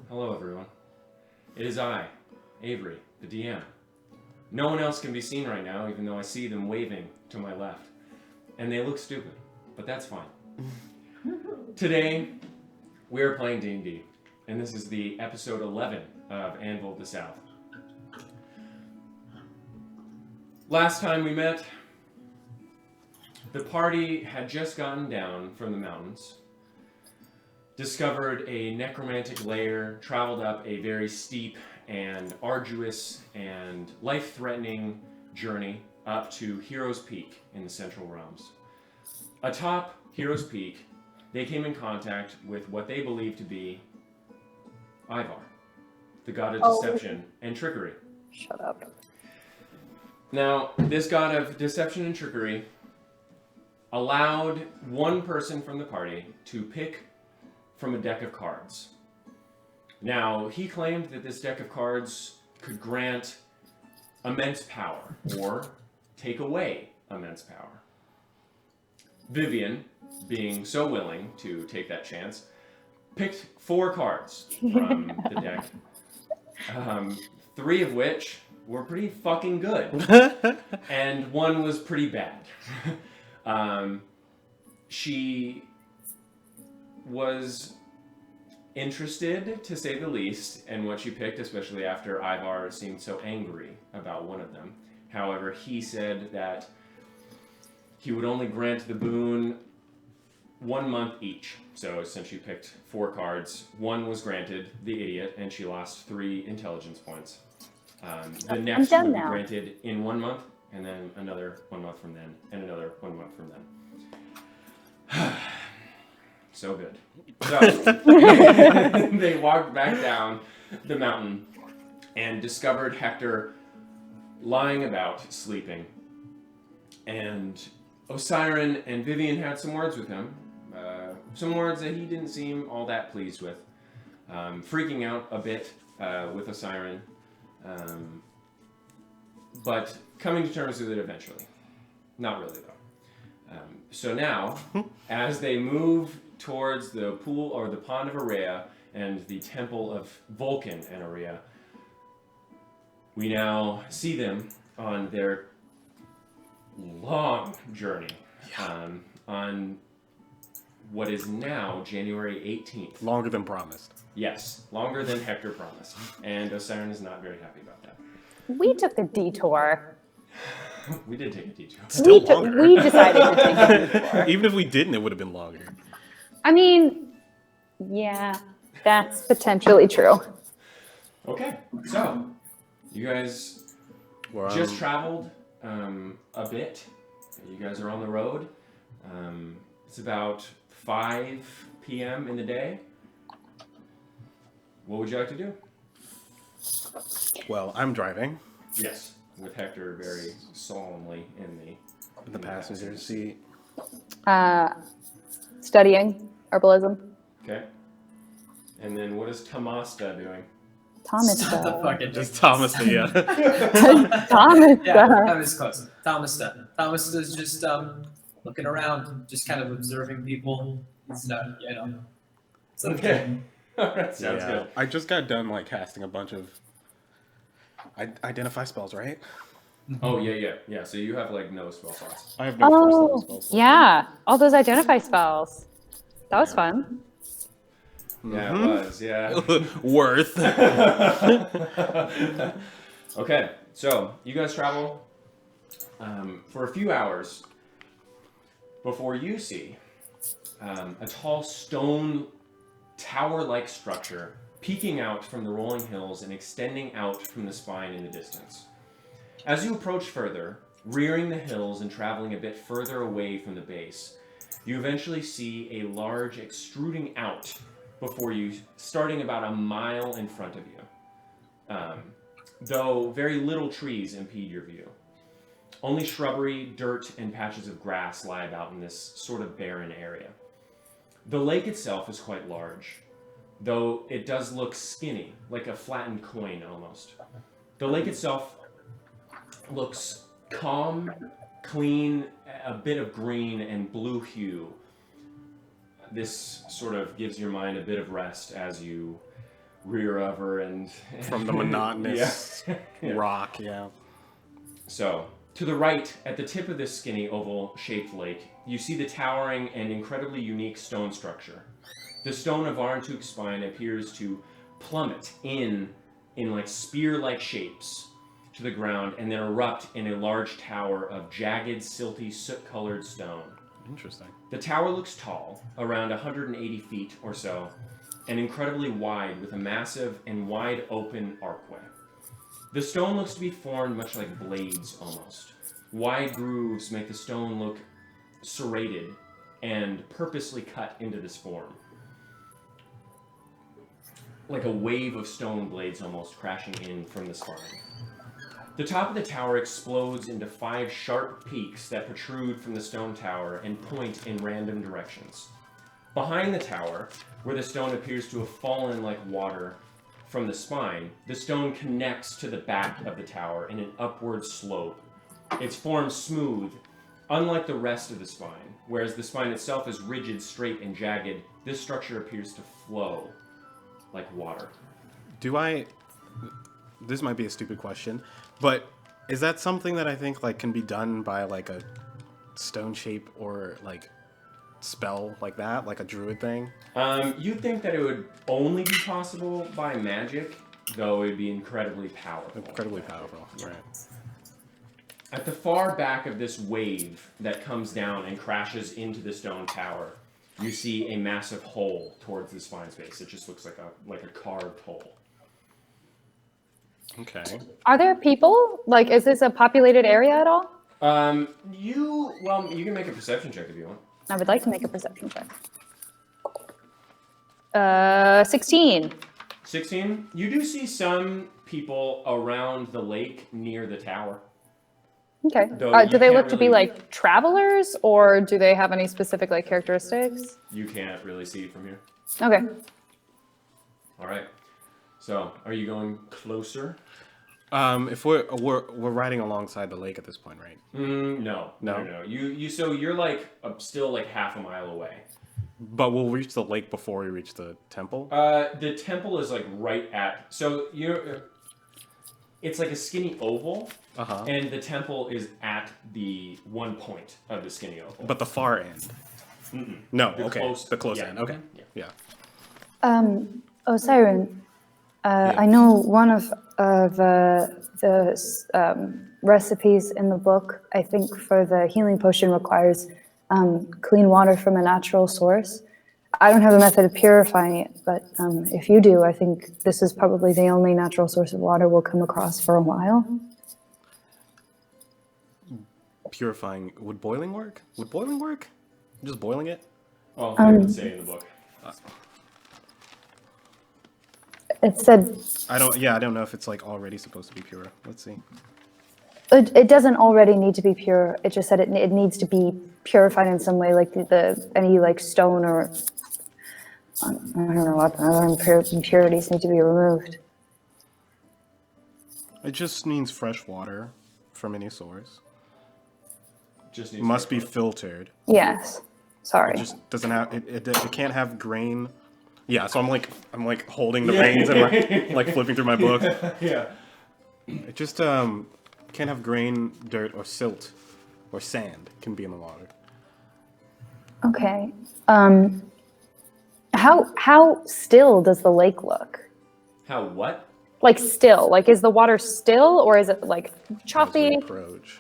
Hello, everyone. It is I, Avery, the DM. No one else can be seen right now, even though I see them waving to my left. And they look stupid, but that's fine. Today, we are playing D&D, and this is the episode 11 of Anvil the South. Last time we met, the party had just gotten down from the mountains, discovered a necromantic lair, traveled up a very steep and arduous and life-threatening journey up to Hero's Peak in the Central Realms. Atop Hero's Peak, they came in contact with what they believed to be Ivar, the god of deception and trickery. Shut up. Now, this god of deception and trickery allowed one person from the party to pick from a deck of cards. Now, he claimed that this deck of cards could grant immense power or take away immense power. Vivian, being so willing to take that chance, picked 4 cards from the deck, 3 of which were pretty fucking good, and 1 was pretty bad. She was interested, to say the least, in what she picked, especially after Ivar seemed so angry about one of them. However, he said that he would only grant the boon 1 month each. So since she picked 4 cards, 1 was granted, the idiot, and she lost 3 intelligence points. The next would be granted in 1 month, and then another 1 month from then, and another 1 month from then. So good. So they walked back down the mountain and discovered Hector lying about, sleeping. And Osiren and Vivian had some words with him. Some words that he didn't seem all that pleased with. Freaking out a bit with Osiren. But coming to terms with it eventually. Not really, though. So now, as they move towards the pool or the pond of Ourea and the temple of Vulcan and Ourea, we now see them on their long journey on what is now January 18th. Longer than promised. Yes, longer than Hector promised. And Osiren is not very happy about that. We took a detour. We did take a detour. We decided to take a detour. Even if we didn't, it would have been longer. I mean, yeah, that's potentially true. Okay, so you guys just traveled a bit. You guys are on the road. It's about 5 p.m. in the day. What would you like to do? Well, I'm driving. Yes, with Hector very solemnly in the passenger seat. Studying herbalism. Okay. And then what is Tamasta doing? Thomas. Just Thomas, yeah. Thomas. Yeah, that was close. Thomas is just looking around, just kind of observing people. It's not, It's okay. All right, sounds good. I just got done casting a bunch of identify spells, right? Oh yeah. So you have no spell slots. I have no first level spells. Yeah, all those identify spells. That was fun. Yeah, it was. Yeah. Worth. Okay, so you guys travel for a few hours before you see a tall stone tower-like structure peeking out from the rolling hills and extending out from the spine in the distance. As you approach further, rearing the hills and traveling a bit further away from the base, you eventually see a large extruding out before you, starting about a mile in front of you. Though very little trees impede your view. Only shrubbery, dirt, and patches of grass lie about in this sort of barren area. The lake itself is quite large, though it does look skinny, like a flattened coin almost. The lake itself looks calm, clean, a bit of green and blue hue. this sort of gives your mind a bit of rest as you rear over and From the monotonous Yeah. rock, yeah. So, to the right, at the tip of this skinny oval-shaped lake, you see the towering and incredibly unique stone structure. The stone of Varntuk's spine appears to plummet in like spear-like shapes to the ground and then erupt in a large tower of jagged, silty, soot-colored stone. Interesting. The tower looks tall, around 180 feet or so, and incredibly wide with a massive and wide open archway. The stone looks to be formed much like blades almost. Wide grooves make the stone look serrated and purposely cut into this form. Like a wave of stone blades almost crashing in from the spine. The top of the tower explodes into 5 sharp peaks that protrude from the stone tower and point in random directions. Behind the tower, where the stone appears to have fallen like water from the spine, the stone connects to the back of the tower in an upward slope. Its form smooth, unlike the rest of the spine. Whereas the spine itself is rigid, straight, and jagged, this structure appears to flow like water. This might be a stupid question, but is that something that I think like can be done by like a stone shape or like spell like that, like a druid thing? You'd think that it would only be possible by magic, though it would be incredibly powerful. Incredibly powerful, right? At the far back of this wave that comes down and crashes into the stone tower, you see a massive hole towards the spine's base. It just looks like a carved hole. Okay. Are there people? Like, is this a populated area at all? You can make a perception check if you want. I would like to make a perception check. 16. 16. You do see some people around the lake near the tower. Okay. Though you Do they can't look to be really- like travelers, or do they have any specific like characteristics? You can't really see from here. Okay. All right. So, are you going closer? If we're riding alongside the lake at this point, right? No. So you're like still like half a mile away. But we'll reach the lake before we reach the temple. The temple is like right at. So it's like a skinny oval, and the temple is at the one point of the skinny oval. But the far end. No. The Okay. close- The close yeah, end. Okay. yeah. Yeah. Siren. I know one of the recipes in the book, I think for the healing potion requires clean water from a natural source. I don't have a method of purifying it, but if you do, I think this is probably the only natural source of water we'll come across for a while. Purifying. Would boiling work? Would boiling work? Just boiling it? Well, I would say in the book. It said I don't know if it's like already supposed to be pure. Let's see. it doesn't already need to be pure. It just said it needs to be purified in some way, like any like stone or I don't know what other impurities need to be removed. It just means fresh water from any source. Just It needs must to be filtered. Yes. Sorry. It just doesn't have it can't have grain. Yeah, so I'm like holding the reins and like flipping through my book. Yeah. It just can't have grain, dirt, or silt, or sand can be in the water. Okay. How still does the lake look? How what? Like still? Like is the water still, or is it like As we choppy? approach.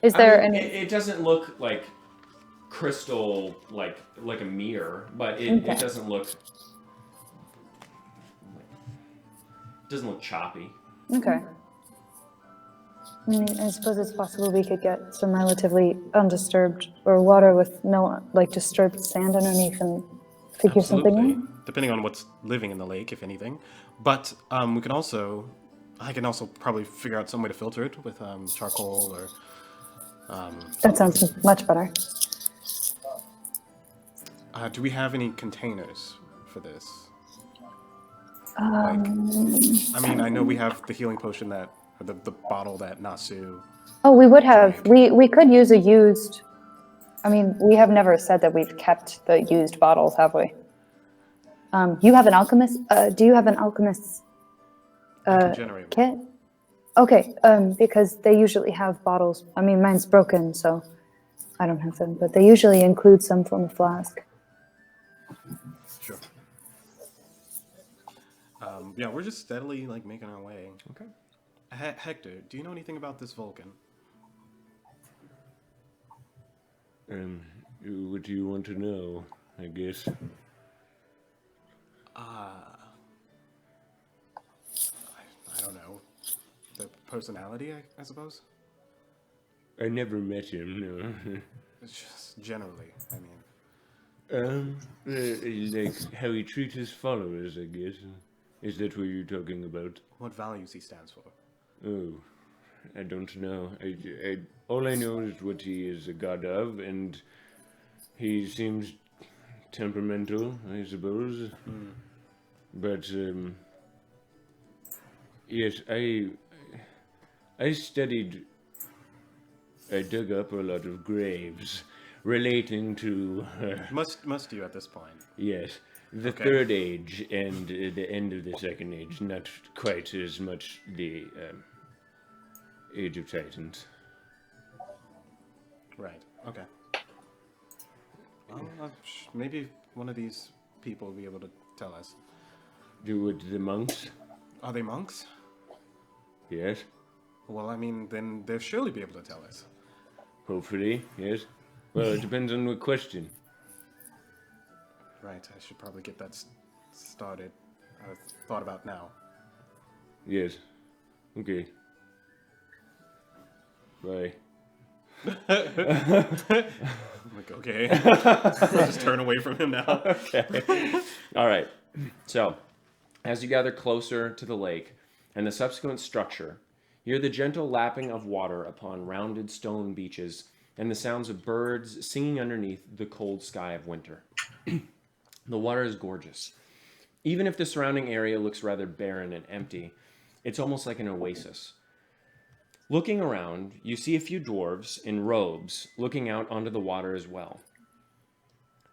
Is there I mean, any? it doesn't look like crystal, like a mirror, but it Okay. doesn't look. Doesn't look choppy. Okay. I mean, I suppose it's possible we could get some relatively undisturbed or water with no like disturbed sand underneath and figure something Absolutely. out. Depending on what's living in the lake, if anything. But I can also probably figure out some way to filter it with charcoal or. That sounds much better. Do we have any containers for this? Um, I mean, I know we have the healing potion the bottle that Nasu. Oh, we would have. We could use a used I mean, we have never said that we've kept the used bottles, have we? You have an alchemist? Do you have an alchemist's I can generate one. kit? Okay, because they usually have bottles. I mean, mine's broken, so I don't have them, but they usually include some from a flask. Sure. Yeah, we're just steadily like making our way. Okay. Hector, do you know anything about this Vulcan? What do you want to know, I guess? I don't know. The personality, I suppose? I never met him, no. It's just generally, I mean. Like how he treats his followers, I guess. Is that what you're talking about? What values he stands for? Oh, I don't know. All I know is what he is a god of, and he seems temperamental, I suppose. But yes, I dug up a lot of graves relating to Must you at this point? yes, the Okay. third age and the end of the second age. Not quite as much the age of Titans. Right. Okay. Well, maybe one of these people will be able to tell us. Do it the monks? Are they monks? Yes. Well, I mean, then they'll surely be able to tell us. Hopefully, yes. Well, it depends on what question. Right. I should probably get that started. I've thought about now. Yes. Okay. Bye. I'm like, okay. I'll just turn away from him now. Okay. All right. So, as you gather closer to the lake and the subsequent structure, you hear the gentle lapping of water upon rounded stone beaches and the sounds of birds singing underneath the cold sky of winter. The water is gorgeous. Even if the surrounding area looks rather barren and empty, it's almost like an oasis. Looking around, you see a few dwarves in robes looking out onto the water as well.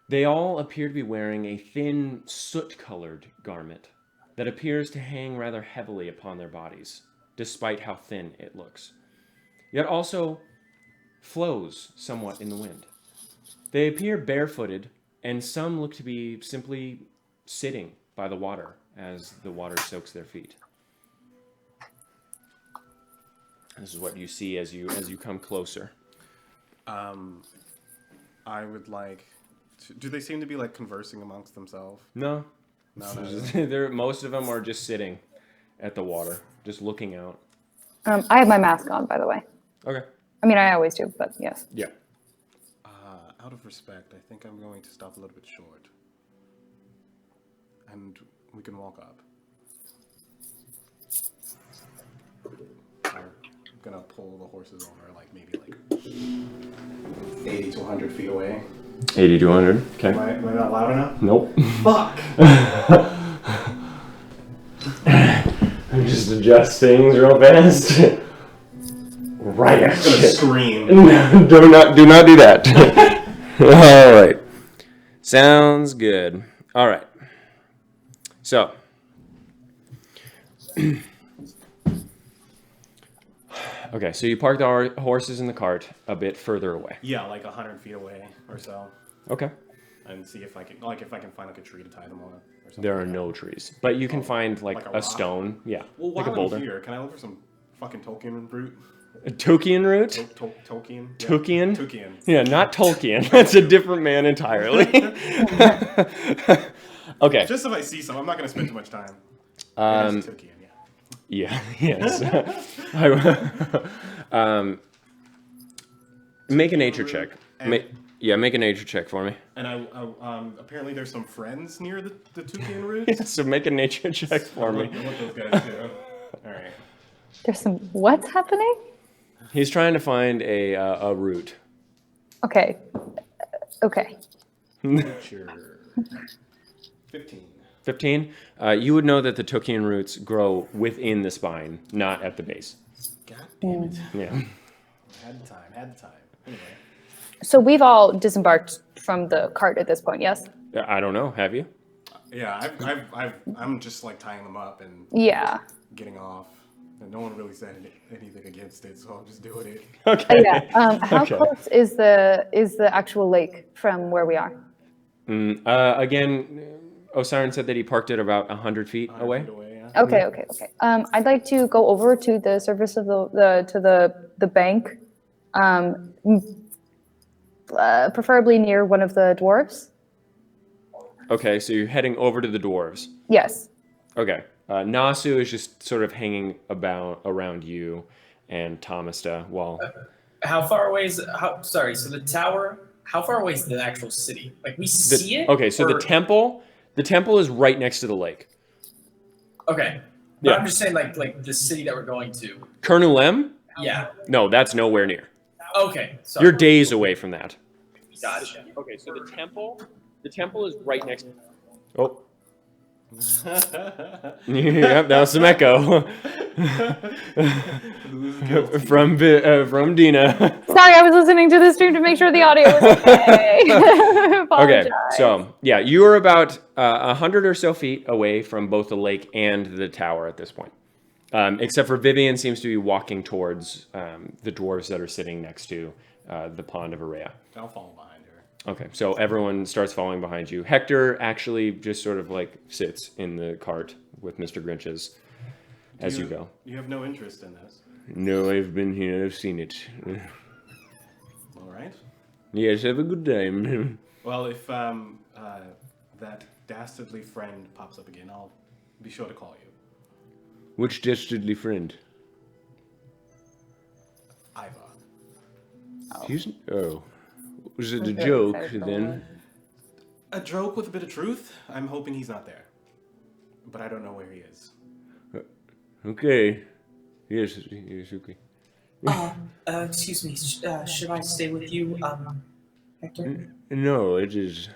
They all appear to be wearing a thin, soot-colored garment that appears to hang rather heavily upon their bodies, despite how thin it looks, yet also flows somewhat in the wind. They appear barefooted, and some look to be simply sitting by the water as the water soaks their feet. This is what you see as you come closer. I would like. Do they seem to be like conversing amongst themselves? No, No. most of them are just sitting at the water, just looking out. I have my mask on, by the way. Okay. I mean, I always do, but yes. Yeah. Out of respect, I think I'm going to stop a little bit short. And we can walk up. I'm gonna pull the horses over, like maybe like 80 to 100 feet away. 80 to 100. Okay. Am I not loud enough? Nope. Fuck! Just adjust things real fast. Right. I'm gonna scream. do not do that. All right. Sounds good. All right. So. Okay, so you park the horses in the cart a bit further away. Yeah, like 100 feet away or so. Okay. And see if I can find like a tree to tie them on. Or something There are like that. no trees, but you can find like Like a a rock? stone. Yeah. Well, like a while boulder. I'm here, can I look for some fucking Tolkien root? A Tolkien root? Tolkien? Yeah. Tolkien? Tolkien. Yeah, not Tolkien. That's a different man entirely. Okay. Just if I see some, I'm not gonna spend too much time. Um, Tolkien, yeah. Yeah. Yes. Make a nature check. And- Make a nature check for me. And apparently there's some friends near the Tolkien roots. So make a nature check for me. What those guys do. All right. There's some. What's happening? He's trying to find a root. Okay. Okay. Sure. 15. 15. You would know that the Tolkien roots grow within the spine, not at the base. God damn it. Yeah. Had the time. Anyway. So we've all disembarked from the cart at this point, yes? I don't know. Have you? Yeah, I'm just like tying them up and Yeah. getting off. And no one really said anything against it, so I'm just doing it. Okay. Yeah. How Okay. close is the actual lake from where we are? Again, Osiris said that he parked it about 100 feet 100 away. feet away, yeah. Okay. I'd like to go over to the surface of the bank, preferably near one of the dwarves. Okay, so you're heading over to the dwarves. Yes. Okay. Nasu is just sort of hanging around you and Thomasda while... How far away is sorry, so the tower, how far away is the actual city? Like we see it? Okay, so or- the temple is right next to the lake. Okay. But Yeah. I'm just saying like the city that we're going to. Kernulem? Yeah. No, that's nowhere near. Okay. Sorry. You're days away from that. Gotcha. Okay, so the temple is right next. Oh. Yep, that was some echo from Dina. Sorry, I was listening to the stream to make sure the audio was okay. Okay, Apologize. so yeah, you are about 100 or so feet away from both the lake and the tower at this point. Except for Vivian seems to be walking towards the dwarves that are sitting next to the pond of Ourea. I'll follow behind her. Okay, so everyone starts following behind you. Hector actually just sort of like sits in the cart with Mr. Grinch's as you go. You have no interest in this. No, I've been here. I've seen it. All right. Yes, have a good time. Well, if that dastardly friend pops up again, I'll be sure to call you. Which dastardly friend? Ivan. He's... Oh. Was it a Okay, joke, sorry, then? A joke with a bit of truth. I'm hoping he's not there. But I don't know where he is. Okay. Yes, okay. Excuse me. Should I stay with you, Hector? No, it is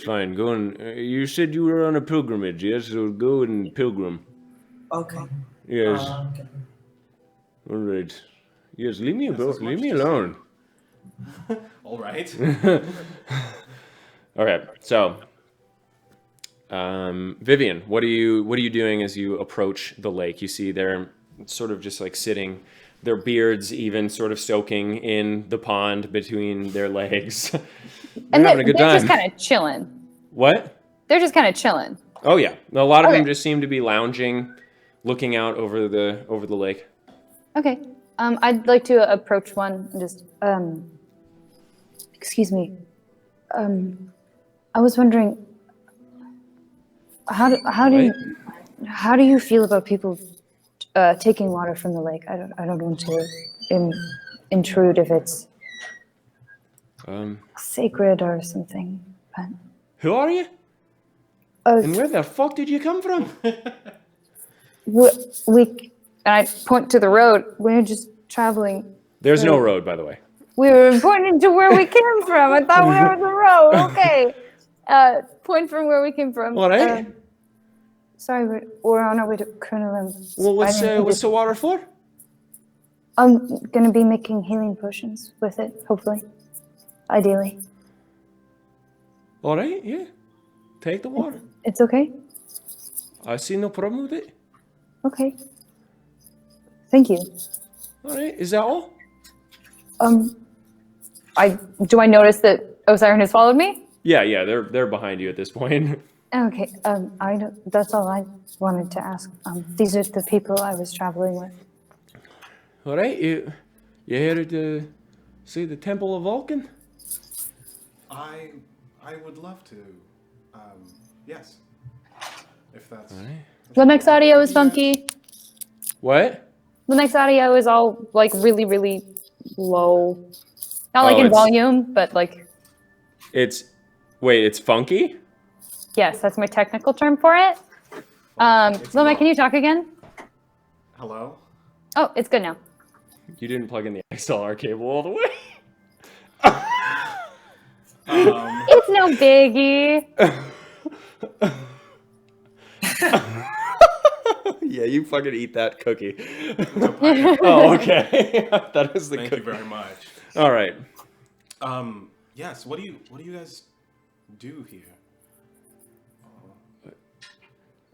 fine. Go on. You said you were on a pilgrimage, yes? So go and pilgrim. Okay. Yes. Okay. All right. Yes, leave me Yes, alone. as much Leave me as- alone. All right. Okay, so Vivian, what are you doing as you approach the lake? You see they're sort of just like sitting, their beards even sort of soaking in the pond between their legs. They're And having a good they're time. just kind of chilling. What? They're just kind of chilling. Oh yeah, a lot of them Okay. just seem to be lounging, looking out over the lake. Okay. I'd like to approach one and just excuse me. I was wondering how do you feel about people taking water from the lake? I don't want to intrude if it's sacred or something. But Who are you? And where the fuck did you come from? we and I point to the road. We're just traveling. There's no road, by the way. We were pointing to where we came from. I thought we were on the road. Okay. Point from where we came from. All right. Sorry, we're on our way to Colonel. Well, what's the water for? I'm gonna be making healing potions with it, hopefully. Ideally. All right, yeah. Take the water. It's okay? I see no problem with it. Okay. Thank you. All right, is that all? Do I notice that Osiris has followed me? Yeah, they're behind you at this point. Okay, I don't, that's all I wanted to ask. These are the people I was traveling with. All right, you here to see the Temple of Vulcan? I would love to. Yes. If that's. The next audio is funky. What? The next audio is all like really, really low. Not like Oh, in it's- volume, but like, It's funky? yes, that's my technical term for it. Loma, can you talk again? Hello? Oh, it's good now. You didn't plug in the XLR cable all the way? It's no biggie. Yeah, you fucking eat that cookie. Oh, okay. That is the Thank cookie. you very much. All right. Yes. What do you guys do here?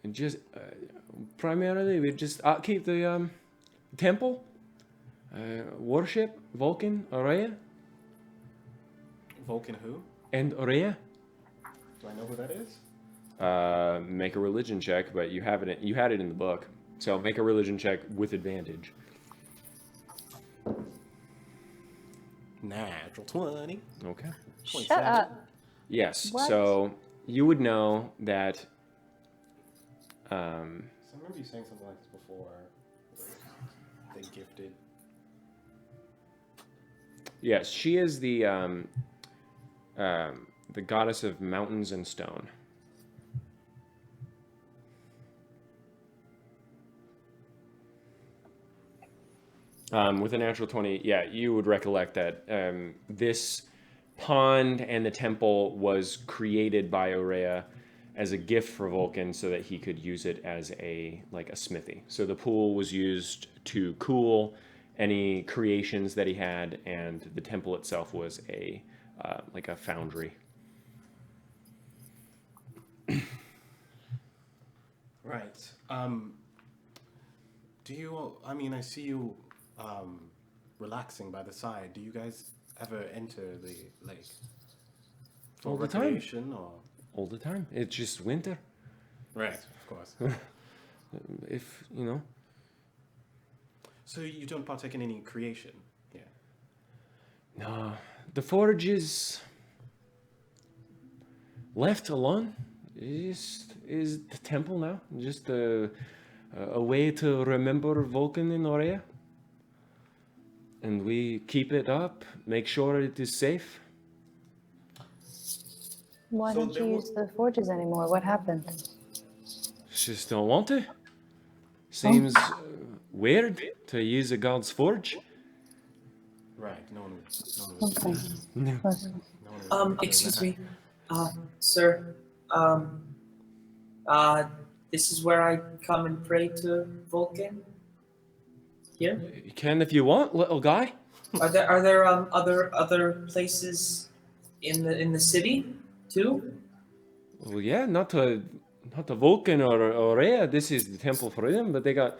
And just primarily, we just upkeep the temple, worship Vulcan, Ourea, Vulcan who? and Ourea. Do I know who that is? Make a religion check, but you have it. You had it in the book, so make a religion check with advantage. Natural 20. Okay. Shut up. Yes. What? So you would know that. So I remember you saying something like this before. They gifted. Yes, she is the goddess of mountains and stone. With a natural 20, yeah, you would recollect that this pond and the temple was created by Ourea as a gift for Vulcan so that he could use it as a smithy. So the pool was used to cool any creations that he had, and the temple itself was a foundry. Right. Do you? I mean, I see you relaxing by the side. Do you guys ever enter the lake for All the time. recreation or? All the time. It's just winter. Right. Of course. If you know. So you don't partake in any creation? Yeah. No, the forge is left alone. Is the temple now just a way to remember Vulcan and Ourea? And we keep it up, make sure it is safe. Why So don't there you wa- use the forges anymore? What happened? Just don't want to. Seems weird to use a god's forge. Right. No one would. Okay. No. No one would Excuse me, sir. This is where I come and pray to Vulcan. Here. You can if you want, little guy. Are there other places in the city too? Well, yeah, not to Vulcan or Ourea. This is the temple for them, but they got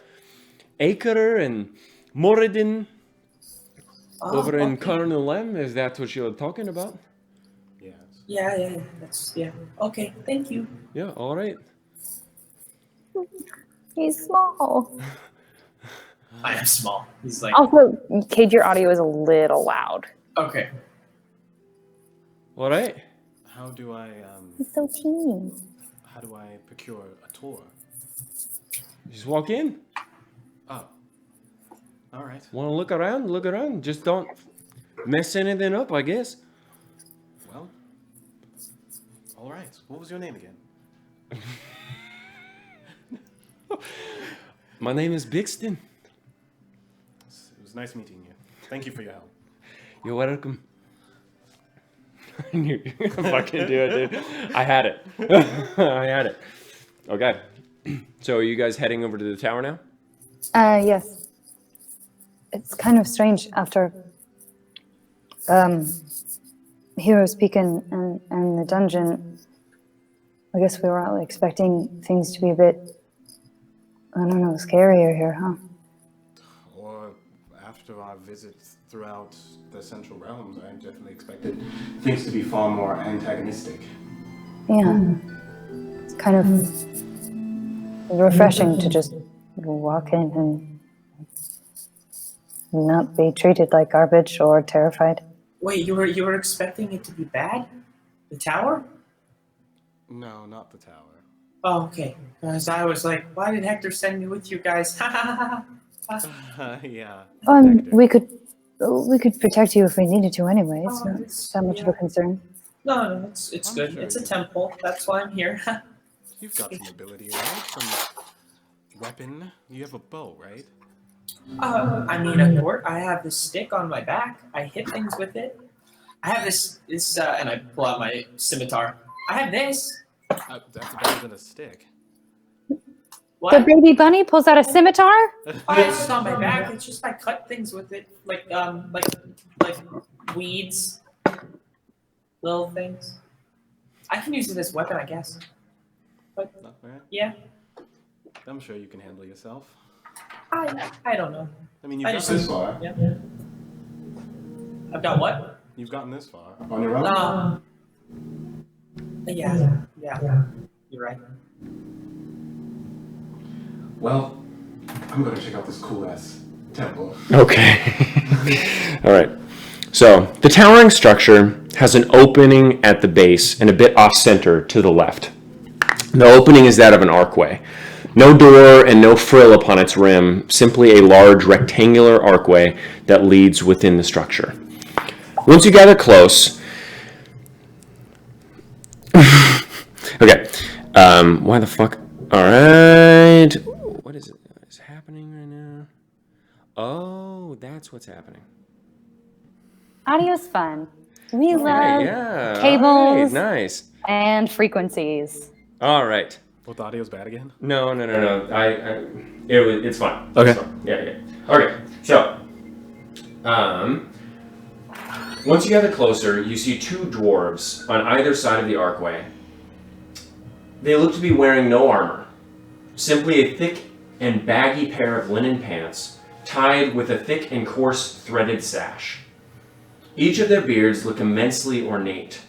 Acre and Moradin over in Okay. Colonel Lem. Is that what you're talking about? Yes. Yeah. That's yeah. Okay. Thank you. Yeah, all right. He's small. I am small. He's like Also, Cade, your audio is a little loud. okay. All right. How do I He's so teeny. how do I procure a tour? Just walk in. Oh. All right. Want to look around? Look around. Just don't mess anything up, I guess. Well. All right. What was your name again? My name is Bixton. It was nice meeting you. Thank you for your help. You're welcome. I knew you were gonna fucking do it, dude. I had it. I had it. Okay. So are you guys heading over to the tower now? Yes. It's kind of strange after Hero speaking and the dungeon. I guess we were all expecting things to be a bit, I don't know, scarier here, huh? Or after our visits throughout the Central Realms, I definitely expected things to be far more antagonistic. Yeah. It's kind of refreshing to just walk in and not be treated like garbage or terrified. Wait, you were expecting it to be bad? The tower? No, not the tower. Oh, okay. Because I was like, why did Hector send me with you guys? Ha ha ha. Yeah. We could protect you if we needed to anyway. It's Oh, not it's- that much of a yeah. concern. No, it's I'm good. sure It's a you- temple. That's why I'm here. You've got some ability, right? Some weapon. You have a bow, right? I mean, a sword. I have this stick on my back. I hit things with it. I have this, and I pull out my scimitar. I have this. That's better than a stick. The What? baby bunny pulls out a scimitar? Oh, it's just on my back. It's just I cut things with it, like weeds. little things. I can use it as a weapon, I guess. But Not bad. yeah, I'm sure you can handle yourself. I don't know. I mean, you've I got just- this far. Yeah. I've got what? You've gotten this far on your own. Yeah. You're right. Well, I'm gonna check out this cool ass temple. Okay. All right. So the towering structure has an opening at the base and a bit off center to the left. The opening is that of an archway. No door and no frill upon its rim, simply a large rectangular archway that leads within the structure. Once you gather close, okay, why the fuck? All right, what is it? What is happening right now? Oh, that's what's happening. Audio's fun. We All love right, yeah, cables all right, nice. and frequencies. All right. Well, the audio's bad again. No. It's fine. Okay. It's fine. Yeah. Okay. So, once you gather closer, you see two dwarves on either side of the archway. They look to be wearing no armor, simply a thick and baggy pair of linen pants tied with a thick and coarse threaded sash. Each of their beards look immensely ornate,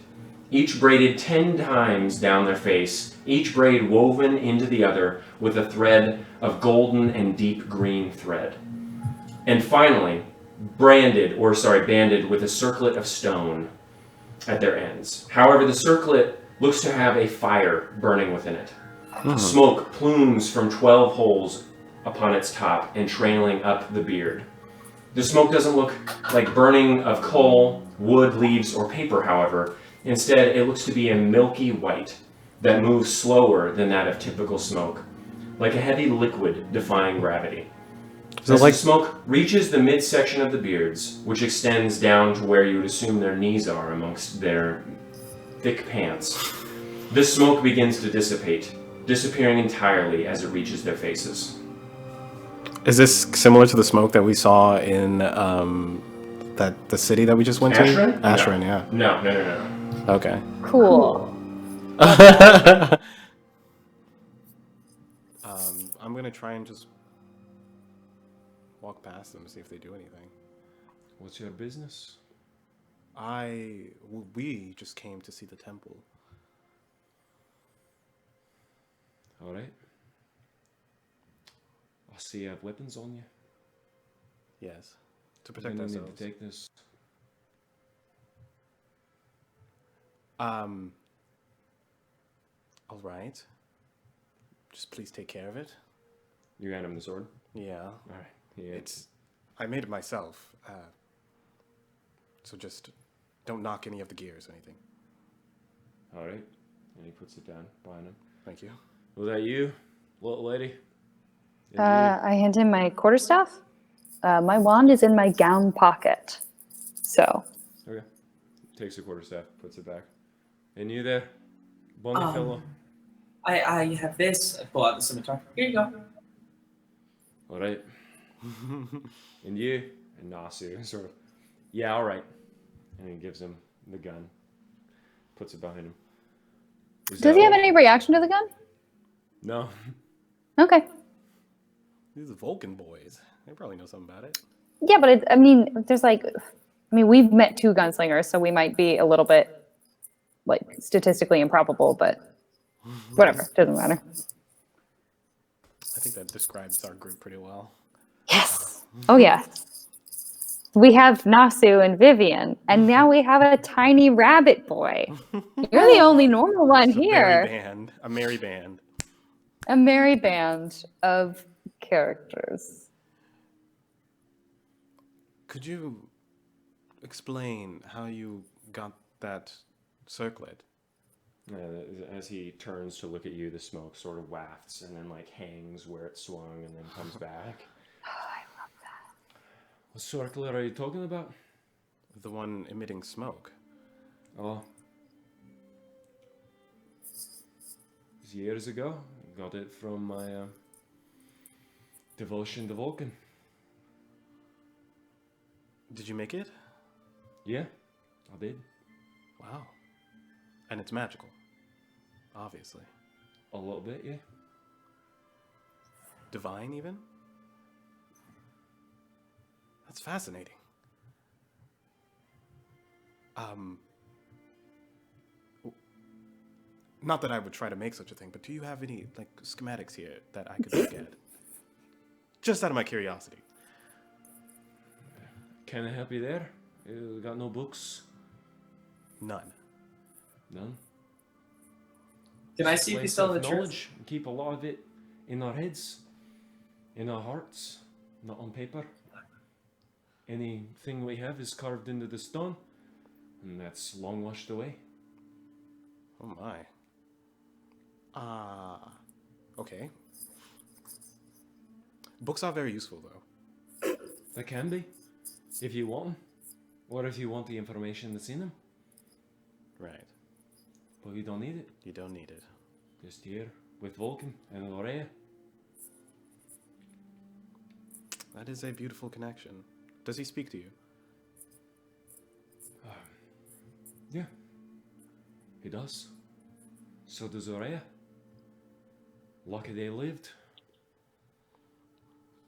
each braided 10 times down their face, each braid woven into the other with a thread of golden and deep green thread. And finally, banded with a circlet of stone at their ends. However, the circlet looks to have a fire burning within it. Smoke plumes from 12 holes upon its top and trailing up the beard. The smoke doesn't look like burning of coal, wood, leaves, or paper, however. Instead, it looks to be a milky white that moves slower than that of typical smoke, like a heavy liquid defying gravity. As the smoke reaches the midsection of the beards, which extends down to where you would assume their knees are amongst their thick pants, this smoke begins to dissipate, disappearing entirely as it reaches their faces. Is this similar to the smoke that we saw in the city that we just went Ashran? to? Ashran, yeah. No. Okay. Cool. I'm gonna try and just walk past them and see if they do anything. What's your business? We just came to see the temple. All right. I see you have weapons on you. Yes. To protect Then you ourselves. need to take this. All right. Just please take care of it. You hand him the sword? Yeah. All right. Yeah. I made it myself. So just don't knock any of the gears or anything. All right. And he puts it down behind him. Thank you. Was that you, little lady? And I hand him my quarterstaff. My wand is in my gown pocket. So, you? Okay. Takes the quarterstaff, puts it back. And you there, bonny fellow? I have this. I pull out the scimitar. Here you go. All right. And you? And Nasu sort of, yeah, all right. And he gives him the gun, puts it behind him. Is does that he have all? any reaction to the gun? No. Okay. These are Vulcan boys. They probably know something about it. Yeah, but we've met two gunslingers, so we might be a little bit statistically improbable, but whatever, doesn't matter. I think that describes our group pretty well. Yes. Oh yeah. We have Nasu and Vivian, and now we have a tiny rabbit boy. You're the only normal one It's here. A merry band. A merry band of characters. Could you explain how you got that circlet? As he turns to look at you, the smoke sort of wafts and then hangs where it swung and then comes back. Oh, I love that. What circlet are you talking about? The one emitting smoke. Oh. It was years ago. Got it from my devotion to Vulcan. Did you make it? Yeah, I did. Wow. And it's magical. Obviously. A little bit, yeah. Divine, even? That's fascinating. Not that I would try to make such a thing, but do you have any, like, schematics here that I could look at? Just out of my curiosity. Can I help you there? You got no books? None. None? Can I see if Place he's telling of the truth? knowledge. Keep a lot of it in our heads, in our hearts, not on paper. Anything we have is carved into the stone, and that's long washed away. Oh my. Okay. Books are very useful, though. They can be, if you want them, or if you want the information that's in them. Right. But you don't need it. You don't need it. Just here with Vulcan and Ourea. That is a beautiful connection. Does he speak to you? Yeah, he does. So does Ourea. Lucky they lived.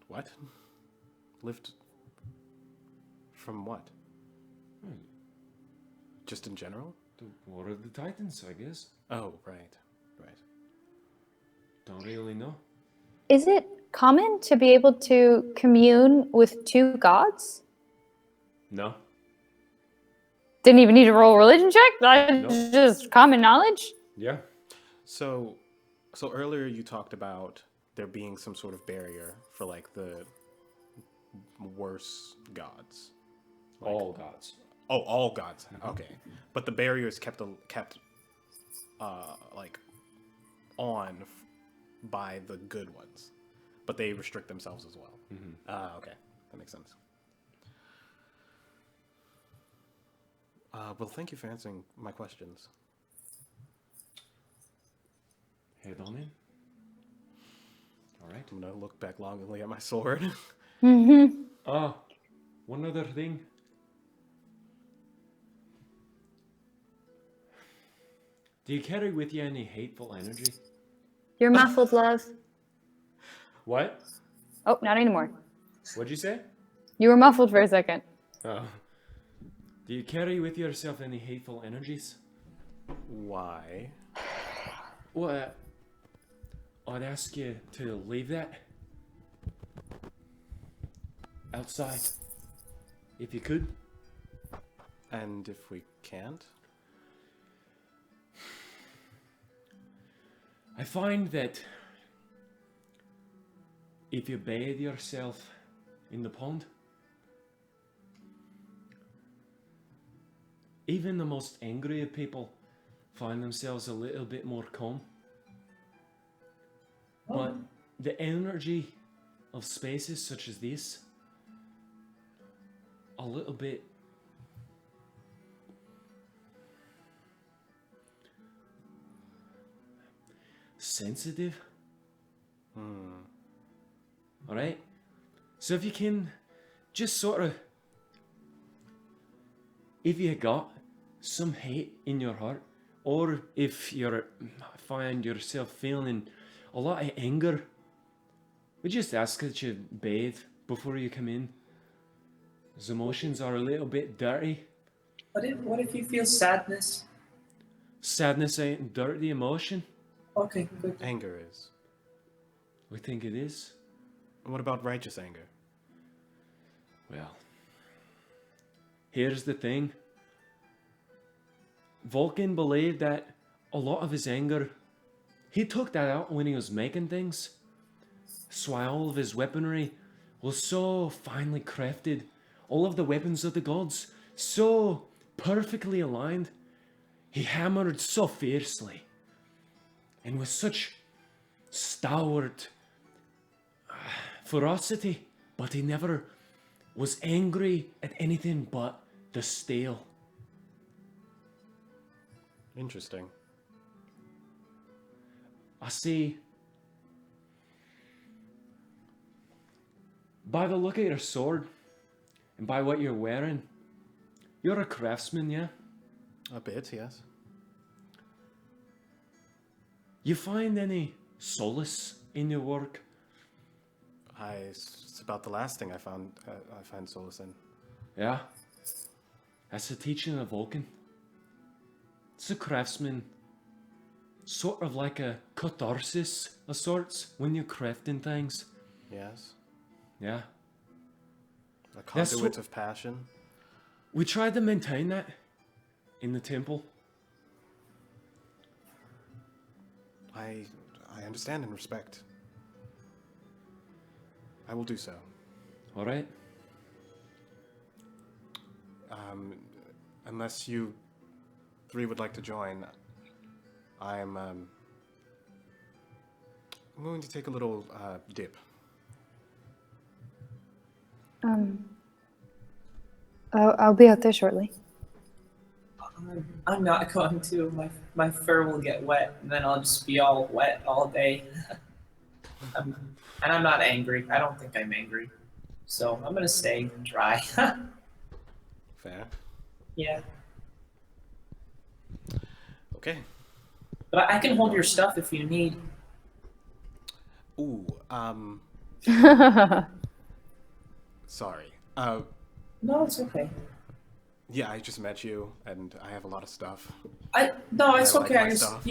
What? Lived from what? Hmm. Just in general? The War of the Titans, I guess. Oh, right. Right. Don't really know. Is it common to be able to commune with two gods? No. Didn't even need to roll a religion check? That's Nope. just common knowledge? Yeah. So earlier you talked about there being some sort of barrier for like the worse gods. All gods. Oh, all gods. Okay, but the barrier is kept like on by the good ones, but they restrict themselves as well. Okay, that makes sense. Well, thank you for answering my questions. Head on in. All right. I'm gonna look back longingly at my sword. Ah, one other thing. Do you carry with you any hateful energy? You're muffled, love. What? Oh, not anymore. What'd you say? You were muffled for a second. Oh. Do you carry with yourself any hateful energies? Why? Well, I'd ask you to leave that outside, if you could. And if we can't? I find that if you bathe yourself in the pond, even the most angry of people find themselves a little bit more calm. But the energy of spaces such as this, a little bit sensitive. Alright? So if you can just sort of, if you got some hate in your heart, or if you find yourself feeling a lot of anger, we just ask that you bathe before you come in. Those emotions are a little bit dirty. What if you feel sadness? Sadness ain't a dirty emotion. Okay, good. Anger is. We think it is. And what about righteous anger? Well, here's the thing. Vulcan believed that a lot of his anger, he took that out when he was making things. That's why all of his weaponry was so finely crafted. All of the weapons of the gods, so perfectly aligned. He hammered so fiercely. And with such stalwart ferocity. But he never was angry at anything but the steel. Interesting. I see. By the look of your sword, and by what you're wearing, you're a craftsman, yeah? A bit, yes. You find any solace in your work? It's about the last thing I found. I find solace in. Yeah. That's the teaching of Vulcan. It's a craftsman. Sort of like a catharsis of sorts when you're crafting things. Yes. Yeah. A That's conduit of passion. We tried to maintain that in the temple. I understand and respect. I will do so. All right. Unless you three would like to join, I'm going to take a little dip. I'll be out there shortly. I'm not going to. My fur will get wet, and then I'll just be all wet all day. And I'm not angry. I don't think I'm angry. So I'm gonna stay dry. Fair. Yeah. Okay. But I can hold your stuff if you need. Ooh, sorry. No, it's okay. Yeah, I just met you, and I have a lot of stuff. No, it's I like okay. my I just, stuff.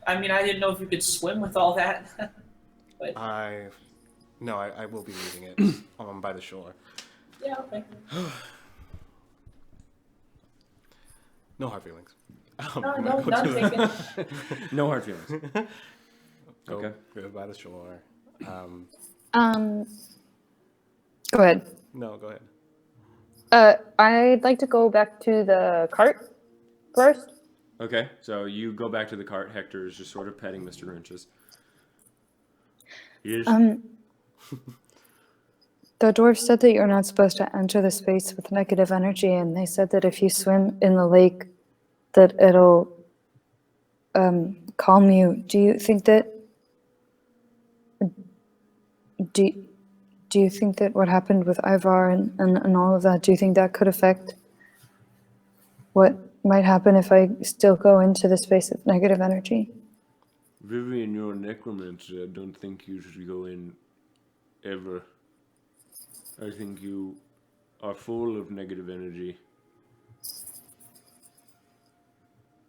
I mean, I didn't know if you could swim with all that. But I will be leaving it by the shore. yeah, okay. No hard feelings. No, I'm no, gonna go none to the- taken. No hard feelings. Okay. Go by the shore. Go ahead. No, go ahead. I'd like to go back to the cart first. Okay, so you go back to the cart. Hector is just sort of petting Mr. Wrenches. Yes. The dwarf said that you're not supposed to enter the space with negative energy, and they said that if you swim in the lake, that it'll calm you. Do you think that? Do you think that what happened with Ivar and all of that? Do you think that could affect what might happen if I still go into the space of negative energy? Vivian, you're a necromancer. I don't think you should go in ever. I think you are full of negative energy.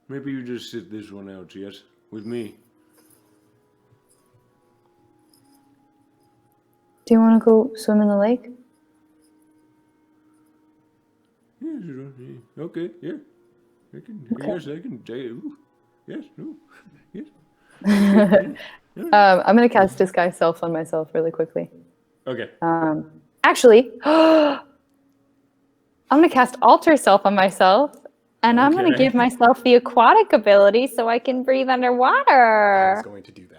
Maybe you just sit this one out, yes? With me. Do you want to go swim in the lake? Yes, you don't. Yeah. Okay, yeah. I can. Okay. Yes, I can. Ooh. Yes, no. Yes. I'm going to cast Disguise Self on myself really quickly. Okay. Actually, I'm going to cast Alter Self on myself, and I'm going to Okay. give myself the aquatic ability so I can breathe I underwater. was going to do that.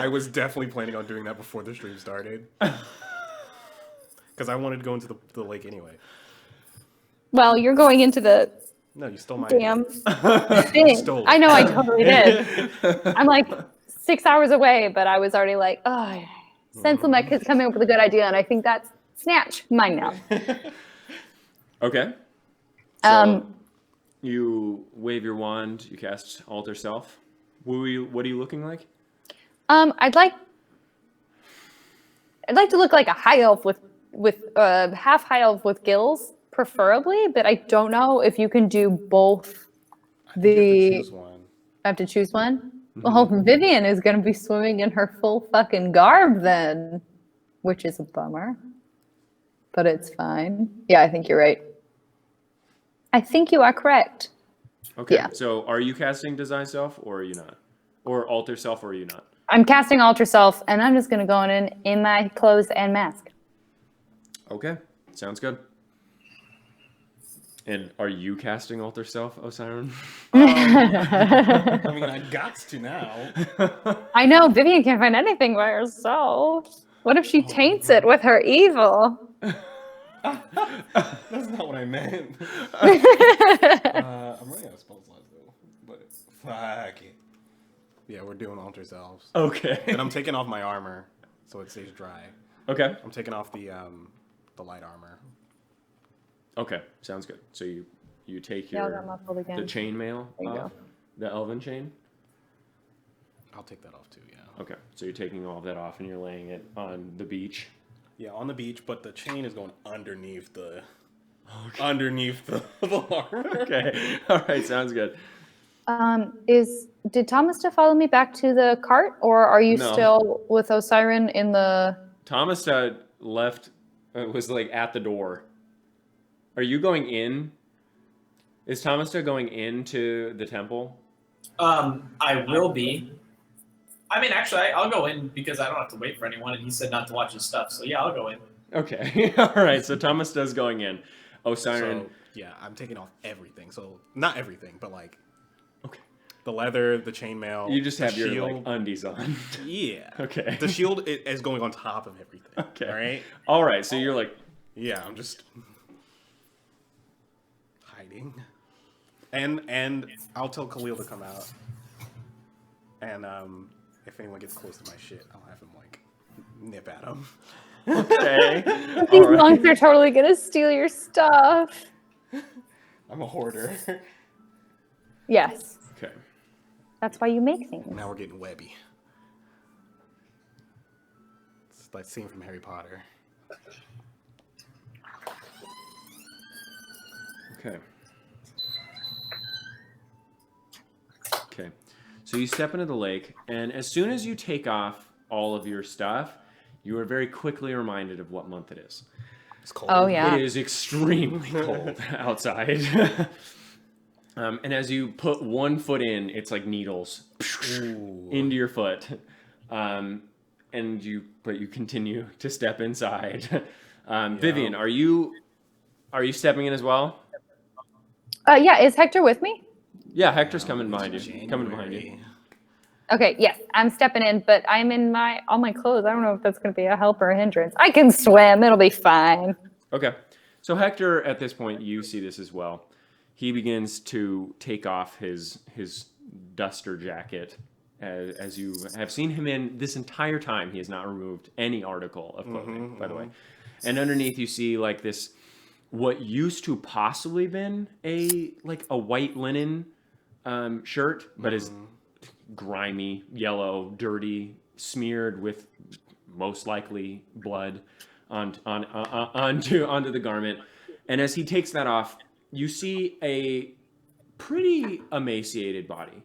I was definitely planning on doing that before the stream started. Because I wanted to go into the lake anyway. Well, you're going into the No, you stole my damn idea. thing. Stole it. I know, I totally did. I'm like 6 hours away, but I was already like, oh, Senselmech has come in with a good idea, and I think that's snatch mine now. Okay. So you wave your wand. You cast Alter Self. What are you looking like? I'd like to look like a high elf with half high elf with gills, preferably. But I don't know if you can do both. You have to choose one. I have to choose one. Well, Vivian is going to be swimming in her full fucking garb then, which is a bummer. But it's fine. Yeah, I think you're right. I think you are correct. Okay. Yeah. So are you casting Design Self or are you not? Or Alter Self or are you not? I'm casting Alter Self, and I'm just going to go in my clothes and mask. Okay. Sounds good. And are you casting Alter Self, Osiren? I mean, I got to now. I know, Vivian can't find anything by herself. What if she taints it with her evil? That's not what I meant. I'm running out of spell slots though. But fuck it. Yeah, we're doing alter selves. Okay. And I'm taking off my armor, so it stays dry. Okay. I'm taking off the light armor. Okay. Sounds good. So you take Yeah, I your got muffled again. the chainmail There you off. go. The elven chain? I'll take that off too. Yeah. Okay, so you're taking all of that off and you're laying it on the beach. Yeah, on the beach, but the chain is going underneath the armor. Okay, all right, sounds good. Did Thomas follow me back to the cart, or are you No. still with Osiren in the? Thomas left, was like at the door. Are you going in? Is Thomas going into the temple? I will be. I mean, actually, I'll go in because I don't have to wait for anyone, and he said not to watch his stuff. So yeah, I'll go in. Okay, all right. So Thomas going in. Osiren. So yeah, I'm taking off everything. So not everything, but like, Okay. the leather, the chainmail. You just the have your shield. like undies on. Yeah. Okay. The shield is going on top of everything. Okay. All right. All right. So you're like, Yeah, I'm just hiding, and I'll tell Khalil to come out, and if anyone gets close to my shit, I'll have him like nip at him. okay. These All right. monks are totally gonna steal your stuff. I'm a hoarder. Yes, Okay. that's why you make things. Now we're getting webby. It's that scene from Harry Potter. Okay. Okay. So you step into the lake, and as soon as you take off all of your stuff, you are very quickly reminded of what month it is. It's cold. Oh yeah. It is extremely cold outside. And as you put one foot in, it's like needles Ooh. into your foot. But you continue to step inside. Vivian, are you stepping in as well? Yeah, is Hector with me? Yeah, Hector's coming behind you. Coming behind you. Okay, yes, I'm stepping in, but I'm in all my clothes. I don't know if that's going to be a help or a hindrance. I can swim. It'll be fine. Okay. So Hector, at this point, you see this as well. He begins to take off his duster jacket. As you have seen him in this entire time, he has not removed any article of clothing, by the way. And underneath you see like this, what used to possibly been a white linen shirt, but is grimy, yellow, dirty, smeared with most likely blood onto the garment. And as he takes that off, you see a pretty emaciated body.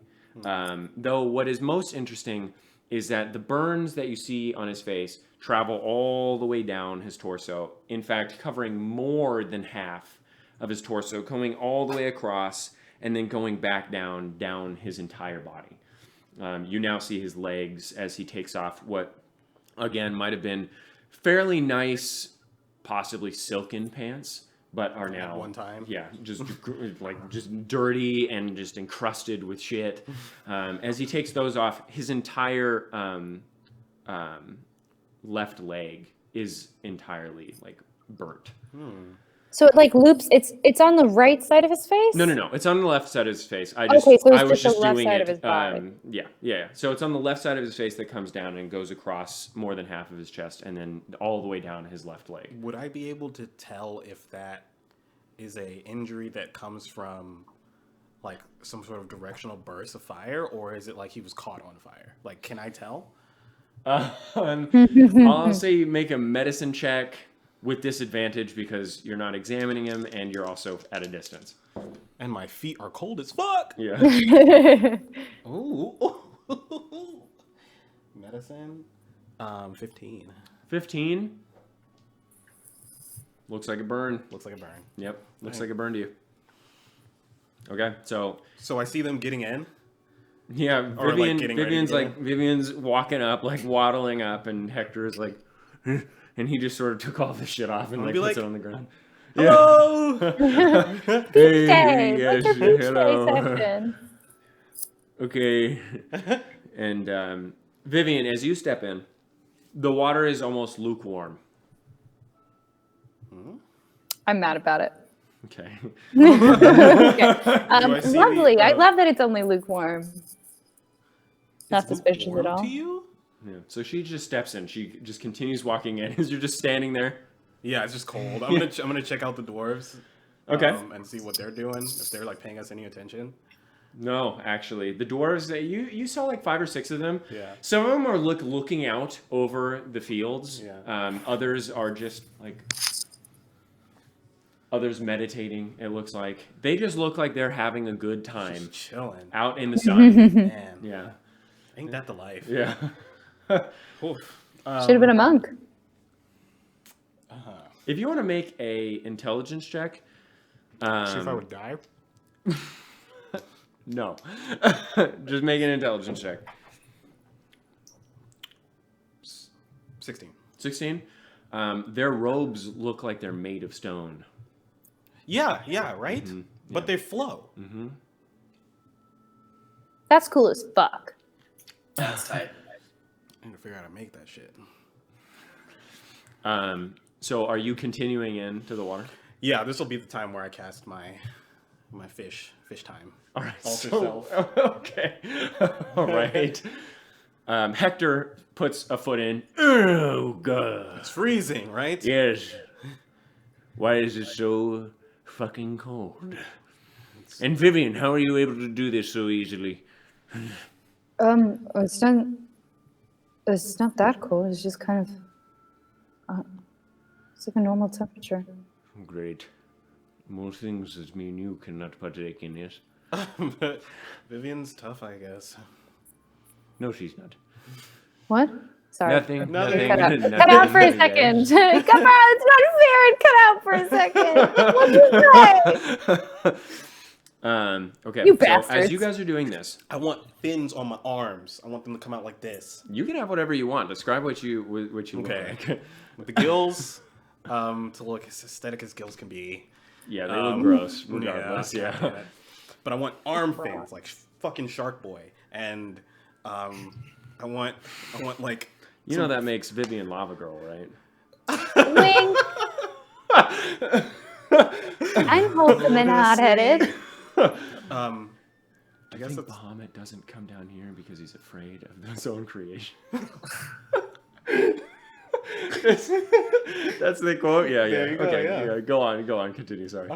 Though what is most interesting is that the burns that you see on his face travel all the way down his torso, in fact, covering more than half of his torso, coming all the way across and then going back down his entire body. You now see his legs as he takes off what, again, might have been fairly nice, possibly silken pants, but are now At one time. yeah, just just dirty and just encrusted with shit. As he takes those off, his entire left leg is entirely like burnt. So it like loops. It's on the right side of his face. No, it's on the left side of his face. I Okay, so it's was just the just left doing side it. of his body. Yeah. So it's on the left side of his face that comes down and goes across more than half of his chest, and then all the way down his left leg. Would I be able to tell if that is a injury that comes from like some sort of directional burst of fire, or is it like he was caught on fire? Like, can I tell? I'll say you make a medicine check with disadvantage because you're not examining him and you're also at a distance. And my feet are cold as fuck. Yeah. Ooh. Medicine. 15. 15. Looks like a burn. Looks like a burn. Yep. Looks like a burn to you. Okay, so So I see them getting in. yeah, Or, like, getting ready to get Vivian's walking up, like waddling up, and Hector is like, and he just sort of took all this shit off and like be puts like, it on the ground. Hello. Day. yes, What's your beach hello. day session? Okay. And Vivian, as you step in, the water is almost lukewarm. I'm mad about it. Okay. I see Lovely. the, I love that it's only lukewarm. Not It's suspicious at lukewarm all. to you? Yeah. So she just steps in. She just continues walking in as you're just standing there. Yeah, it's just cold. I'm gonna check out the dwarves. Okay. And see what they're doing, if they're like paying us any attention. No, actually, the dwarves. You saw like 5 or 6 of them. Yeah. Some of them are looking out over the fields. Yeah. Others are just like. Others meditating. It looks like they just look like they're having a good time Just chilling. out in the sun. Man. Yeah. Ain't that the life? Yeah. Oof. Should have been a monk. If you want to make a intelligence check, See if I would die. no, just make an intelligence check. 16. 16. Their robes look like they're made of stone. Yeah, right? Mm-hmm. But they flow. That's cool as fuck. That's tight. I need to figure out how to make that shit. So are you continuing into the water? Yeah, this will be the time where I cast my fish time. All right. Alter So, self. okay. All right. Hector puts a foot in. Oh God. It's freezing, right? Yes. Why is it so fucking cold? And Vivian, how are you able to do this so easily? It's not that cold. It's just kind of, it's like a normal temperature. Great. More things that me and you cannot partake in, yes? But Vivian's tough, I guess. No, she's not. What? Sorry. Nothing. Nothing. Cut out. Nothing. Cut out for a second. Come on, it's not fair. And cut out for a second. What'd you say? Okay. You So as bastards. you guys are doing this, I want fins on my arms. I want them to come out like this. you can have whatever you want. Describe what you Okay. like. With the gills, to look as aesthetic as gills can be. Yeah, they look gross, regardless. Yeah. Yeah. But I want arm fins, like fucking Shark Boy. And I want like... You know that makes Vivian Lava Girl, right? Wink. I'm wholesome and hot-headed. I guess Bahamut doesn't come down here because he's afraid of his own creation. That's the quote. Yeah. There you go, Okay. yeah. Go on. Continue. Sorry.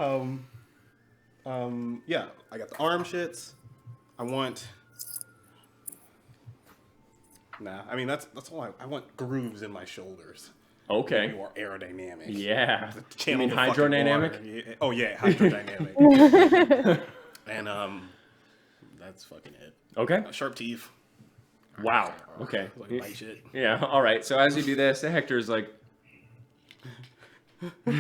Yeah, I got the arm shits. I want... Nah, I mean, that's all I want grooves in my shoulders. Okay. More aerodynamic. Yeah. You Channel mean the fucking hydrodynamic? water. Yeah. Oh, yeah, hydrodynamic. And, that's fucking it. Okay. Sharp teeth. Wow. Okay. Like bite shit. Yeah. All right. So as you do this, Hector's like. Where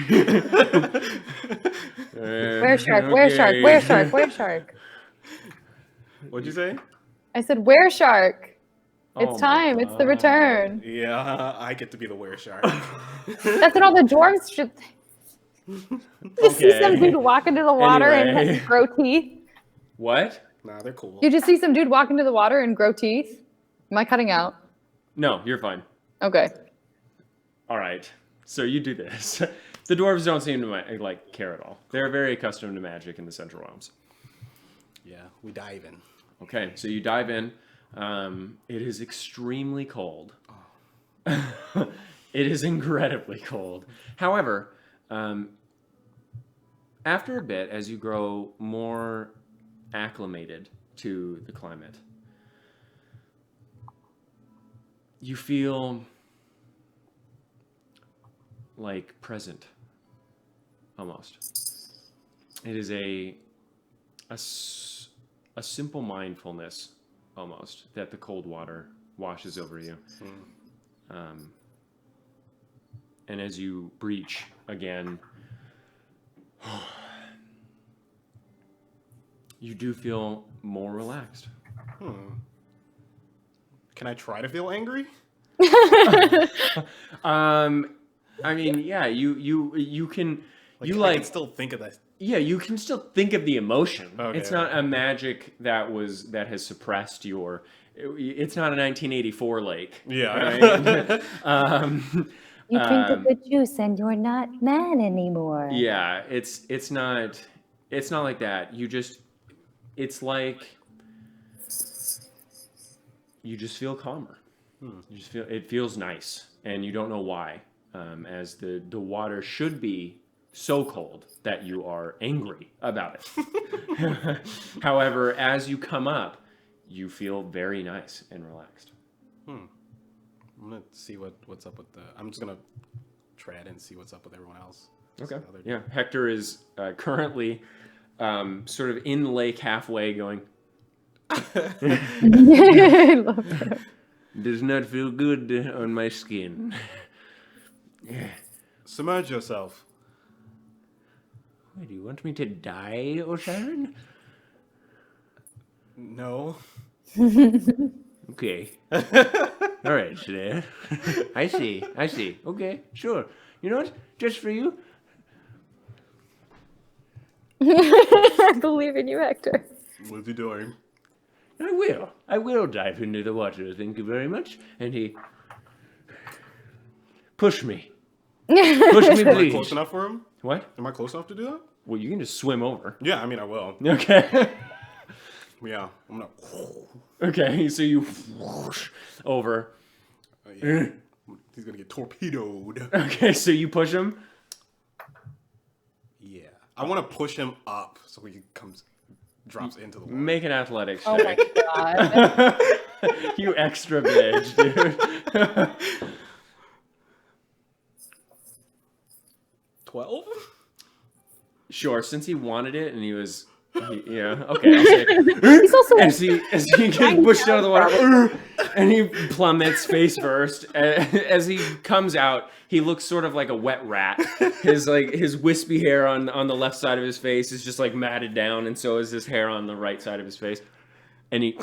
shark? Where shark? Where shark? Where shark? What'd you say? I said, where shark? Oh It's my time. It's the return. Yeah, I get to be the were shark. That's what all the dwarves should. You see some dude walk into the water Anyway. and grow teeth. What? Nah, they're cool. You just see some dude walk into the water and grow teeth. Am I cutting out? No, you're fine. Okay. All right. So you do this. The dwarves don't seem to like care at all. They're very accustomed to magic in the Central Realms. Yeah, we dive in. Okay, so you dive in. It is extremely cold. It is incredibly cold. However, after a bit, as you grow more acclimated to the climate, you feel like present, almost. It is a simple mindfulness, almost, that the cold water washes over you. And as you breach again, you do feel more relaxed. Can I try to feel angry? I mean, yeah, you can, I can still think of that. yeah, you can still think of the emotion. Okay. It's not a magic that has suppressed your. It's not a 1984 lake. Yeah. Right? You drink of the juice and you're not mad anymore. Yeah, it's not like that. It's like you just feel calmer. You just it feels nice, and you don't know why. As the water should be so cold that you are angry about it. However, as you come up, you feel very nice and relaxed. I'm gonna see what's up with the. I'm just gonna tread and see what's up with everyone else. Okay. See how they're Yeah. Hector is currently sort of in the lake halfway going, I love that. Does not feel good on my skin. Submerge yourself. Wait, do you want me to die, Osiren? No. Okay. All right, there. I see. Okay, sure. You know what? Just for you. I believe in you, Hector. What's he doing? I will dive into the water, thank you very much. And he... Push me. Push me, Am I please. close enough for him? what? Am I close enough to do that? Well, you can just swim over. Yeah, I mean I will. Okay. Yeah, I'm gonna. Okay, so you whoosh over. Yeah. He's gonna get torpedoed. Okay, so you push him. Yeah, I want to push him up so he drops into the water. Make an athletics Oh my check. god. You extra bitch, dude. 12? Sure, since he wanted it and yeah, okay, I'll say. He's also As he gets pushed out of the water, and he plummets face first. As he comes out, he looks sort of like a wet rat. His wispy hair on the left side of his face is just like matted down, and so is his hair on the right side of his face. And he,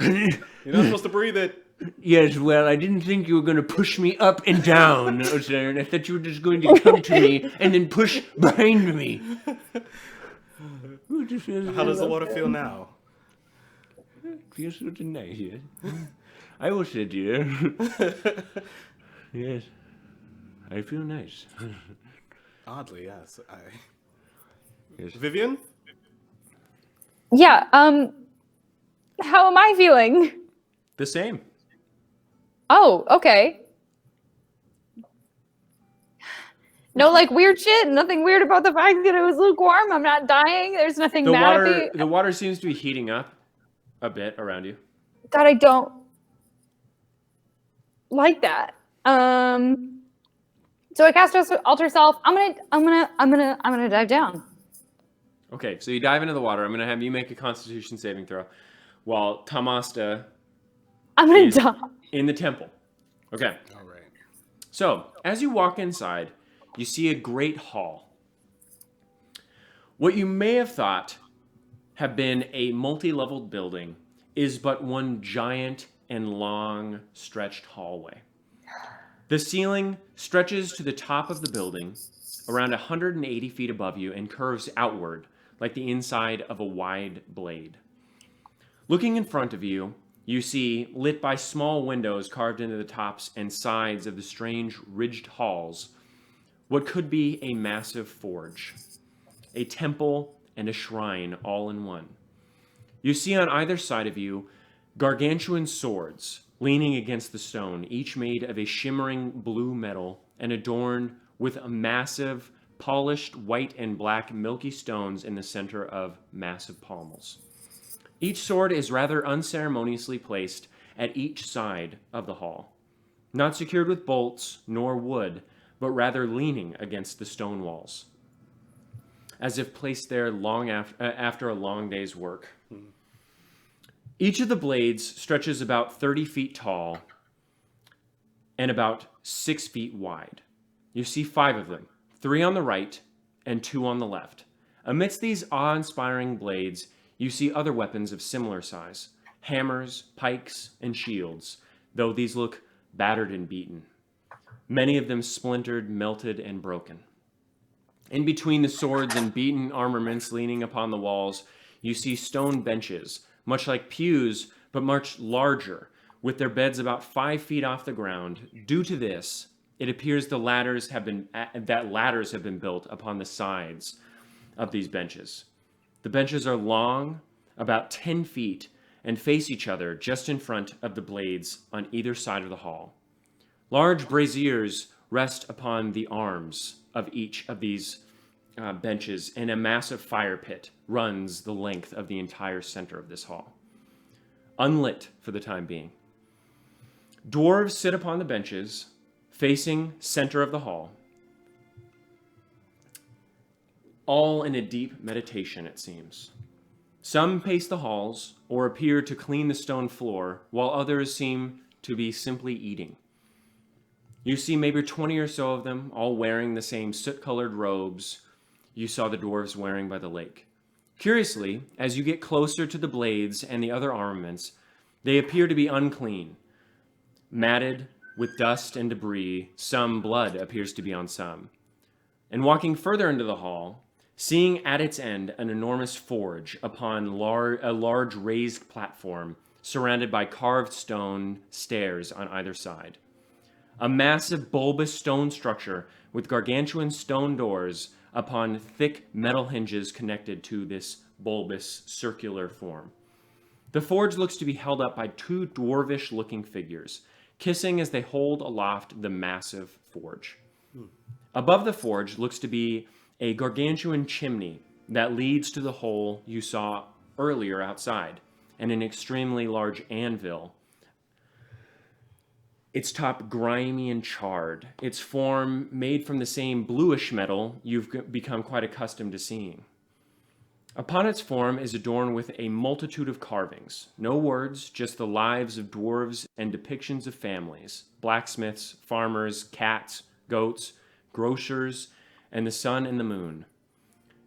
You're not supposed to breathe it. Yes, well, I didn't think you were going to push me up and down, Osiren. I thought you were just going to come to me and then push behind me. How does the water feel now? It feels so nice, yes. I will sit here. Yes, I feel nice. Oddly, yes. Yes. Vivian? Yeah, how am I feeling? the same. Oh, okay. No, like weird shit. Nothing weird about the fact that it was lukewarm. I'm not dying. There's nothing mad The water seems to be heating up a bit around you. that I don't like that. So I cast alter self. I'm gonna dive down. Okay, so you dive into the water. I'm gonna have you make a Constitution saving throw, while Tamasta I'm gonna is die. in the temple. Okay. All right. So, as you walk inside, you see a great hall. What you may have thought have been a multi-leveled building is but one giant and long stretched hallway. The ceiling stretches to the top of the building, around 180 feet above you, and curves outward like the inside of a wide blade. Looking in front of you, you see, lit by small windows carved into the tops and sides of the strange ridged halls, what could be a massive forge, a temple, and a shrine all in one. You see on either side of you gargantuan swords leaning against the stone, each made of a shimmering blue metal and adorned with a massive, polished white and black milky stones in the center of massive pommels. Each sword is rather unceremoniously placed at each side of the hall, not secured with bolts nor wood, but rather leaning against the stone walls, as if placed there long after a long day's work. Each of the blades stretches about 30 feet tall and about 6 feet wide. You see 5 of them, 3 on the right and 2 on the left. Amidst these awe-inspiring blades, you see other weapons of similar size, hammers, pikes, and shields, though these look battered and beaten. Many of them splintered, melted, and broken. In between the swords and beaten armaments leaning upon the walls, you see stone benches, much like pews, but much larger, with their beds about 5 feet off the ground. Due to this, it appears that ladders have been built upon the sides of these benches. The benches are long, about 10 feet, and face each other just in front of the blades on either side of the hall. Large braziers rest upon the arms of each of these benches, and a massive fire pit runs the length of the entire center of this hall, unlit for the time being. Dwarves sit upon the benches, facing center of the hall, all in a deep meditation, it seems. Some pace the halls or appear to clean the stone floor, while others seem to be simply eating. You see maybe 20 or so of them, all wearing the same soot-colored robes you saw the dwarves wearing by the lake. Curiously, as you get closer to the blades and the other armaments, they appear to be unclean, matted with dust and debris. Some blood appears to be on some. And walking further into the hall, seeing at its end an enormous forge upon a large raised platform surrounded by carved stone stairs on either side. A massive bulbous stone structure with gargantuan stone doors upon thick metal hinges connected to this bulbous circular form. The forge looks to be held up by two dwarvish-looking figures, kissing as they hold aloft the massive forge. Above the forge looks to be a gargantuan chimney that leads to the hole you saw earlier outside, and an extremely large anvil, its top grimy and charred, its form made from the same bluish metal you've become quite accustomed to seeing. Upon its form is adorned with a multitude of carvings. No words, just the lives of dwarves and depictions of families, blacksmiths, farmers, cats, goats, grocers, and the sun and the moon.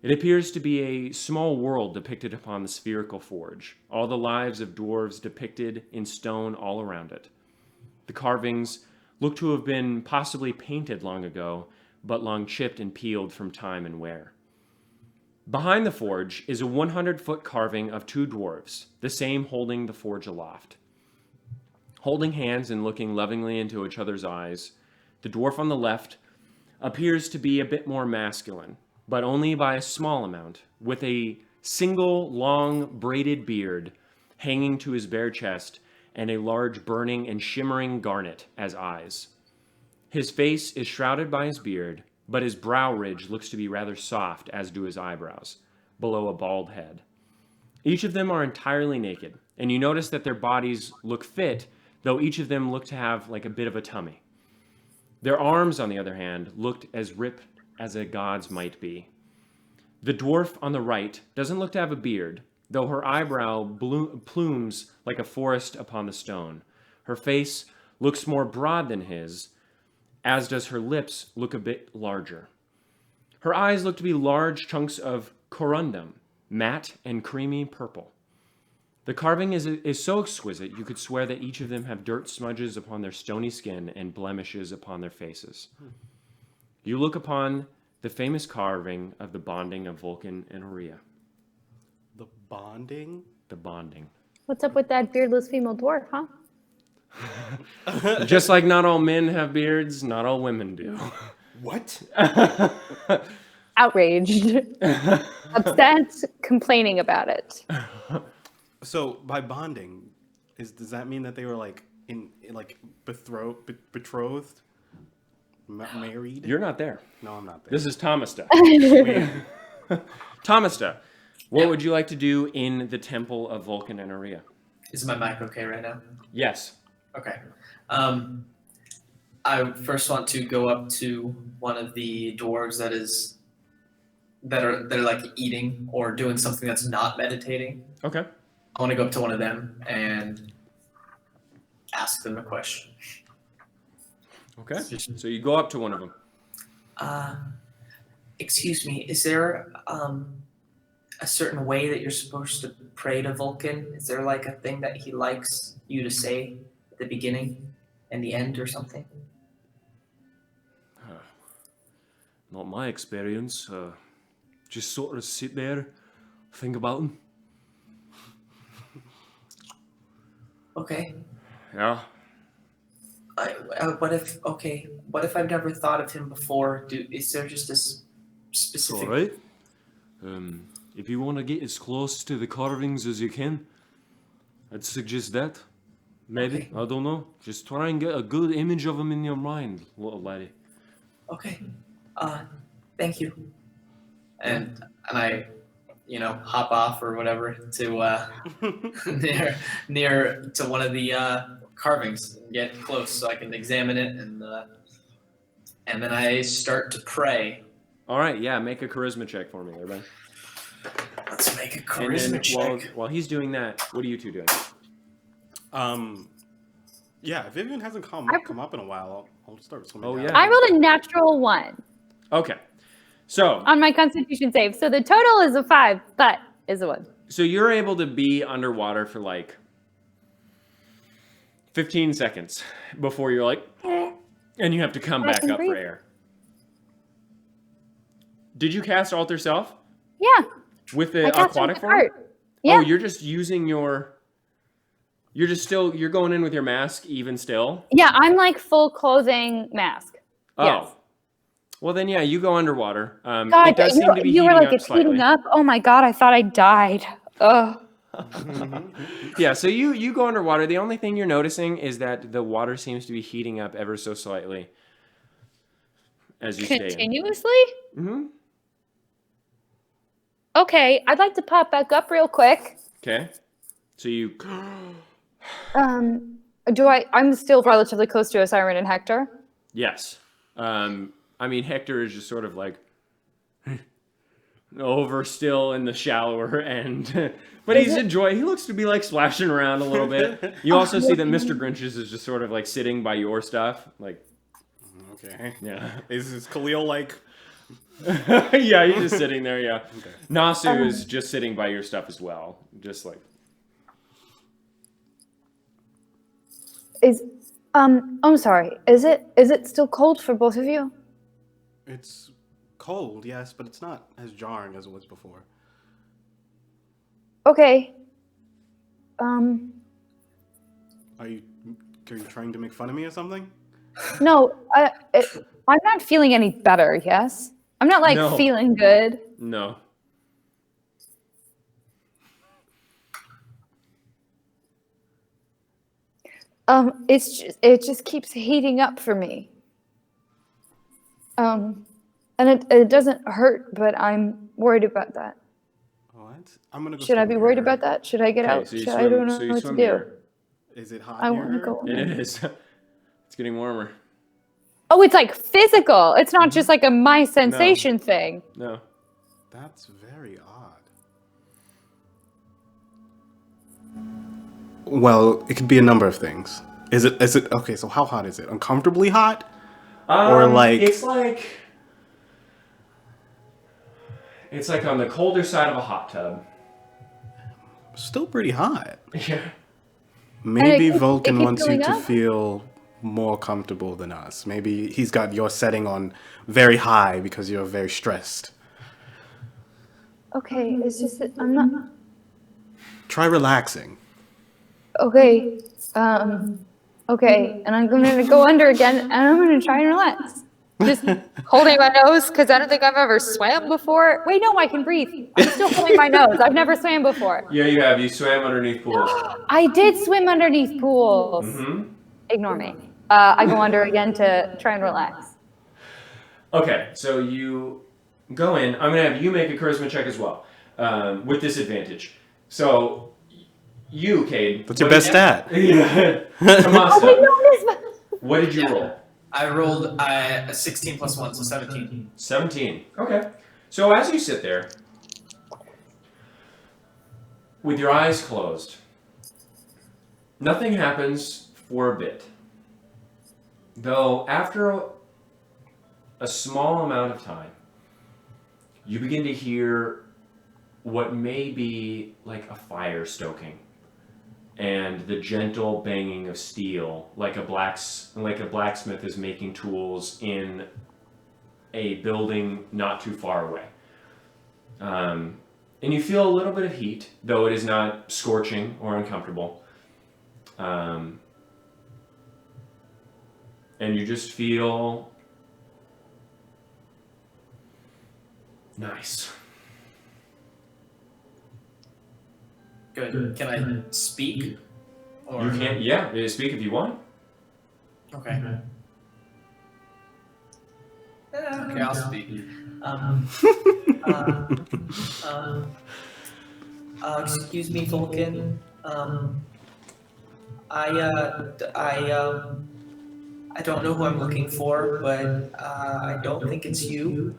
It appears to be a small world depicted upon the spherical forge, all the lives of dwarves depicted in stone all around it. The carvings look to have been possibly painted long ago, but long chipped and peeled from time and wear. Behind the forge is a 100-foot carving of two dwarves, the same holding the forge aloft. Holding hands and looking lovingly into each other's eyes, the dwarf on the left appears to be a bit more masculine, but only by a small amount, with a single long braided beard hanging to his bare chest and a large burning and shimmering garnet as eyes. His face is shrouded by his beard, but his brow ridge looks to be rather soft, as do his eyebrows, below a bald head. Each of them are entirely naked, and you notice that their bodies look fit, though each of them look to have like a bit of a tummy. Their arms, on the other hand, looked as ripped as a god's might be. The dwarf on the right doesn't look to have a beard, though her eyebrow plumes like a forest upon the stone. Her face looks more broad than his, as does her lips look a bit larger. Her eyes look to be large chunks of corundum, matte and creamy purple. The carving is so exquisite you could swear that each of them have dirt smudges upon their stony skin and blemishes upon their faces. You look upon the famous carving of the bonding of Vulcan and Ourea. The bonding? The bonding. What's up with that beardless female dwarf, huh? Just like not all men have beards, not all women do. What? Outraged. Upset, complaining about it. So by bonding, does that mean that they were like betrothed, married? You're not there. No, I'm not there. This is Thomasda. Thomasda, what would you like to do in the temple of Vulcan and Ourea? Is my mic okay right now? Yes. Okay. I first want to go up to one of the dwarves that are like eating or doing something that's not meditating. Okay. I want to go up to one of them and ask them a question. Okay. So you go up to one of them. Excuse me, is there a certain way that you're supposed to pray to Vulcan? Is there like a thing that he likes you to say at the beginning and the end or something? Not my experience. Just sort of sit there, think about him. Okay. Yeah. What if I've never thought of him before? Is there just this It's specific? alright. If you want to get as close to the carvings as you can, I'd suggest that. Maybe. Okay. I don't know. Just try and get a good image of him in your mind, little laddie. Okay. Thank you. And I, hop off or whatever to near to one of the carvings and get close so I can examine it and then I start to pray. All right, yeah, make a charisma check for me, everybody. Let's make a And charisma then check. while he's doing that, what are you two doing? Yeah, Vivian hasn't come up in a while. I'll start swimming. Oh, down. yeah. I rolled a natural 1 Okay, so on my Constitution save, so the total is a 5, but is a 1. so you're able to be underwater for like 15 seconds before you're like, and you have to come I back can up for breathe. air. Did you cast Alter Self Yeah, with I the cast aquatic it form? art. Yeah. Oh, you're just using your. You're going in with your mask even still. Yeah, I'm like full clothing mask. Oh. Yes. Well then, yeah, you go underwater. God, it does seem to be you were heating like, up it's slightly. heating up. Oh my God, I thought I died. Ugh. Yeah, so you go underwater. The only thing you're noticing is that the water seems to be heating up ever so slightly as you stay in. Continuously? Mm-hmm. Okay, I'd like to pop back up real quick. Okay. So you. I'm still relatively close to Osiris and Hector. Yes. I mean, Hector is just sort of like over still in the shallower end. But he's enjoying. He looks to be like splashing around a little bit. You also see that Mr. Grinches is just sort of like sitting by your stuff. Like, Okay. yeah. Is Khalil like? Yeah, he's just sitting there, yeah. Okay. Nasu is just sitting by your stuff as well. Just like. I'm sorry. Is it still cold for both of you? It's cold, yes, but it's not as jarring as it was before. Okay. Are you trying to make fun of me or something? No, I'm not feeling any better, yes? I'm not like No. feeling good. No. It just keeps heating up for me. And it doesn't hurt, but I'm worried about that. What? I'm gonna go. Should I swim be near worried her. about that? Should I get Okay, out? so you I don't know swim. So you what swim to do. near. Is it hot I near want to her? go. It is. It's getting warmer. Oh, it's like physical. It's not just like a my sensation thing. No. That's very odd. Well, it could be a number of things. Is it okay, so how hot is it? Uncomfortably hot? Or like It's like on the colder side of a hot tub. still pretty hot. Yeah. Maybe it Vulcan keeps wants you going to up? feel more comfortable than us. Maybe he's got your setting on very high because you're very stressed. Okay, it's just that I'm not. Try relaxing. Okay. Okay, and I'm going to go under again, and I'm going to try and relax. Just holding my nose because I don't think I've ever swam before. Wait, no, I can breathe. I'm still holding my nose. I've never swam before. Yeah, you have. You swam underneath pools. I did swim underneath pools. Mm-hmm. Ignore me. I go under again to try and relax. Okay, so you go in. I'm gonna have you make a charisma check as well, with disadvantage. So you, Cade. That's your best stat. Yeah. Oh, Tomasa, wait, no, what did you roll? I rolled a 16 plus 1, so 17. 17. Okay. So as you sit there, with your eyes closed, nothing happens for a bit. Though after a small amount of time, you begin to hear what may be like a fire stoking, and the gentle banging of steel, like a blacksmith is making tools in a building not too far away. And you feel a little bit of heat, though it is not scorching or uncomfortable. And you just feel nice. Good. Can I speak? Or... You can't, yeah, speak if you want. Okay. Okay, I'll speak. Um, uh, excuse me, Vulcan. I don't know who I'm looking for, but I don't think it's you.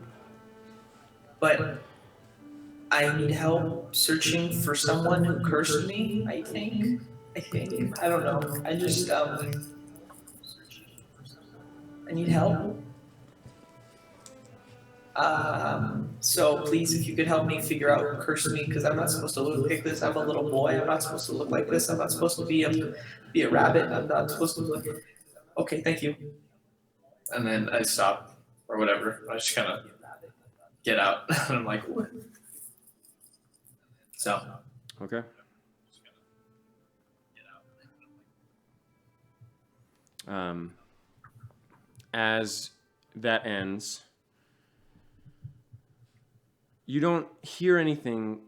But I need help searching for someone who cursed me. I think. I don't know. I need help. So please, if you could help me figure out who cursed me, because I'm not supposed to look like this. I'm a little boy. I'm not supposed to look like this. I'm not supposed to be a rabbit. I'm not supposed to look. Okay, thank you. And then I stop or whatever. I just kind of get out. And I'm like, what? So Okay. As that ends, you don't hear anything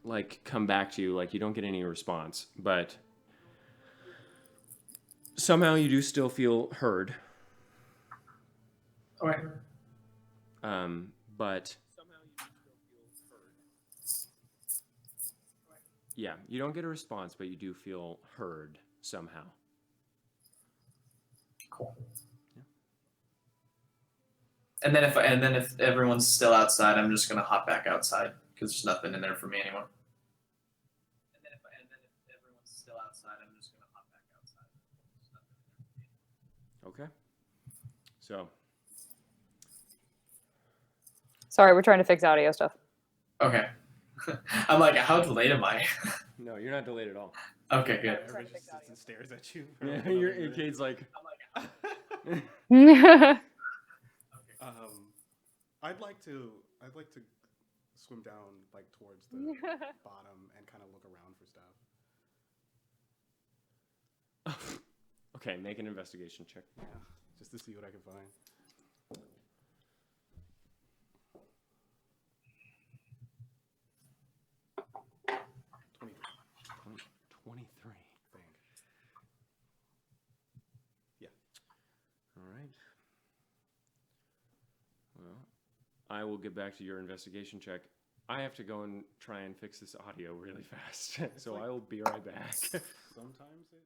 like come back to you, like you don't get any response, but somehow you do still feel heard. all right. But yeah, you don't get a response, but you do feel heard somehow. Cool. And then if everyone's still outside, I'm just gonna hop back outside because there's nothing in there for me anymore. And then if everyone's still outside, I'm just gonna hop back outside. Okay. So, Sorry, we're trying to fix audio stuff. Okay. I'm like, how delayed am I? no, you're not delayed at all. Okay, good. Everybody just sits and stares at you. for Yeah, like another your minute. kid's like, I'd like to swim down like towards the bottom and kind of look around for stuff. okay, make an investigation check. Yeah, just to see what I can find. 23. Thing. Yeah. All right. Well, I will get back to your investigation check. I have to go and try and fix this audio really fast, so like- I will be right back. Sometimes it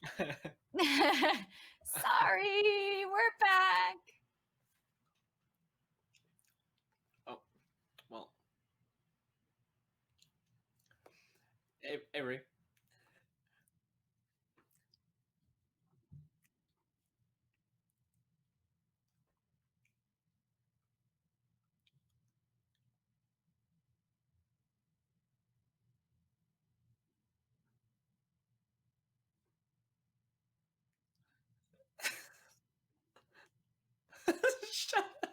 Sorry, we're back. Oh, well. Avery. Shut up.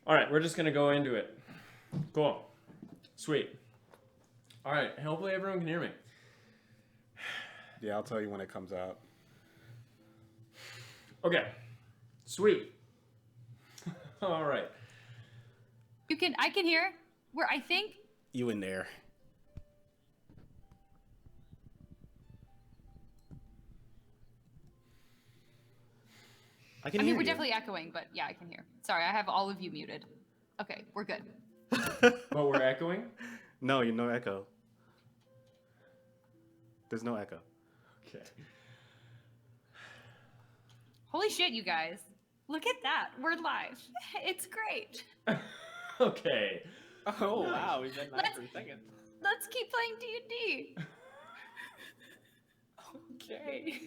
All right, we're just gonna go into it. Cool. Sweet. All right, hopefully everyone can hear me. Yeah, I'll tell you when it comes out. Okay. Sweet. All right. I can hear. I think. You in there. I can I mean, hear we're you. definitely echoing, but yeah, I can hear. Sorry, I have all of you muted. Okay, we're good. But we're echoing? No, you no echo. There's no echo. Okay. Holy shit, you guys. Look at that. We're live. It's great. Okay. Oh, wow. We've been live for a second. Let's keep playing D&D. Okay.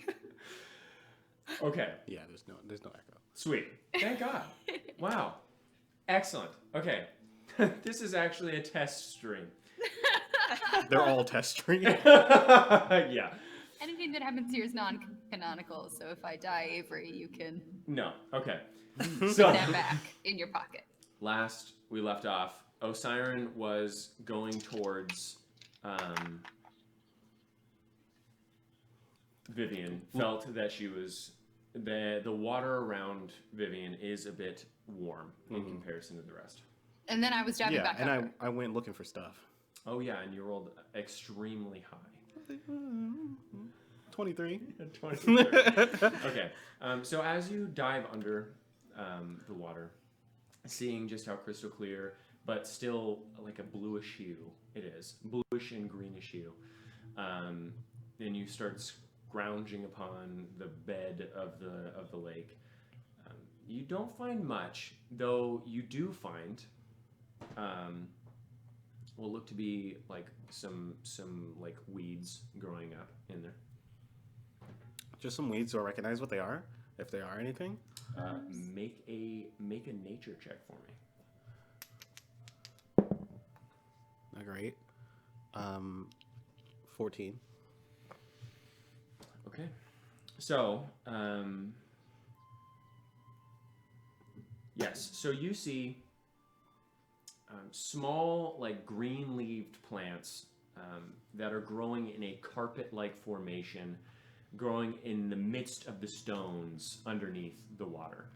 Okay. Yeah, there's no echo. Sweet. Thank God. Wow. Excellent. Okay. This is actually a test stream. They're all test stream. Yeah. Anything that happens here is non-canonical, so if I die, Avery, you can No. Okay. put So that back in your pocket. last we left off, Osiren was going towards Vivian. Felt that she was the water around Vivian is a bit warm in comparison to the rest. And then I was diving Yeah, back and up her. I went looking for stuff. Oh yeah, and you rolled extremely high. 23. 23. Okay. So as you dive under the water, seeing just how crystal clear, but still like a bluish hue it is, bluish and greenish hue, then you start scrounging upon the bed of the lake. You don't find much, though you do find will look to be like some like weeds growing up in there. Just some weeds. Do I recognize what they are? If they are anything? Make a nature check for me. Not great. 14. Okay. So, yes. So you see small, like green-leaved plants that are growing in a carpet-like formation, growing in the midst of the stones underneath the water,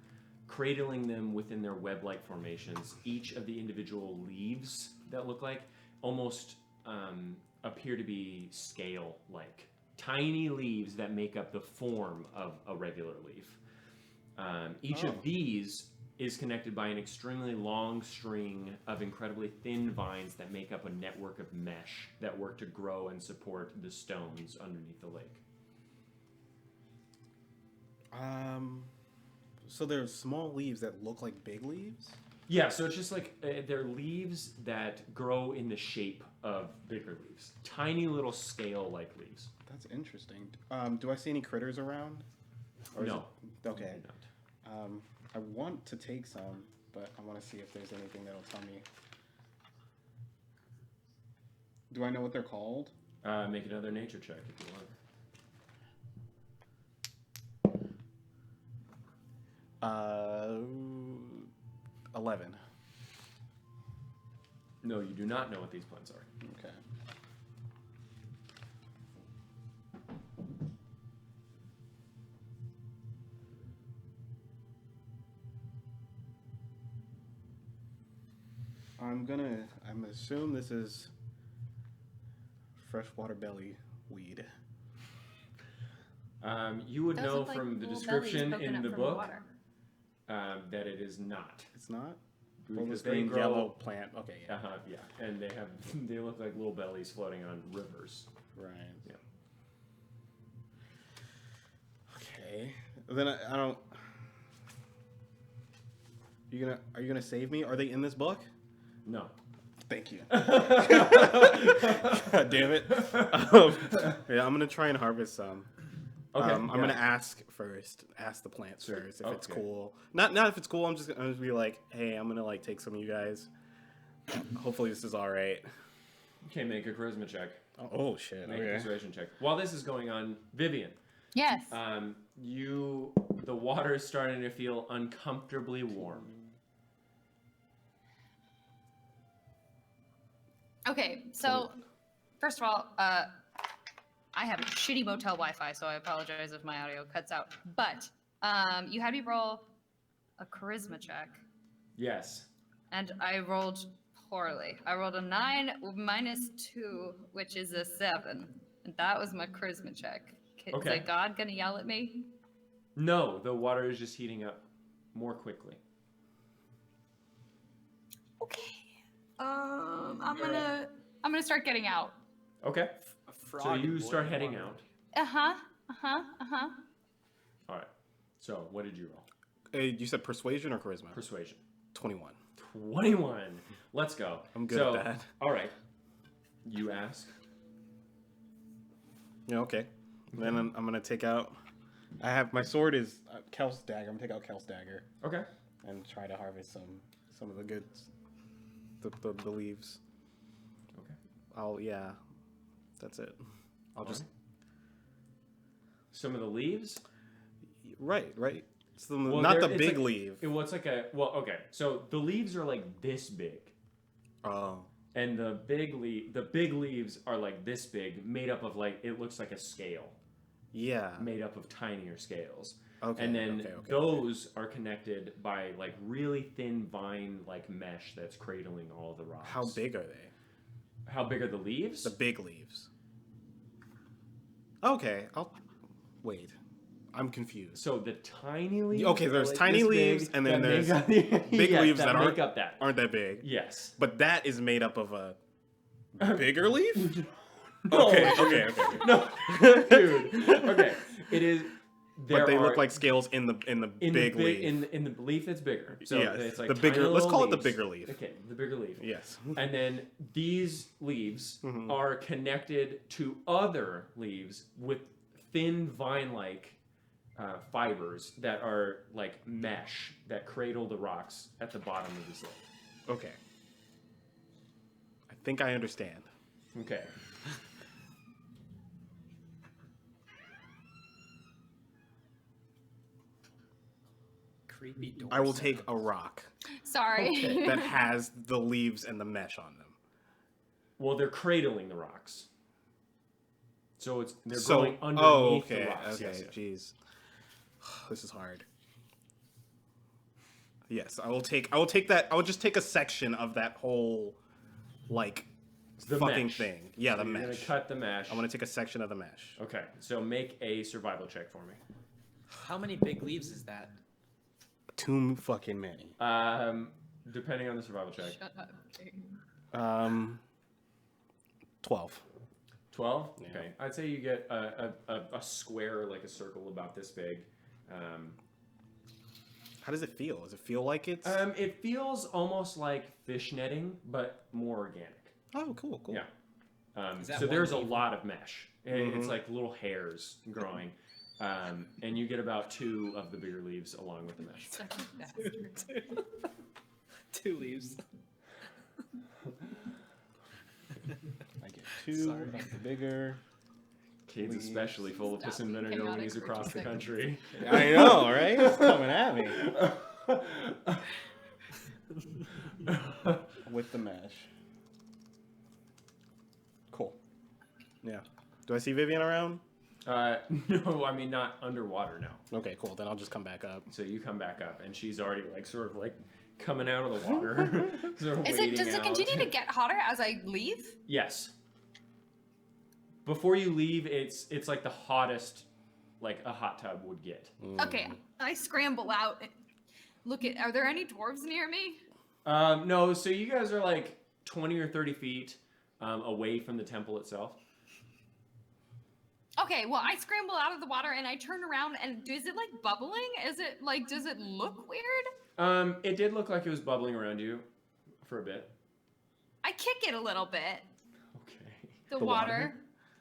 cradling them within their web-like formations. Each of the individual leaves that look like almost appear to be scale-like. Tiny leaves that make up the form of a regular leaf. Each of these is connected by an extremely long string of incredibly thin vines that make up a network of mesh that work to grow and support the stones underneath the lake. So there's small leaves that look like big leaves? Yeah, so it's just like they're leaves that grow in the shape of bigger leaves. Tiny little scale-like leaves. That's interesting. Do I see any critters around? Or is No. it- okay. You do not. I want to take some, but I want to see if there's anything that'll tell me. Do I know what they're called? Make another nature check if you want. 11. No, you do not know what these plants are. Okay. I'm assume this is freshwater belly weed. You would Those know look like from the little description bellies poking in up the from book water. that it is not. It's not? Well, Because this green they grow- yellow plant. Okay, yeah. Yeah, and they look like little bellies floating on rivers. Right. Yeah. Okay. Then I don't. Are you gonna save me? Are they in this book? No. Thank you. God damn it. Yeah, I'm gonna try and harvest some. Okay. I'm gonna ask first. Ask the plants Sure. first if it's Okay. cool. Not if it's cool. I'm just gonna be like, hey, I'm gonna like take some of you guys. Hopefully this is all right. Okay, make a charisma check. Oh shit. Make a Okay. persuasion check. While this is going on, Vivian, Yes. the water is starting to feel uncomfortably warm. Okay, so first of all, I have shitty motel Wi-Fi, so I apologize if my audio cuts out. But you had me roll a charisma check, Yes. and I rolled poorly. I rolled a 9 minus 2, which is a 7, and that was my charisma check. Is Okay. a god gonna yell at me? No, the water is just heating up more quickly. Okay. I'm gonna start getting out. Okay. A frog So in you start boiling heading water. out. Uh-huh. All right. So what did you roll? You said persuasion or charisma? Persuasion. 21. 21. Let's go. I'm good so, at that. All right. You ask. Yeah. Okay. Then I'm gonna take out. I have my sword is Kel's dagger. I'm gonna take out Kel's dagger Okay. and try to harvest some of the goods, the leaves. Okay. That's it. I'll just Some of the leaves. right. So Well, not they're- the it's big like- leaf. It's like a okay. So the leaves are like this big, Oh. and the big leaves are like this big, made up of like it looks like a scale, Yeah. made up of tinier scales. Okay. And then okay. those are connected by like really thin vine like mesh that's cradling all the rocks. How big are they? How big are the leaves? The big leaves. Okay, wait. I'm confused. So the tiny leaves. Okay, there's are like tiny this leaves, big, and then that there's make up- big Yes, leaves that that make up that. aren't that big. Yes. But that is made up of a bigger leaf? No. Okay. No, dude. Okay, it is. But they look like scales in the big leaf. in the leaf that's bigger. So Yes, it's like the bigger- tiny let's little call it the leaves. bigger leaf. Okay, the bigger leaf. Yes. And then these leaves are connected to other leaves with thin vine-like fibers that are like mesh that cradle the rocks at the bottom of this lake. Okay. I think I understand. Okay. Creepy door. I will take a rock Sorry. that has the leaves and the mesh on them. Well, they're cradling the rocks. So they're So, growing underneath okay, the rocks. okay, Yes, yes. jeez. This is hard. Yes, I will take that. I will just take a section of that whole, like, The fucking mesh. thing. Yeah, the You're mesh. gonna cut the mesh. I want to take a section of the mesh. Okay, so make a survival check for me. How many big leaves is that? Too fucking many. Depending on the survival check. Shut up. 12. 12? Yeah. Okay. I'd say you get a square, like a circle about this big. How does it feel? Does it feel like it's? It feels almost like fish netting, but more organic. Oh, cool. Yeah. Is that So one there's a leaf? lot of mesh. It's like little hairs growing. And you get about 2 of the bigger leaves along with the mesh. Such a bastard. 2 leaves. I get 2 of the bigger. Cade's especially full of piss and Stop being vinegar when he's chaotic for across 2 the seconds. country. I know, right? It's coming at me. With the mesh. Cool. Yeah. Do I see Vivian around? No, I mean not underwater now. Okay, cool. Then I'll just come back up. So you come back up, and she's already like sort of like coming out of the water. Sort of Does wading it out. continue to get hotter as I leave? Yes. Before you leave, it's like the hottest, like a hot tub would get. Okay, I scramble out. Look at. Are there any dwarves near me? No, so you guys are like 20 or 30 feet away from the temple itself. Okay, well, I scramble out of the water and I turn around and is it like bubbling? Is it like, does it look weird? It did look like it was bubbling around you for a bit. I kick it a little bit, Okay. the The water. water?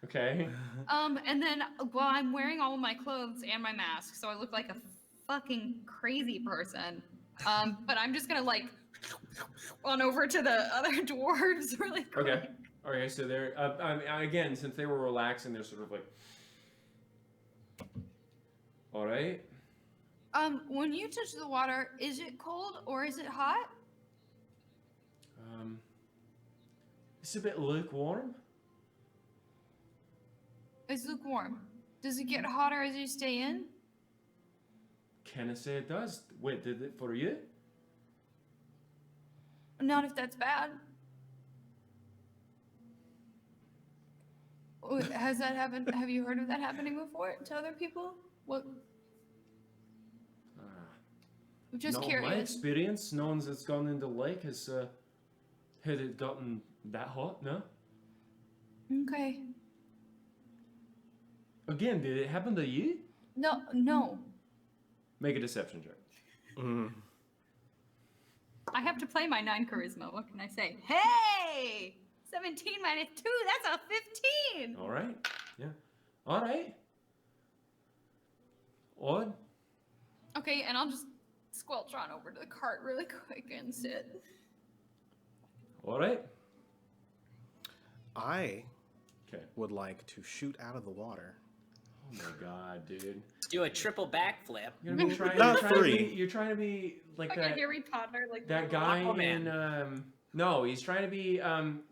Okay. And then, well, I'm wearing all of my clothes and my mask, so I look like a fucking crazy person. But I'm just gonna like on over to the other dwarves really quick. Okay. Okay, so they're again, since they were relaxing, they're sort of like, all right. When you touch the water, is it cold or is it hot? It's a bit lukewarm. It's lukewarm. Does it get hotter as you stay in? Can I say it does? Wait, did it for you? Not if that's bad. Has that happened? Have you heard of that happening before to other people? What? I'm just No, my curious. experience, no one's that's gone into the lake has had it gotten that hot. No. Okay. Again, did it happen to you? No. Make a deception check. I have to play my 9 charisma. What can I say? Hey! 17 minus 2, that's a 15! All right. Yeah. All right. Odd. Okay, and I'll just squelch on over to the cart really quick and sit. All right. I Okay. would like to shoot out of the water. Oh my god, dude. Do a triple backflip. You're gonna be trying. Not you're trying three. To be, you're trying to be like Like that. a Harry Potter, like That guy Aquaman. in no, he's trying to be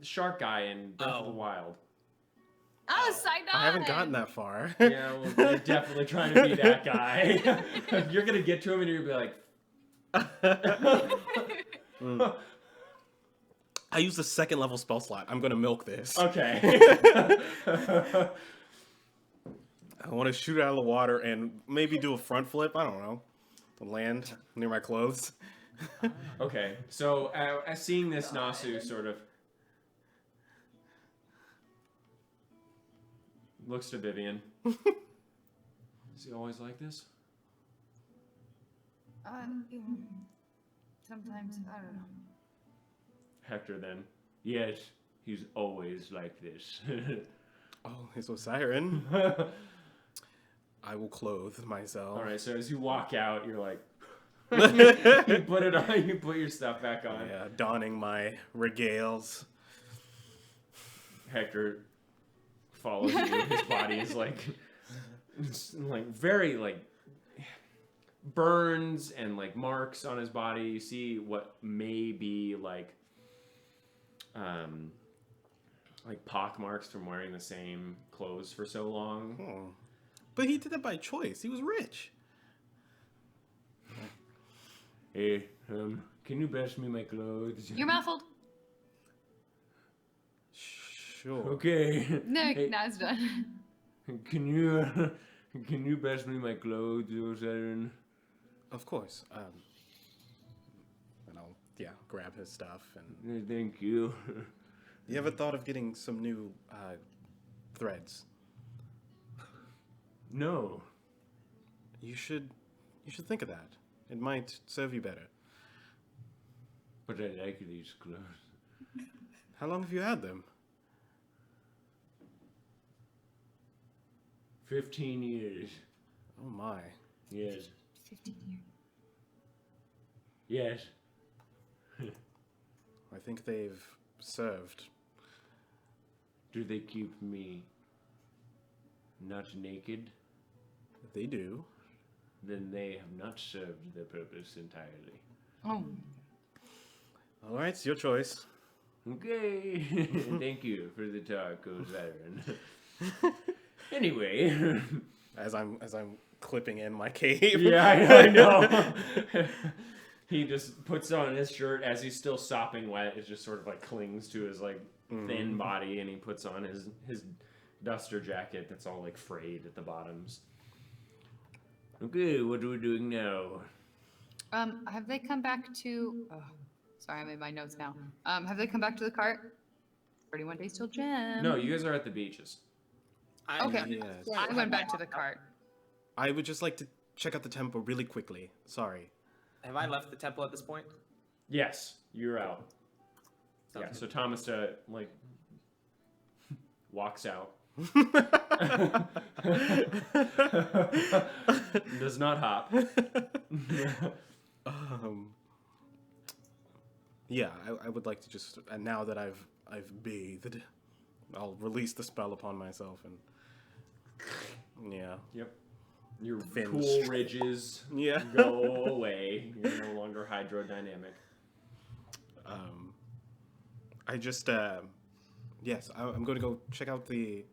shark guy in Breath of the Oh. Wild. Oh, Sidon! I haven't gotten that far. Yeah, well, you're definitely trying to be that guy. You're gonna get to him and you're gonna be like, I used the 2nd level spell slot. I'm gonna milk this. okay. I want to shoot out of the water and maybe do a front flip. I don't know. To land near my clothes. Okay, so as seeing this, Nasu sort of looks to Vivian. Is he always like this? Sometimes, I don't know. Hector then. Yes, he's always like this. Oh, it's a siren. I will clothe myself. All right, so as you walk out, you're like, you put it on. You put your stuff back on. Yeah, donning my regales. Hector follows you. His body is like very like burns and like marks on his body. You see what may be like pock marks from wearing the same clothes for so long. Oh. But he did that by choice. He was rich. Hey, can you pass me my clothes? You're muffled. Sure. Okay. No, Hey, now it's done. can you pass me my clothes, Siren? Of course. And I'll grab his stuff. And Thank you. you ever thought of getting some new threads? No. You should think of that. It might serve you better. But I like these clothes. How long have you had them? 15 years. Oh my. Yes. 15 years. Yes. I think they've served. Do they keep me not naked? They do. Then they have not served their purpose entirely. Oh. All right, it's your choice. Okay. Thank you for the talk, Siren. Anyway. As I'm clipping in my cape. Yeah, I know. He just puts on his shirt as he's still sopping wet. It just sort of like clings to his like thin body, and he puts on his duster jacket that's all like frayed at the bottoms. Okay, what are we doing now? Have they come back to? Oh, sorry, I'm in my notes now. Have they come back to the cart? 31 days till Jen. No, you guys are at the beaches. Okay. Yes. I went back to the cart. I would just like to check out the temple really quickly. Sorry. Have I left the temple at this point? Yes, you're out. Sounds Yeah, good. so Thomas like walks out. Does not hop. Yeah, I would like to just, and now that I've bathed, I'll release the spell upon myself and yeah. Yep. Your Fins. cool ridges Yeah. go away. You're no longer hydrodynamic. I just yes, I'm going to go check out the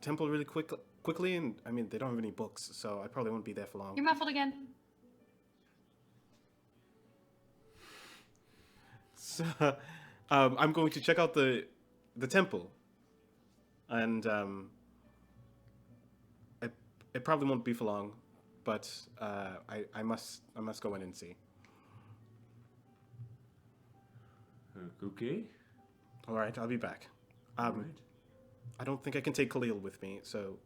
temple really quickly, and I mean they don't have any books, so I probably won't be there for long. You're muffled again. So, I'm going to check out the temple, and it probably won't be for long, but I must go in and see. Okay. All right, I'll be back. All right. I don't think I can take Khalil with me, so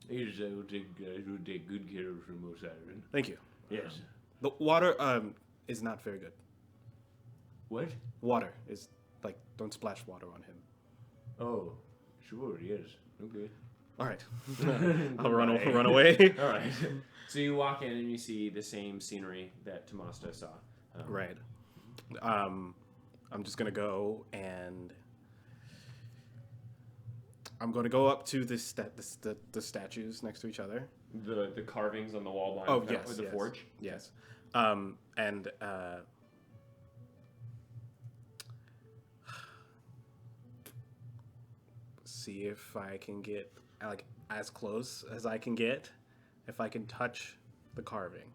Yes, I will take good care of him, Siren. thank you. Yes. The water is not very good. What? Water is like, don't splash water on him. Oh, sure, yes. Okay. All right, I'll run away. All right. So you walk in and you see the same scenery that Tomasta saw. Right. I'm just gonna go and I'm gonna go up to the statues next to each other. The carvings on the wall behind Oh the, yes, with the yes, forge. yes. And see if I can get like as close as I can get, if I can touch the carving.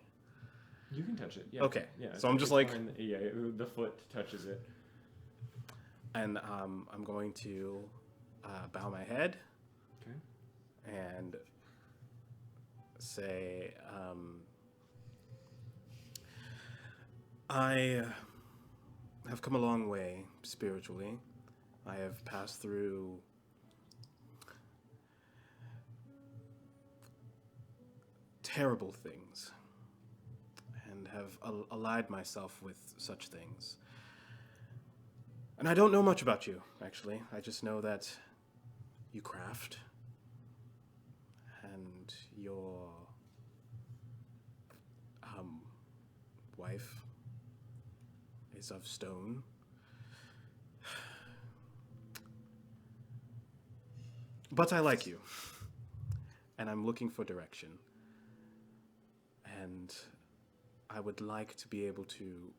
You can touch it. Yeah. Okay, Yeah. so I'm it's just like- fine. Yeah, the foot touches it. And I'm going to bow my head. Okay. and say, I have come a long way spiritually. I have passed through terrible things and have allied myself with such things. And I don't know much about you, actually. I just know that you craft, and your wife is of stone. But I like you, and I'm looking for direction. And I would like to be able to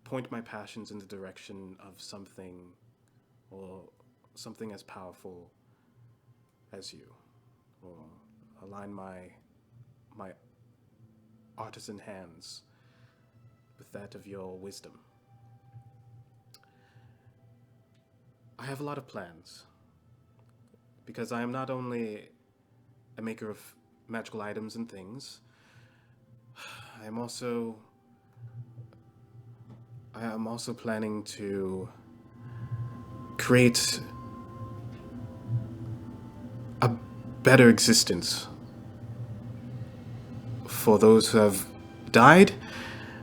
point my passions in the direction of something, or something as powerful as you, or align my artisan hands with that of your wisdom. I have a lot of plans, because I am not only a maker of magical items and things, I am also planning to create a better existence for those who have died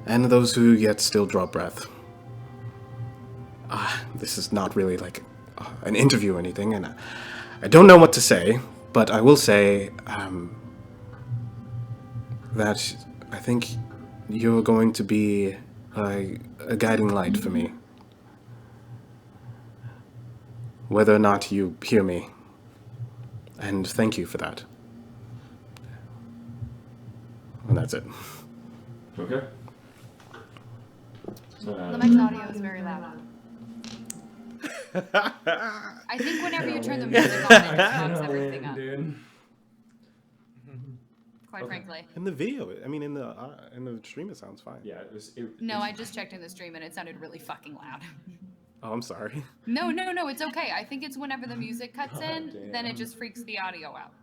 and those who yet still draw breath. This is not really like an interview or anything, and I don't know what to say, but I will say that I think you're going to be a guiding light for me, whether or not you hear me, and thank you for that. And that's it. Okay. The mic's audio is very loud. I think whenever you turn the music on, it just bumps everything up. Dude. Quite frankly. In the video, I mean, in the stream, it sounds fine. Yeah, No, I just checked in the stream and it sounded really fucking loud. Oh, I'm sorry. No, it's okay. I think it's whenever the music cuts in, then it just freaks the audio out.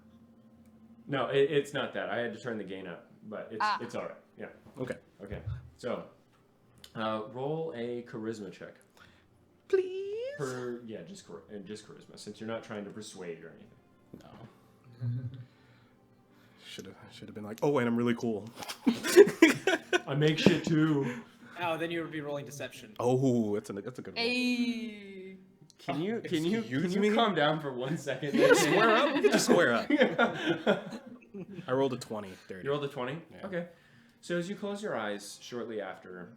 No, it's not that. I had to turn the gain up, but it's all right. Yeah. Okay. Okay. So, roll a charisma check. Please. Just charisma, since you're not trying to persuade or anything. No. Should have been like, oh, and I'm really cool. I make shit too. Oh, then you would be rolling deception. Oh, that's a good one. Hey. Can you Excuse me? calm down for 1 second? Square up. Just square up. I rolled a 20. 30. You rolled a 20? Yeah. Okay. So as you close your eyes shortly after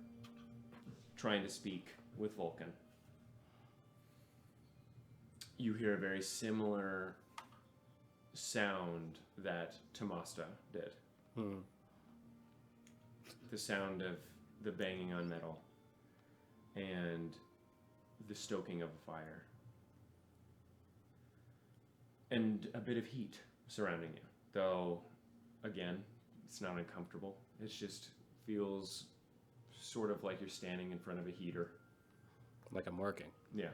trying to speak with Vulcan, you hear a very similar sound that Tamasta did. The sound of the banging on metal and the stoking of a fire. And a bit of heat surrounding you. Though, again, it's not uncomfortable. It just feels sort of like you're standing in front of a heater. Like I'm working. Yeah.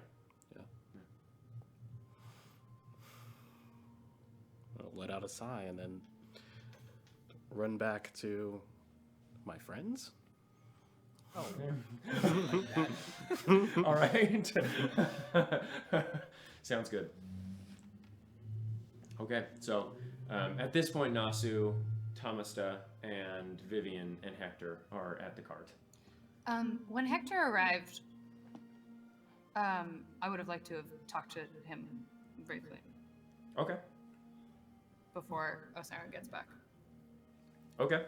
I'll let out a sigh and then run back to my friends. Oh, all right. Sounds good. Okay, so at this point, Nasu, Tamasta, and Vivian and Hector are at the cart. When Hector arrived, I would have liked to have talked to him briefly Okay. before Osara gets back. Okay.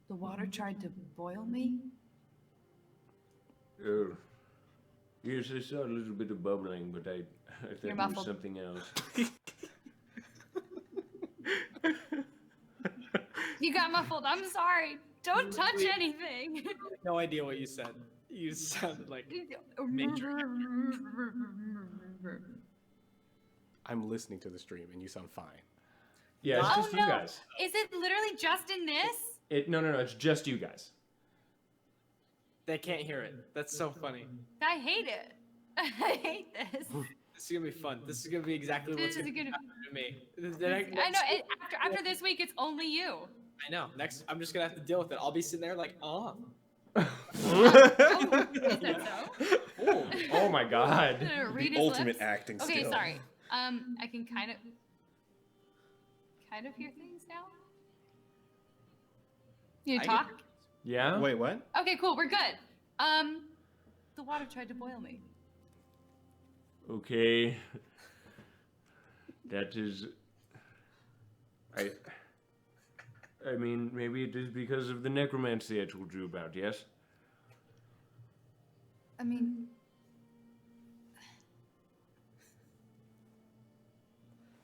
The water tried to boil me. Yes, I saw a little bit of bubbling, but I thought You're it was muffled. something else. You got muffled. I'm sorry. Don't touch anything. No idea what you said. You sounded like major. I'm listening to the stream and you sound fine. Yeah, it's Oh just no! you guys. Is it literally just in this? No, it's just you guys. They can't hear it. That's so funny. I hate it. I hate this. This is gonna be fun. This is gonna be exactly what's This is gonna gonna. happen to me. I know. After this week, it's only you. I know. Next, I'm just gonna have to deal with it. I'll be sitting there like, oh. Oh, is that so? Oh my god. Read The his ultimate lips. acting Okay, skill. sorry. I can kind of hear things now. You I talk? Yeah? Wait, what? Okay, cool. We're good. The water tried to boil me. Okay. That is. I mean, maybe it is because of the necromancy I told you about, yes? I mean,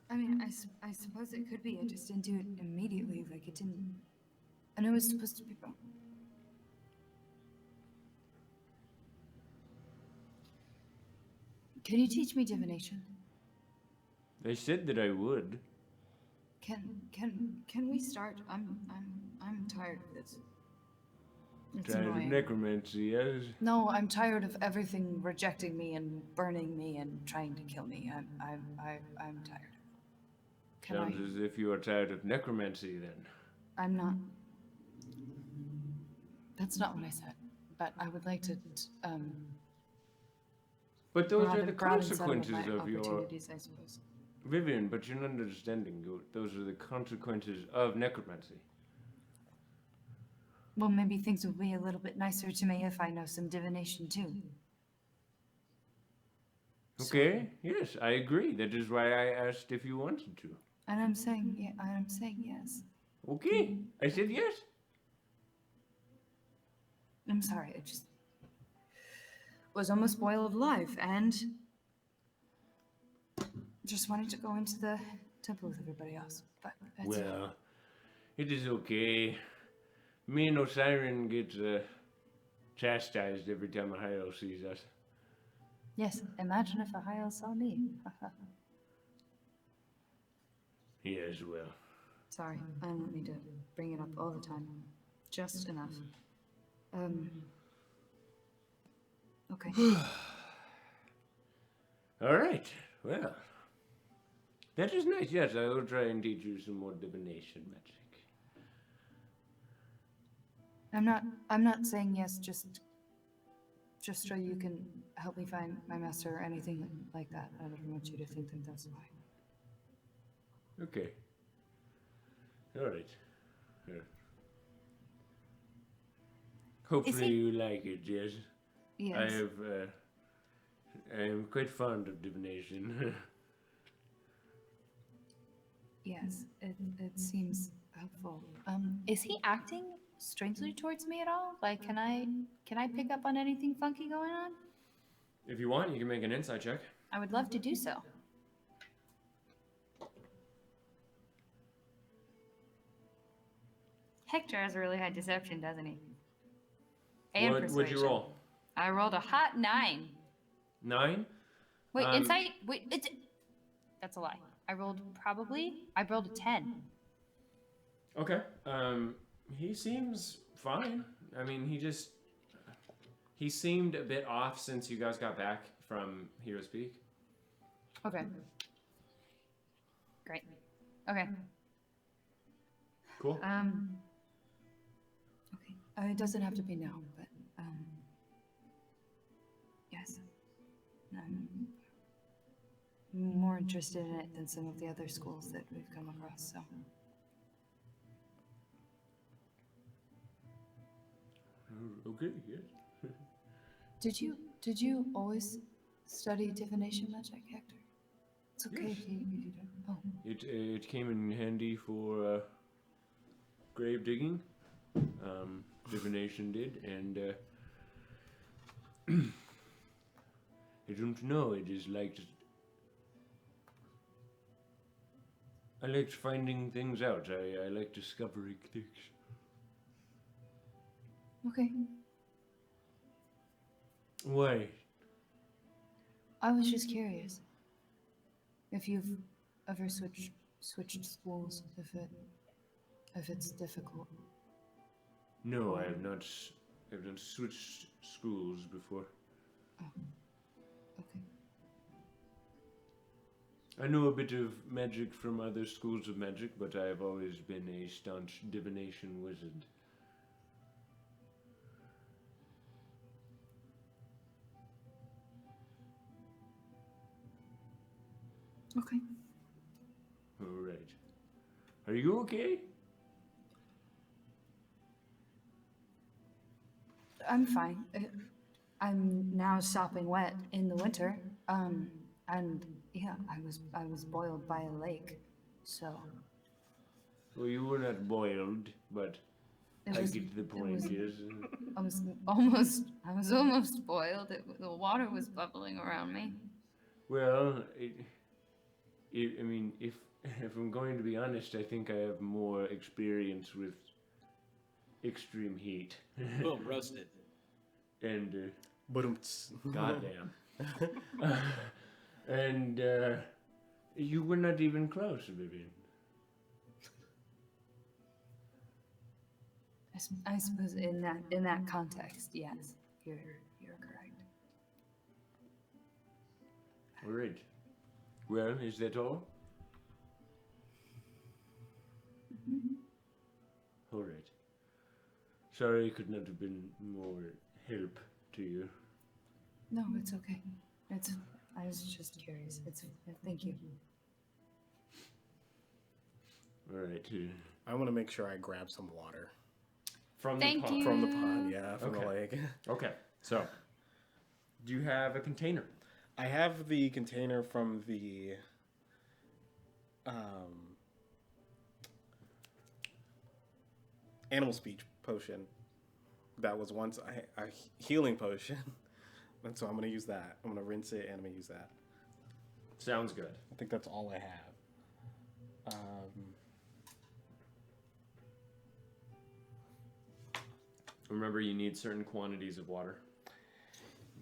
I suppose it could be. I just didn't do it immediately. Like, it didn't. I know it was supposed to be wrong. Can you teach me divination? They said that I would. Can we start? I'm tired of this. It's Tired of annoying. necromancy, yes? No, I'm tired of everything rejecting me and burning me and trying to kill me. I'm tired. Sounds as if you are tired of necromancy, then. I'm not. That's not what I said. But I would like to. But those are broaden- the broaden some consequences my of your. opportunities, I suppose. Vivian, but you're not understanding. Those are the consequences of necromancy. Well, maybe things will be a little bit nicer to me if I know some divination too. Okay, yes, I agree. That is why I asked if you wanted to. And I'm saying, yeah, I'm saying yes. Okay, I said yes. I'm sorry, I just was almost boiled alive and just wanted to go into the temple with everybody else. But that's Well, it is okay. Me and Osiren get chastised every time a Hio sees us. yes. Imagine if a Hyle saw me. He as well. Sorry, I don't need to bring it up all the time. Just enough. Okay. All right. Well, that is nice. Yes, I will try and teach you some more divination magic. I'm not saying yes just so you can help me find my master or anything like that. I don't want you to think that that's why. Okay. All right. Here. Hopefully he- you like it. Yes. Yes. I am quite fond of divination. Yes, it seems helpful. Is he acting strangely towards me at all? Like, can I pick up on anything funky going on? If you want, you can make an insight check. I would love to do so. Hector has a really high deception, doesn't he? And What'd you persuasion. roll? I rolled a hot 9. 9? Wait, Um, insight? Wait, that's a lie. I rolled a 10. Okay. He seems fine. I mean, he seemed a bit off since you guys got back from Heroes Peak. Okay. Great. Okay. Cool. Okay. It doesn't have to be now, but yes. I'm more interested in it than some of the other schools that we've come across, so. Okay, yes. Did you always study divination magic, Hector? It's okay Yes. if you don't. Oh, It came in handy for grave digging. Divination did, and I don't know. It is like I liked finding things out. I like discovering things. okay. Why? I was just curious if you've ever switched schools, if it's difficult. No, I have not I've done switched schools before. Okay. I know a bit of magic from other schools of magic, but I have always been a staunch divination wizard. Okay. All right. Are you okay? I'm fine. I'm now sopping wet in the winter. And yeah, I was boiled by a lake, so Well, you were not boiled, but it I was. get the It point. was Yes. I was almost boiled. The water was bubbling around me. Well, I mean, if I'm going to be honest, I think I have more experience with extreme heat. Boom, roasted. And Ba-dum-ts. goddamn. And you were not even close, Vivian. I suppose in that context, yes, you're correct. All right. Well, is that all? All right. Sorry I could not have been more help to you. No, it's okay. I was just curious. Thank you. All right. I want to make sure I grab some water From Thank the pond. you. from the pond. Yeah, from the Okay. lake. Okay, so do you have a container? I have the container from the animal speech potion. That was once a healing potion, and so I'm gonna use that. I'm gonna rinse it and I'm gonna use that. Sounds good. I think that's all I have. Remember, you need certain quantities of water for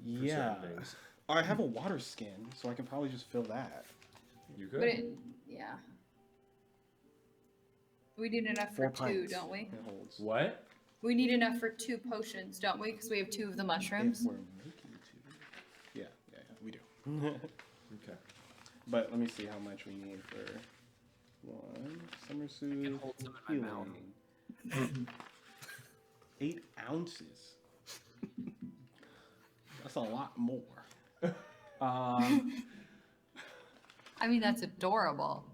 Yeah, certain things. I have a water skin, so I can probably just fill that. You good? But yeah. We need enough for 4 two, pints. don't we? It holds. What? We need enough for 2 potions, don't we? Because we have 2 of the If mushrooms. we're making two. Yeah, we do. Okay. But let me see how much we need for one summer soothe hold some in my mouth. healing. 8 ounces. That's a lot more. I mean, that's adorable.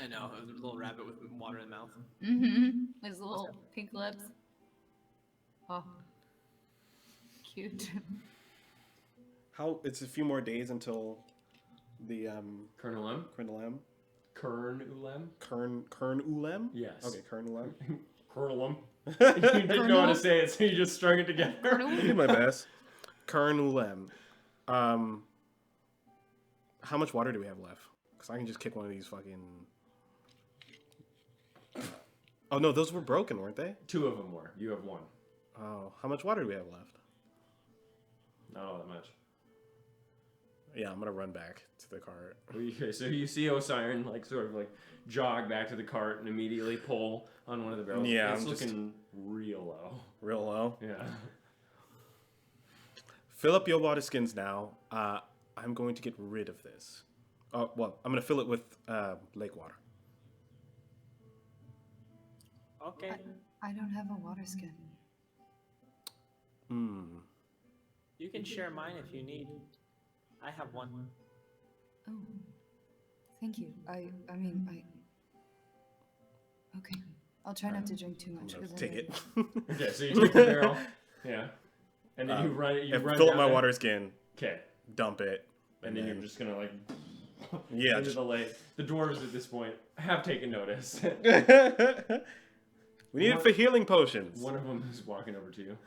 I know, a little rabbit with water in the mouth. Mm-hmm. His little pink lips. Oh. Cute. How? It's a few more days until the Colonel M? Colonel M. Kern Ulem? Kern Ulem? Yes. Okay, Kern Ulem. Colonel M. You didn't know how to say it, so you just strung it together. I did my best. Kern Ulem. How much water do we have left? Because I can just kick one of these fucking... Oh, no, those were broken, weren't they? 2 of them were. You have 1. Oh, how much water do we have left? Not all that much. Yeah, I'm gonna run back to the cart. Okay, so you see Osiren sort of jog back to the cart and immediately pull on one of the barrels. Yeah, it's I'm just- looking real low. Real low. Yeah. Fill up your water skins now. I'm going to get rid of this. Oh, well, I'm gonna fill it with lake water. Okay. I don't have a water skin. Hmm. You can share mine if you need. I have one. Oh, thank you. I okay. I'll try not to drink too I'm much. gonna 'cause I take know- it. Okay, so you take the barrel. Yeah. And then you run fill up down my there. water skin, Okay. dump it, And then you're just gonna yeah. into the lake. The dwarves at this point have taken notice. We need it for healing potions. One of them is walking over to you.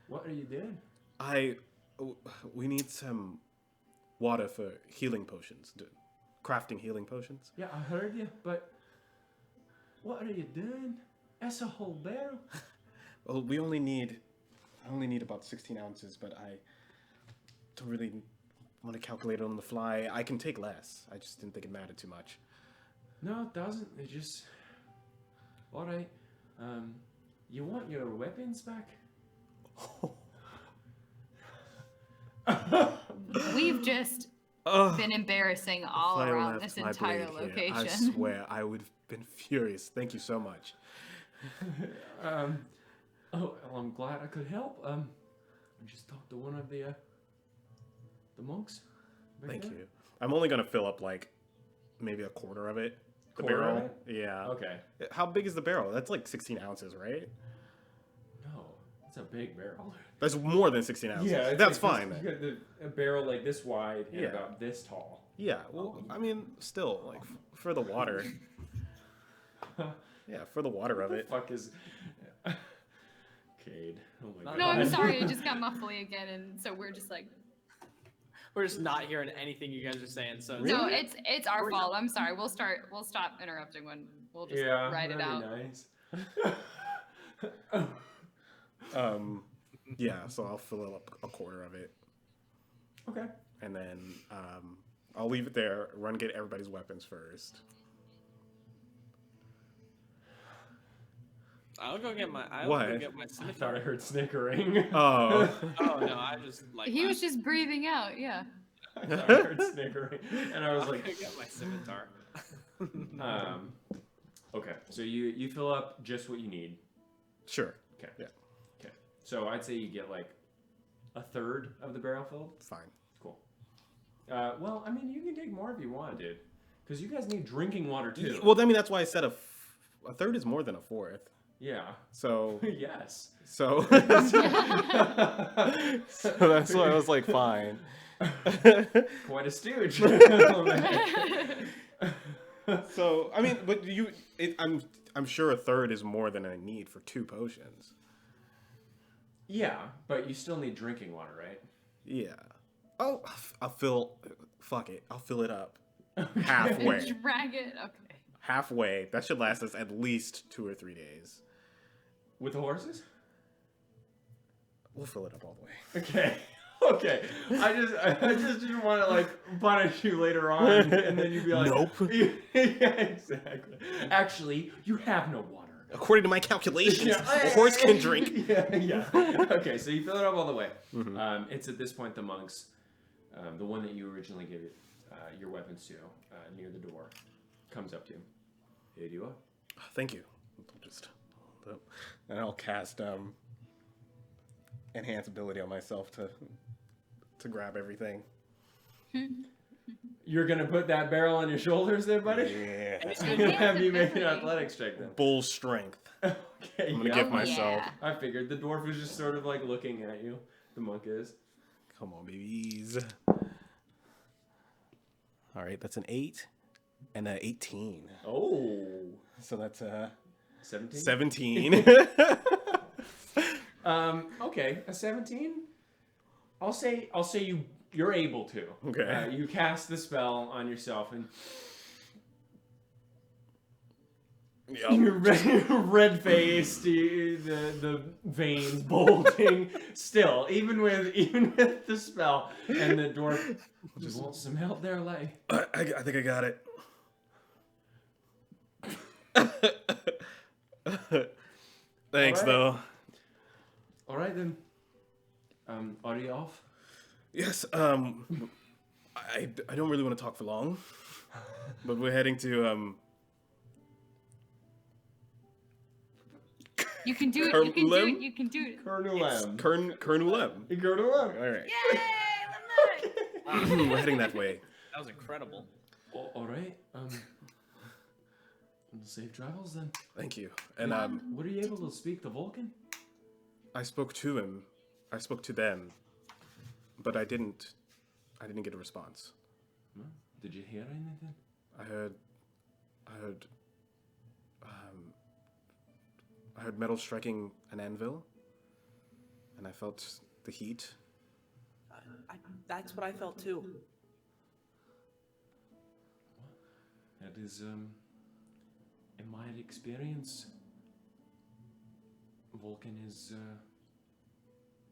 What are you doing? We need some water for healing potions. Crafting healing potions. Yeah, I heard you, but what are you doing? That's a whole barrel. Well, I only need about 16 ounces, but I don't really want to calculate it on the fly. I can take less. I just didn't think it mattered too much. No, it doesn't. It just... All right. You want your weapons back? We've just Ugh. been embarrassing all If I around left this my entire blade here, I location. swear I would have been furious. Thank you so much. Oh, well, I'm glad I could help. I just talked to one of the monks. back Thank there. you. I'm only gonna fill up like maybe a quarter of it. The Quarter of barrel. it? Yeah. Okay. How big is the barrel? That's like 16 ounces, right? No, it's a big barrel. That's more than 16 ounces. Yeah, That's fine You then. got a barrel like this wide and Yeah. about this tall. Yeah. Well, I mean, still like for the water. Yeah, for the water of it. Fuck is. Cade. Oh my god. No, I'm sorry. I just got muffly again, and so we're just like, We're just not hearing anything you guys are saying. So no, it's our fault. I'm sorry. We'll stop interrupting when we'll just Yeah, write it that'd out. be nice. Yeah, so I'll fill up a quarter of it. Okay. And then I'll leave it there, run get everybody's weapons first. I'll go get my. I'll What? go get my I thought I scimitar. heard snickering. Oh. Oh no, I just like. He was just breathing out. Yeah. I thought I heard snickering, and I was I'll like, go get my scimitar. okay. So you fill up just what you need. Sure. Okay. Yeah. Okay. So I'd say you get like a third of the barrel filled. Fine. Cool. Well, I mean, you can take more if you want, dude. Because you guys need drinking water too. Well, I mean, that's why I said a third is more than a fourth. Yeah. So, Yes. so that's why I was like, fine. Quite a stooge. So, I mean, but I'm sure a third is more than I need for 2 potions. Yeah, but you still need drinking water, right? Yeah. Oh, fuck it. I'll fill it up. Halfway. Drag it. Okay. Halfway. That should last us at least 2 or 3 days. With the horses? We'll fill it up all the way. Okay. Okay. I just didn't want to like punish you later on, and then you'd be like, Nope. Yeah, exactly. Actually, you have no water. According to my calculations, Yeah. a horse can drink. Yeah, yeah. Okay, so you fill it up all the way. Mhm. It's at this point the monks, the one that you originally gave your weapons to, near the door, comes up to you. Here you are. Thank you. And I'll cast enhance ability on myself to grab everything. You're gonna put that barrel on your shoulders there, buddy? Yeah. I'm gonna have you make an athletics check then. Bull strength. Okay. I'm gonna yeah. give myself. Yeah. I figured the dwarf was just sort of like looking at you. The monk is. Come on, babies. All right, that's an 8 and an 18. Oh. So that's 17? 17. Okay, a 17. I'll say you're able to. Okay. You cast the spell on yourself and you're red faced, the veins bulging still, even with the spell, and the dwarf just wants some help there, like. I think I got it. Thanks, All right. though. All right then. Are you off? Yes. I don't really want to talk for long, but we're heading to You can do it. You can do it. You can do it. Colonel M. Kernulem. Colonel M. All right. Yay! We're heading that way. That was incredible. All right. Safe travels then. Thank you. And Were you able to speak to Vulcan? I spoke to him. I spoke to them, but I didn't get a response. No? Did you hear anything? I heard metal striking an anvil, and I felt the heat. That's what I felt too. That is, in my experience, Vulcan has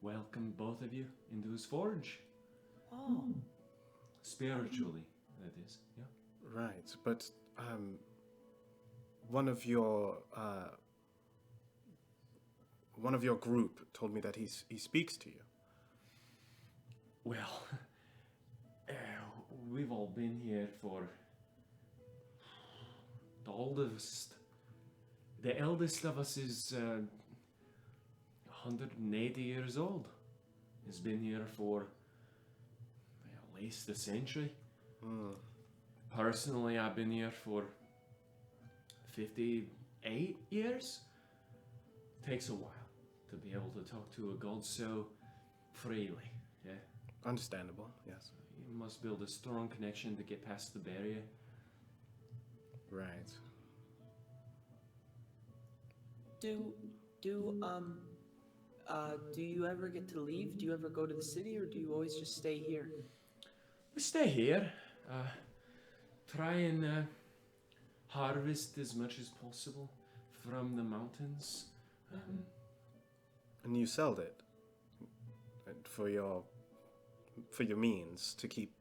welcomed both of you into his forge. Oh. Spiritually, that is. Yeah. Right, but one of your one of your group told me that he speaks to you. Well, we've all been here for the oldest. The eldest of us is 180 years old. He's been here for at least a century. Personally, I've been here for 58 years. Takes a while to be able to talk to a god so freely. Yeah. Understandable, yes. You must build a strong connection to get past the barrier. Right. Do you ever get to leave? Do you ever go to the city, or do you always just stay here? We stay here. Try and harvest as much as possible from the mountains. And you sold it for your means to keep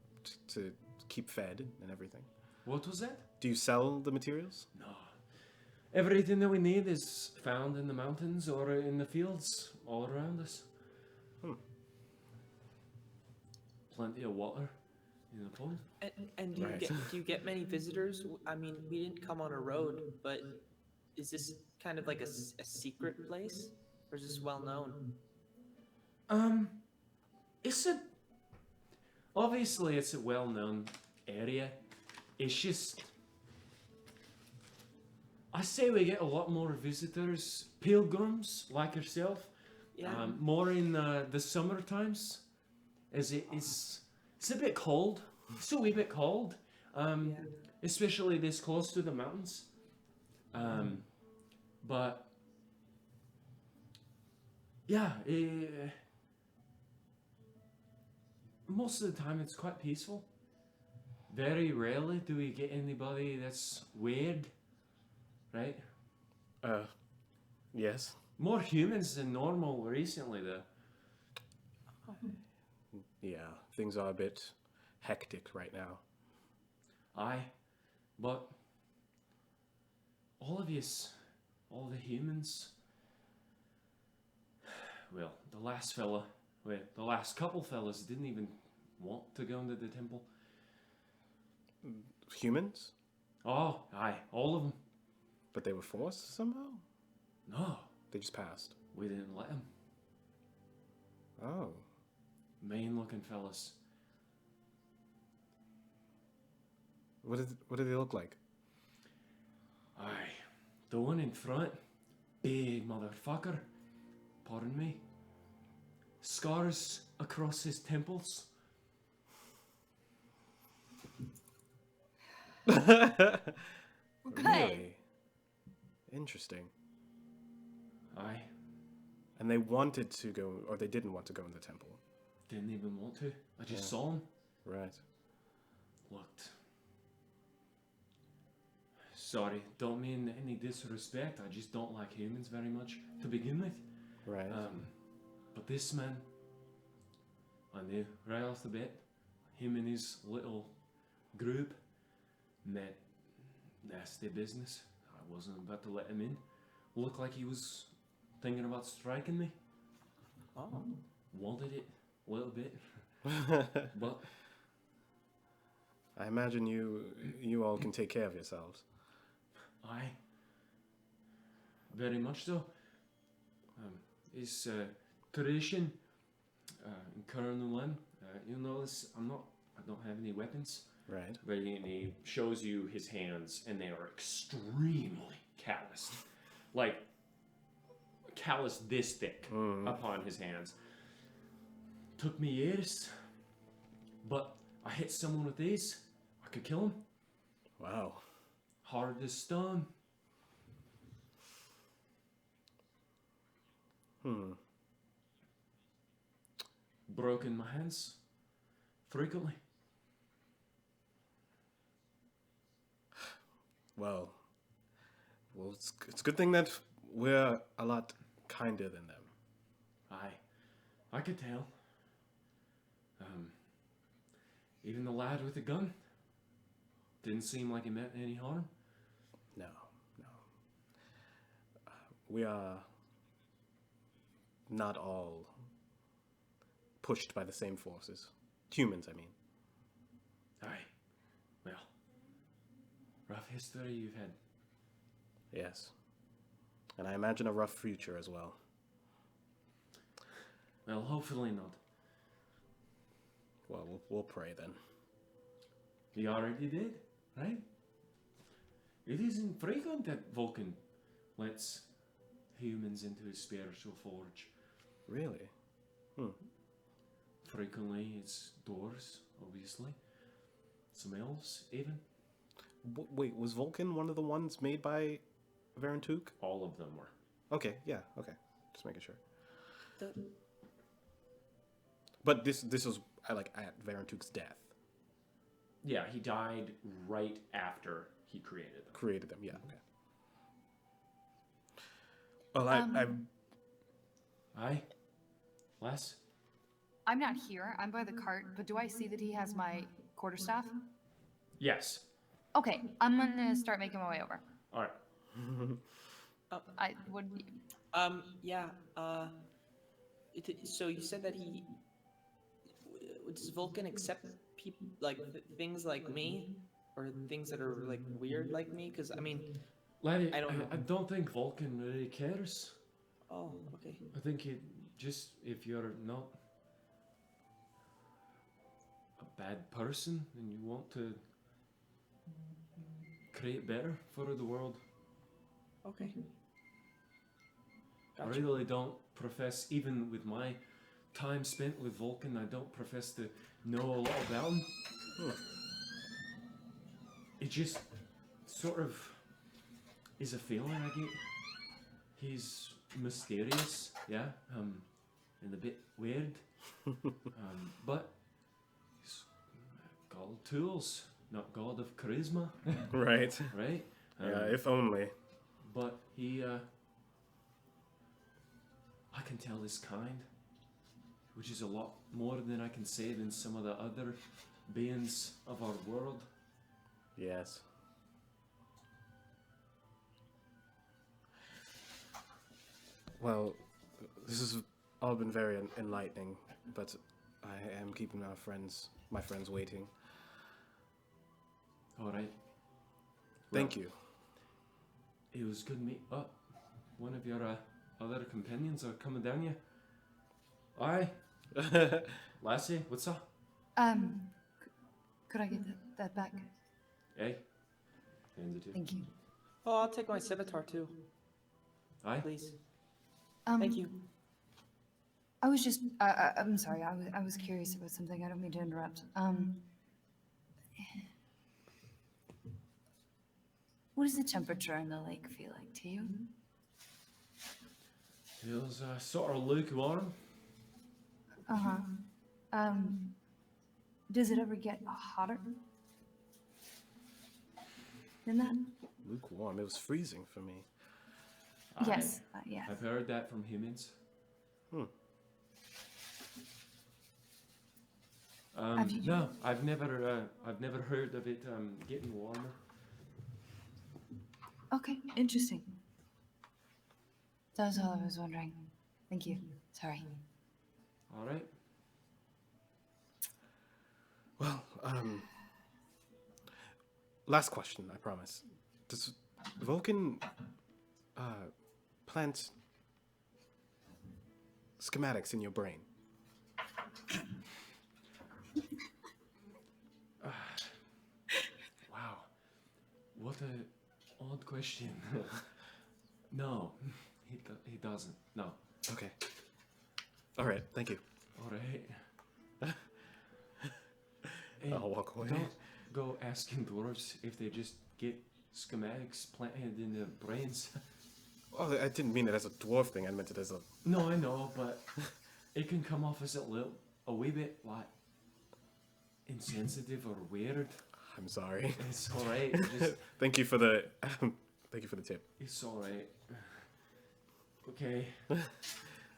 fed and everything. What was that? Do you sell the materials? No. Everything that we need is found in the mountains or in the fields all around us. Plenty of water in the pond. And do you Right. do you get many visitors? I mean, we didn't come on a road, but is this kind of like a secret place, or is this well known? Obviously it's a well-known area. It's just, I say we get a lot more visitors, pilgrims like yourself, Yeah. more in the summer times, as it's a bit cold. It's a wee bit cold, especially this close to the mountains. But yeah, most of the time it's quite peaceful. Very rarely do we get anybody that's weird, right? Yes. More humans than normal recently, though. Yeah, things are a bit hectic right now. Aye, but all of yous, all the humans, well, the last couple fellas didn't even want to go into the temple. Humans? Oh, aye, all of them. But they were forced somehow? No, They just passed. we didn't let them. Oh. Mean-looking fellas. What did they look like? Aye, the one in front, big motherfucker. Pardon me. Scars across his temples. Really? Interesting. Aye, And they wanted to go, or they didn't want to go in the temple. didn't even want to. I just Yeah. saw him. Right. Looked. Sorry, don't mean any disrespect. I just don't like humans very much to begin with. Right. But this man, I knew right off the bat, him and his little group meant nasty business. I wasn't about to let him in. Looked like he was thinking about striking me. Oh. Wanted it a little bit, but I imagine you all can take care of yourselves. aye, very much so. It's tradition in Colonel Lynn. You'll notice I don't have any weapons. Right. But he shows you his hands, and they are extremely calloused, like calloused this thick upon his hands. Took me years, but I hit someone with these, I could kill him. Wow. Hard as stone. Broken my hands frequently. Well, it's a good thing that we're a lot kinder than them. Aye, I could tell. Even the lad with the gun didn't seem like he meant any harm. No. We are not all pushed by the same forces. Humans, I mean. Aye. Well, rough history you've had. Yes. And I imagine a rough future as well. Well, hopefully not. Well, we'll pray then. You already did, right? It isn't frequent that Vulcan lets humans into his spiritual forge. Really? Frequently, it's doors, obviously. Some elves, even. Wait, was Vulcan one of the ones made by Varentuk? All of them were. Okay, yeah, okay. Just making sure. The- But this was like at Varentuk's death. Yeah, he died right after he created them. Created them, yeah, okay. Well, I Aye? Les? I'm not here. I'm by the cart, but do I see that he has my quarterstaff? Yes. Okay, I'm gonna start making my way over. All right. I would. Yeah. So you said that he does Vulcan accept people like things like me, or things that are like weird like me? Because I mean, Laddie, I don't know. I don't think Vulcan really cares. oh, okay. I think it just, if you're not a bad person and you want to create better for the world, Okay. I Gotcha. really don't profess, even with my time spent with Vulcan, I don't profess to know a lot about him. It just sort of is a feeling I get. He's mysterious, yeah, and a bit weird, but he's god of tools, not god of charisma, right. right? Yeah, if only. But he, I can tell is kind, which is a lot more than I can say than some of the other beings of our world. Yes. Well, this has all been very enlightening, but I am keeping my friends waiting. All right. Thank you. It was good meet up. One of your other companions are coming down here. Aye. Lassie, what's up? Could I get that back? Hey. Hands it to you. Thank you. Oh, I'll take my scimitar too, Aye. please. Um, Thank you. I was just, I'm sorry, I was curious about something. I don't mean to interrupt. What does the temperature in the lake feel like to you? Feels sort of lukewarm. Uh-huh. Does it ever get hotter than that? Lukewarm. It was freezing for me. Yes, yes. I've heard that from humans. Have you- No, I've never heard of it getting warmer. Okay, interesting. That was all I was wondering. Thank you. Sorry. All right. Well, last question, I promise. Does Vulcan plant schematics in your brain? Wow. What a odd question. No, he doesn't. No. Okay. All right, thank you. All right. Hey, I'll walk away. Don't go asking dwarves if they just get schematics planted in their brains. Oh, I didn't mean it as a dwarf thing. I meant it as a... No, I know, but it can come off as a wee bit like insensitive or weird. I'm sorry. It's all right. Just, Thank you for the... thank you for the tip. it's all right. Okay.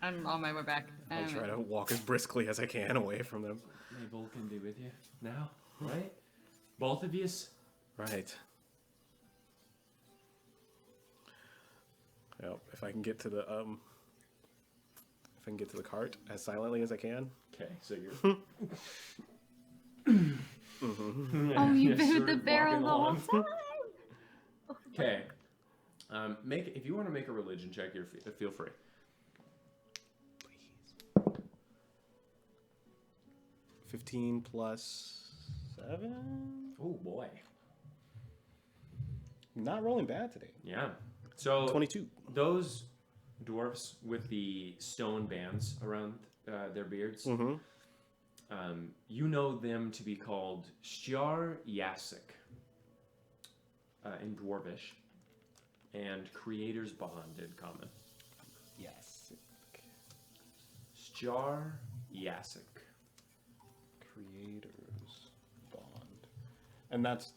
I'm on my way back. I'll try to walk as briskly as I can away from them. May Vulcan be with you now, right? Both of yous. Right. Well, if I can get to the if I can get to the cart as silently as I can. Okay, so you're. Oh, you've been with the barrel the whole time. Okay. If you want to make a religion check, feel free. 15 plus 7. Oh boy. Not rolling bad today. Yeah. So 22. those dwarfs with the stone bands around their beards, Mm-hmm. you know them to be called Stjar Yasik in Dwarvish, and Creator's Bond in common. Yes. Stjar Yasik. Creator's Bond. And that's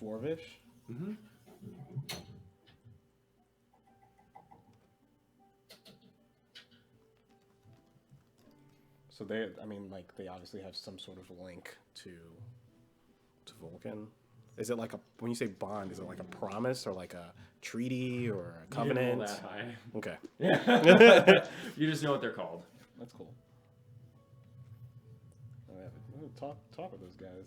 Dwarvish? Mm-hmm. So they obviously have some sort of link to Vulcan. Is it like when you say bond, is it like a promise or like a treaty or a covenant? You didn't roll that high. Okay. Yeah. You just know what they're called. That's cool. Talk with those guys.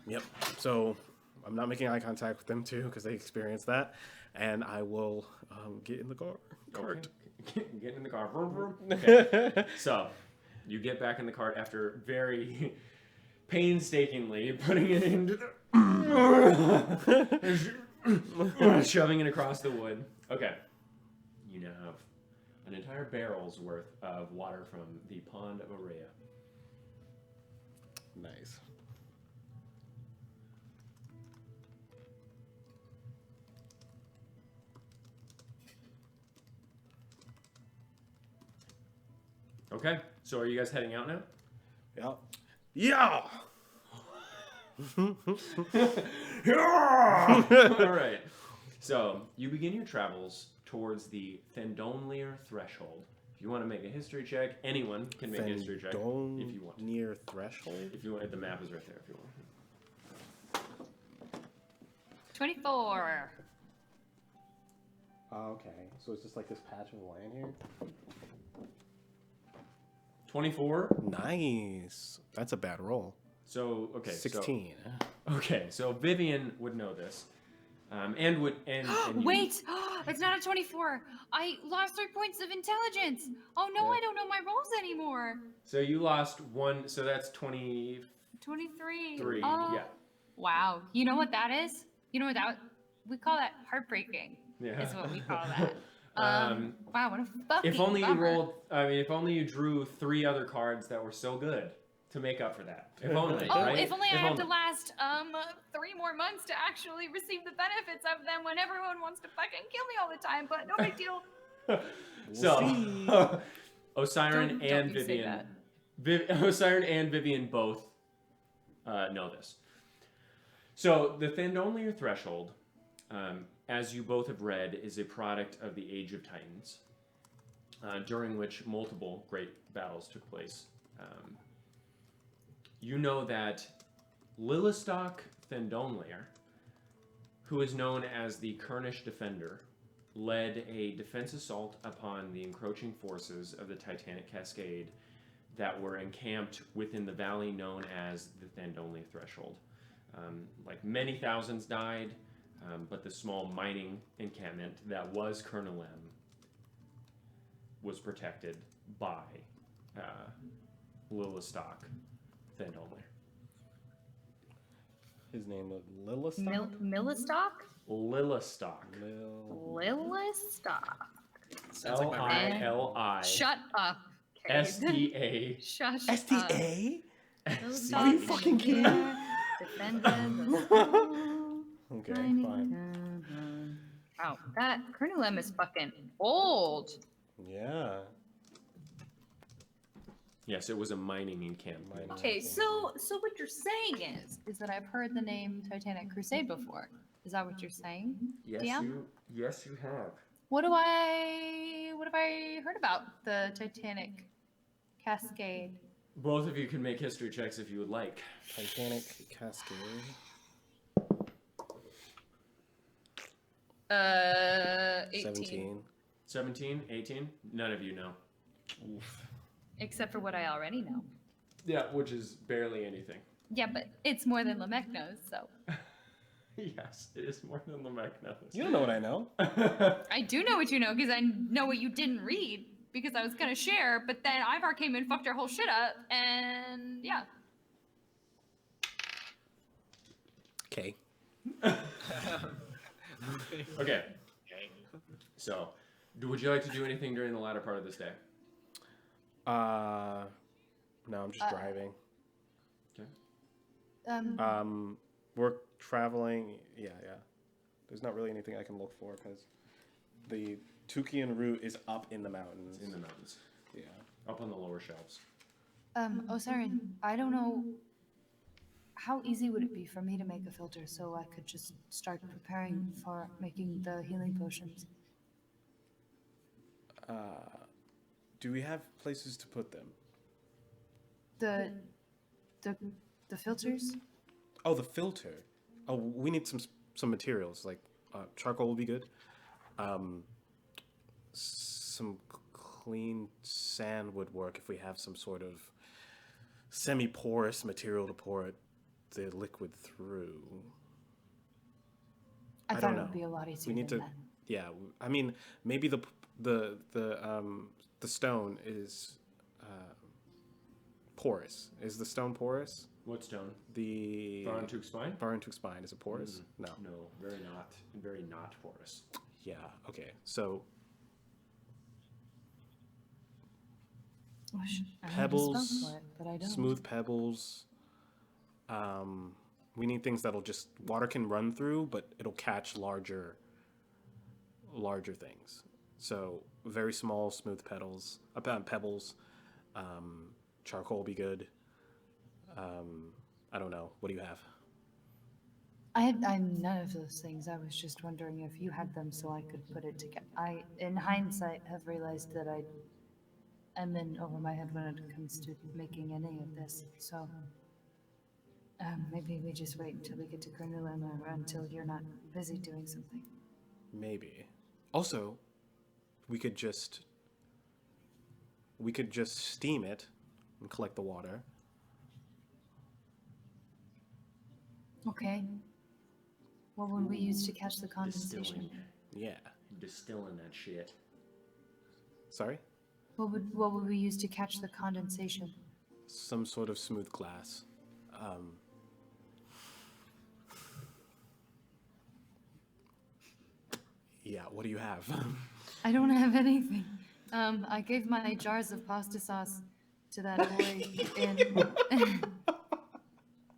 Yep. So I'm not making eye contact with them too because they experienced that, and I will get in the cart. Okay. Get in the car. Vroom, vroom. Okay. So you get back in the cart after very painstakingly putting it into the shoving it across the wood. Okay. You now have an entire barrel's worth of water from the pond of Ourea. Nice. Okay. So are you guys heading out now? Yeah. Yeah. All right. So you begin your travels towards the Thendonlir threshold. If you want to make a history check, anyone can make a history check if you want. Near threshold. If you want, the map is right there. If you want. 24. Okay. So it's just like this patch of land here. 24. Nice. That's a bad roll. So okay. 16. So Vivian would know this, and would and you- Wait, it's not a 24. I lost 3 points of intelligence. Oh no, Yeah. I don't know my rolls anymore. So you lost one. So that's 23. 23. Oh, Yeah. wow. You know what that is? You know what we call that heartbreaking. Yeah. Is what we call that. Um, Wow, what a fucking If only you bummer. rolled. I mean, if only you drew 3 other cards that were so good to make up for that. If only. Oh, right? if only I have to last 3 more months to actually receive the benefits of them when everyone wants to fucking kill me all the time, but no big deal. So, Osiren Don't and you say Vivian. Osiren and Vivian both know this. So the Thendonlir threshold, as you both have read, is a product of the Age of Titans, during which multiple great battles took place. You know that Lilistock Thendonlir, who is known as the Kernish Defender, led a defense assault upon the encroaching forces of the Titanic Cascade that were encamped within the valley known as the Thendonlir Threshold. Like many thousands died, but the small mining encampment that was Kernelem was protected by Lilistock Thendonlir. His name was Lilistock? Millistock? Lilistock. Lilistock. Sounds like my brain. Lili. Shut up. Cade. STA. Shut STA? up. Lilistock Are you fucking kidding me? Defended the small Okay, tiny fine. town. Wow, that Colonel M is fucking old. Yeah. Yes, it was a mining encampment. Okay, so what you're saying is that I've heard the name Titanic Crusade before. Is that what you're saying? Yes, DM? yes, you have. What have I heard about the Titanic Cascade? Both of you can make history checks if you would like. Titanic Cascade. 18. 17. 17, 18? None of you know. Except for what I already know. Yeah, which is barely anything. Yeah, but it's more than Lamech knows, so. Yes, it is more than Lamech knows. You don't know what I know. I do know what you know, because I know what you didn't read, because I was gonna share, but then Ivar came and fucked our whole shit up, and yeah. Okay. Okay. So, would you like to do anything during the latter part of this day? No, I'm just driving. Okay. We're traveling. Yeah. There's not really anything I can look for because the Tukian route is up in the mountains. In the mountains. Yeah. Up on the lower shelves. Osaren, I don't know. How easy would it be for me to make a filter so I could just start preparing for making the healing potions? Do we have places to put them? The filters? Oh, the filter. Oh, we need some materials like charcoal will be good. Some clean sand would work if we have some sort of semi-porous material to pour the liquid through. I don't thought it know. would be a lot easier We need than to. that. Yeah, I mean, maybe the stone is porous. Is the stone porous? What stone? The Varantuk spine? Varantuk spine, is it porous? No. No, very not porous. Yeah. Okay. So I have a pebbles, spell for it, but I don't. smooth pebbles. We need things that'll just water can run through, but it'll catch larger things. So very small, smooth pebbles. Charcoal will be good. I don't know. What do you have? I'm none of those things. I was just wondering if you had them so I could put it together. I, in hindsight, have realized that I am in over my head when it comes to making any of this. So maybe we just wait until we get to Granulum or until you're not busy doing something. Maybe. Also, we could just steam it and collect the water. Okay. What would we use to catch the condensation? Yeah. Distilling that shit. Sorry? What would we use to catch the condensation? Some sort of smooth glass. Yeah, what do you have? I don't have anything. I gave my jars of pasta sauce to that boy in.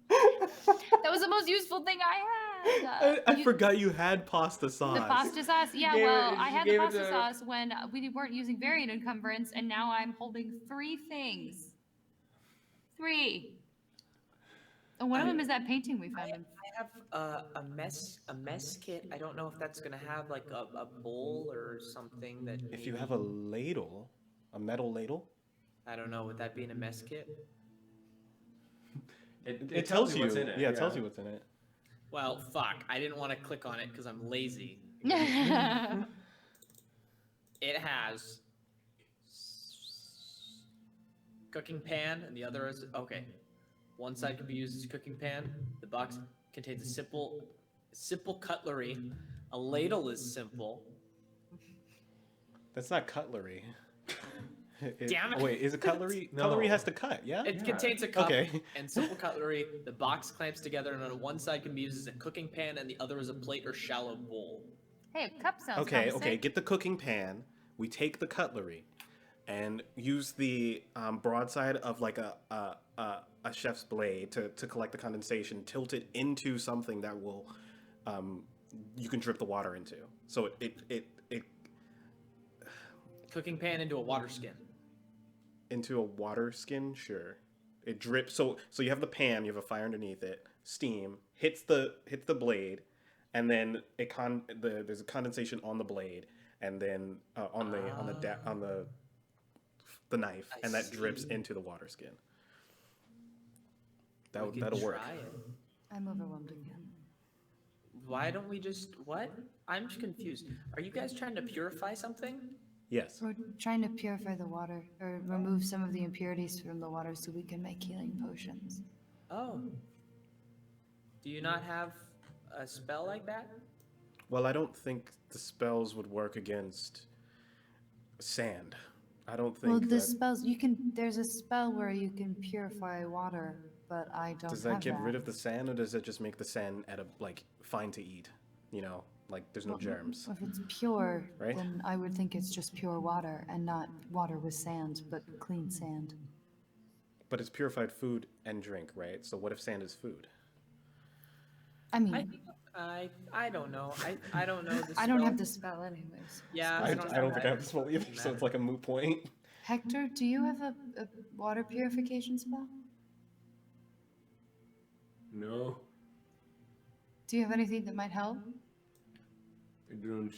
That was the most useful thing I had. I forgot you had pasta sauce. The pasta sauce? Yeah, gave well, it- I you had the gave it pasta to- sauce when we weren't using variant encumbrance, and now I'm holding 3 things. 3. And one of them is that painting we found in. I have a mess kit. I don't know if that's gonna have like a bowl or something that. If you have a ladle, a metal ladle, I don't know. Would that be in a mess kit? It tells you what's in it. Yeah, it tells you what's in it. Well, fuck. I didn't want to click on it because I'm lazy. It has cooking pan, and the other is okay. One side can be used as a cooking pan. The box contains a simple cutlery. A ladle is simple. That's not cutlery. Damn it. Oh, wait, is it cutlery? No. Cutlery has to cut, yeah? It contains a cup Okay. and simple cutlery. The box clamps together, and on one side can be used as a cooking pan, and the other is a plate or shallow bowl. Hey, a cup sounds Okay, kinda okay. sick. Get the cooking pan. We take the cutlery, and use the broadside of like a chef's blade to collect the condensation. Tilt it into something that will you can drip the water into. So it Cooking pan into a water skin. into a water skin. Sure, it drips. So you have the pan. You have a fire underneath it. Steam hits the blade, and then there's a condensation on the blade, and then on the knife, I and that drips see. into the water skin. We could That'll work. try it. I'm overwhelmed again. why don't we just what? I'm confused. Are you guys trying to purify something? Yes. We're trying to purify the water, or remove some of the impurities from the water so we can make healing potions. Oh. Do you not have a spell like that? Well, I don't think the spells would work against sand. I don't think Well, the that... spells, there's a spell where you can purify water, but I don't Does have that get rid of the sand, or does it just make the sand fine to eat? You know, like there's no germs. If it's pure, Right? then I would think it's just pure water and not water with sand, but clean sand. But it's purified food and drink, right? So what if sand is food? I mean, I don't know. I don't know the I don't spell. have the spell anyways. Yeah, I don't think I have this one either, so it's like a moot point. Hector, do you have a water purification spell? No, Do you have anything that might help? I don't.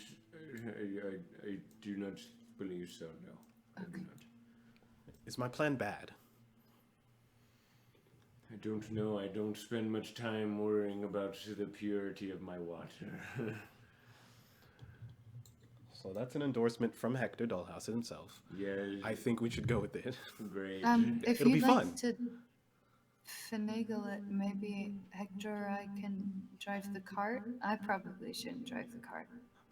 I do not believe so. No, I do not. Is my plan bad? I don't know. I don't spend much time worrying about the purity of my water. So that's an endorsement from Hector Dollhouse himself. Yes. I think we should go with it. Great. If It'll you'd be like fun. to finagle it, maybe Hector or I can drive the cart. I probably shouldn't drive the cart.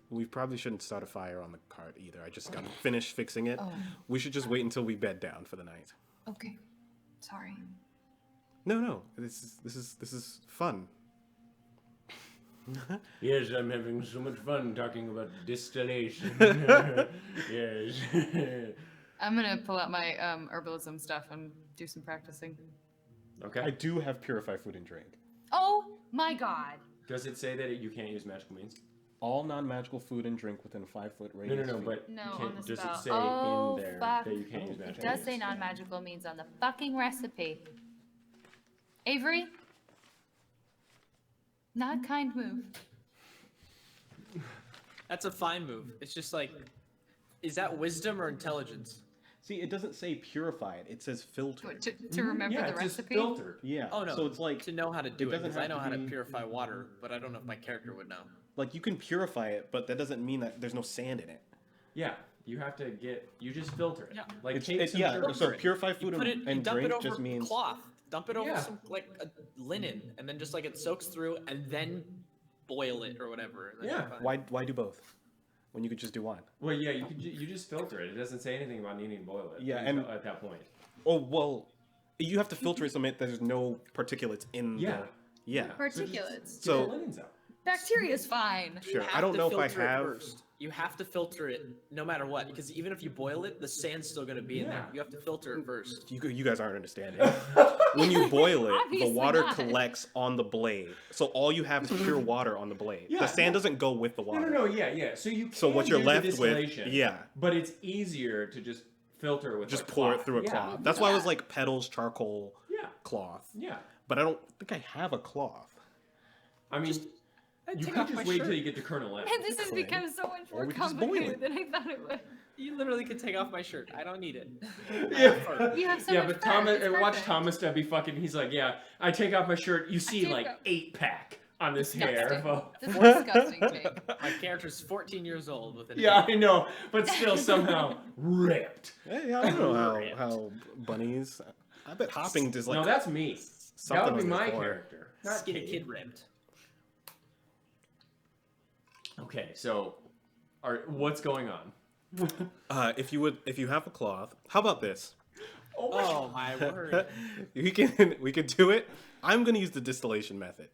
We probably shouldn't start a fire on the cart either. I just got finished fixing it. Oh. We should just wait until we bed down for the night. Okay. Sorry. No. This is fun. Yes, I'm having so much fun talking about distillation. Yes. I'm gonna pull out my herbalism stuff and do some practicing. Okay. I do have purify food and drink. Oh my god. Does it say that you can't use magical means? All non-magical food and drink within a 5-foot No, radius. but No, can, on the does spell. it say Oh, in there fuck. that you can't use It magical does means? say non-magical means on the fucking recipe. Avery? Not kind move. That's a fine move. It's just like, is that wisdom or intelligence? See, it doesn't say purify it. It says filter. What, to remember Yeah, the it's just recipe? filtered. Yeah. Oh no. So it's like to know how to do it, doesn't because I have know to how to be- purify water, but I don't know if my character would know. you can purify it, but that doesn't mean that there's no sand in it. Yeah, you have to you just filter it. Yeah. Like It's, take it, some yeah. sugar. So purify You food put it, you and dump it drink over just means cloth. Dump it over Yeah. some like a linen, and then just like it soaks through, and then boil it or whatever. and then Yeah. you're fine. why do both when you could just do one? Well, yeah, you just filter it. It doesn't say anything about needing to boil it. Yeah, until- and- at that point. Oh well, you have to filter it so that there's no particulates in Yeah. the yeah. Particulates. Get So the linens out. Bacteria's fine. You sure, have I don't to know if I filter it have. first. You have to filter it no matter what, because even if you boil it, the sand's still going to be in there. Yeah. You have to filter it first. You guys aren't understanding. When you boil it, the Obviously water not. collects on the blade. So all you have is pure water on the blade. Yeah, the sand no. doesn't go with the water. No, yeah. So you can So what you're do left the with, distillation, yeah. but it's easier to just filter with Just like pour it cloth. through a Yeah. cloth. That's why I was like petals, charcoal, Yeah, cloth. yeah. But I don't think I have a cloth. I mean, I'd you take could off just my wait shirt. till you get to Colonel M. And this has Clay. become so much Or more we can just boil complicated it. than I thought it would. You literally could take off my shirt. I don't need it. Yeah, You have so yeah, much but fur, Thomas, it's watch perfect. Thomas to be fucking. He's like, yeah, I take off my shirt. You see take like off- 8-pack on this hair. Disgusting. Well, This is disgusting take. My character's 14 years old with an yeah, I know, but still somehow ripped. Hey, I don't know how bunnies. I bet hopping just like No, that's me. something That would be on their my core. character. Not skinny Kate. kid ripped. Okay, so, what's going on? If you have a cloth, how about this? Oh my word. we can do it. I'm gonna use the distillation method.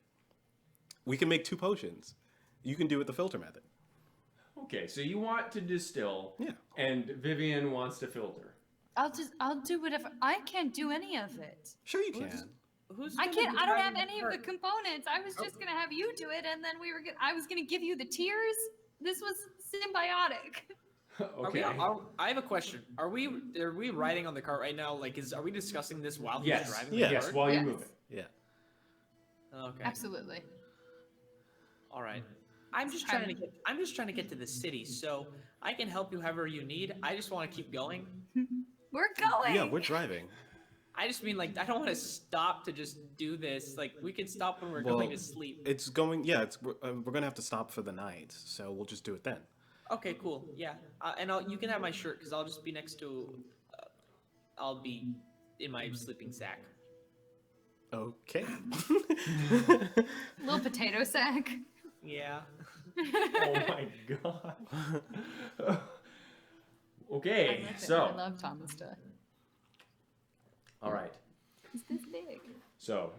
We can make 2 potions. You can do it the filter method. Okay, so you want to distill, Yeah. and Vivian wants to filter. I'll do whatever. I can't do any of it. Sure you can. Who's I gonna can't. be I don't driving have any of the cart? components. I was just gonna have you do it, and then I was gonna give you the tears. This was symbiotic. Are we, Okay. I have a question. Are we riding on the cart right now? Like, are we discussing this while he's Yes. driving the Yes. Yes, cart? while you Yes. move it. Yeah. Okay. Absolutely. All right. I'm just trying to get to the city, so I can help you however you need. I just want to keep going. We're going. Yeah, we're driving. I just mean like I don't want to stop to just do this. Like we can stop when we're going to sleep. It's going. Yeah, we're gonna have to stop for the night, so we'll just do it then. Okay, cool. Yeah, and you can have my shirt because I'll just be next to. I'll be in my sleeping sack. Okay. Little potato sack. Yeah. Oh my god. Okay, I so love Thomas Duck. all right. It's this big. So,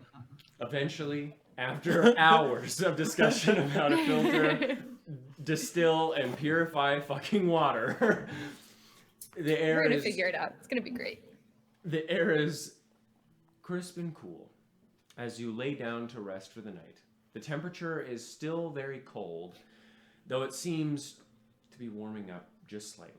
eventually, after hours of discussion of how to filter, distill, and purify fucking water, the air We're gonna is figure it out. It's gonna be great. the air is crisp and cool as you lay down to rest for the night. The temperature is still very cold, though it seems to be warming up just slightly.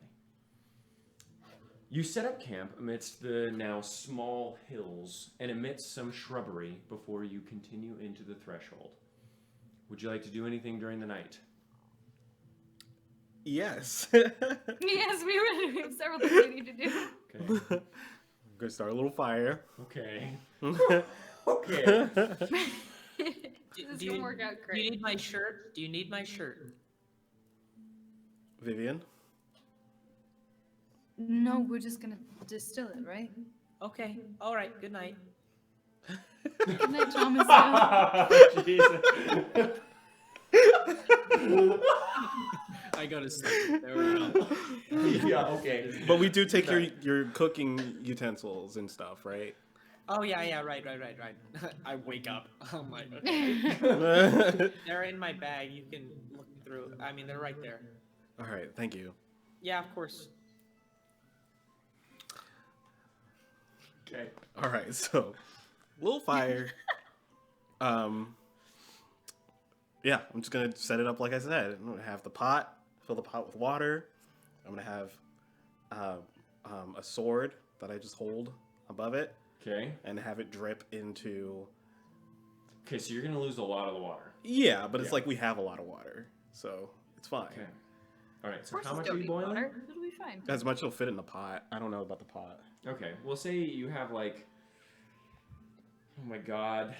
You set up camp amidst the now small hills and amidst some shrubbery before you continue into the threshold. Would you like to do anything during the night? Yes. Yes, we have several things we need to do. Okay. I'm gonna start a little fire. Okay. Okay. This is gonna work out Do great. you need my shirt? Do you need my shirt? Vivian. No, we're just gonna distill it, right? Okay. All right. Good night. Good night, Thomas. Jesus. I go to sleep. There we go. Yeah, okay. But we do take your cooking utensils and stuff, right? Oh yeah. Right. I wake up. Oh my god. They're in my bag. You can look through. I mean, they're right there. All right. Thank you. Yeah, of course. Okay. All right. So, little fire. Yeah, I'm just gonna set it up like I said. I'm gonna have the pot, fill the pot with water. I'm gonna have a sword that I just hold above it, Okay. and have it drip into. Okay, so you're gonna lose a lot of the water. Yeah, but it's Yeah. like we have a lot of water, so it's fine. Okay. All right. Of So course how it's much gonna are you be boiling? water. It'll be fine. As much will fit in the pot. I don't know about the pot. Okay. We'll say you have like. Oh my god.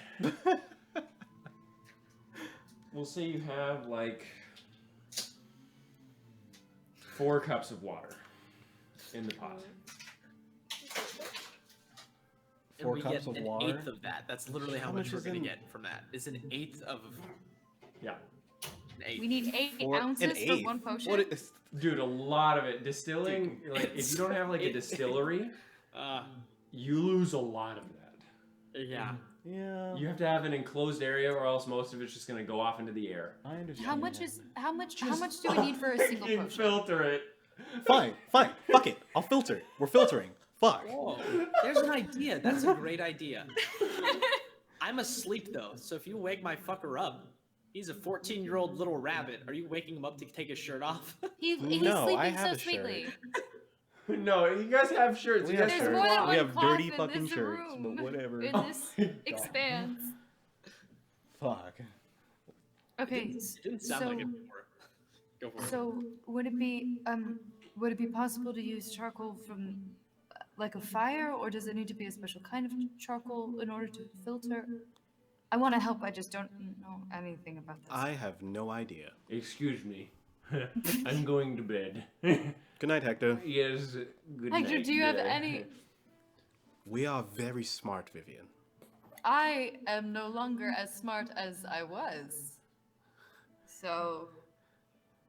We'll say you have like 4 cups of water in the pot. And 4 we cups get of an water? eighth of that. That's literally how How much much we're is gonna in- get from that. It's an eighth of Yeah. an eighth. We need 8 Or an ounces for eighth. one potion. What is, Dude, a lot of it. Distilling, Dude, like, if you don't have like a it's- distillery, you lose a lot of that. Yeah. yeah. You have to have an enclosed area, or else most of it's just gonna go off into the air. I understand. How much do we need for a single Fucking potion? filter it. Fine. Fuck it. I'll filter it. We're filtering. Fuck. Whoa. There's an idea. That's a great idea. I'm asleep though, so if you wake my fucker up, he's a 14-year-old little rabbit. Are you waking him up to take his shirt off? He's No, I sleeping have so a shirt. sweetly. No, you guys have shirts. We You have guys There's shirts. more than We one have cloth dirty in fucking this shirts, room, but whatever. In Oh this my God. expanse. Fuck. Okay, It didn't sound like it before. Go for it. so would it be possible to use charcoal from like a fire, or does it need to be a special kind of charcoal in order to filter? I want to help. I just don't know anything about this. I have no idea. Excuse me. I'm going to bed. Good night, Hector. Yes. Good Hector, night. do you have any? We are very smart, Vivian. I am no longer as smart as I was. So,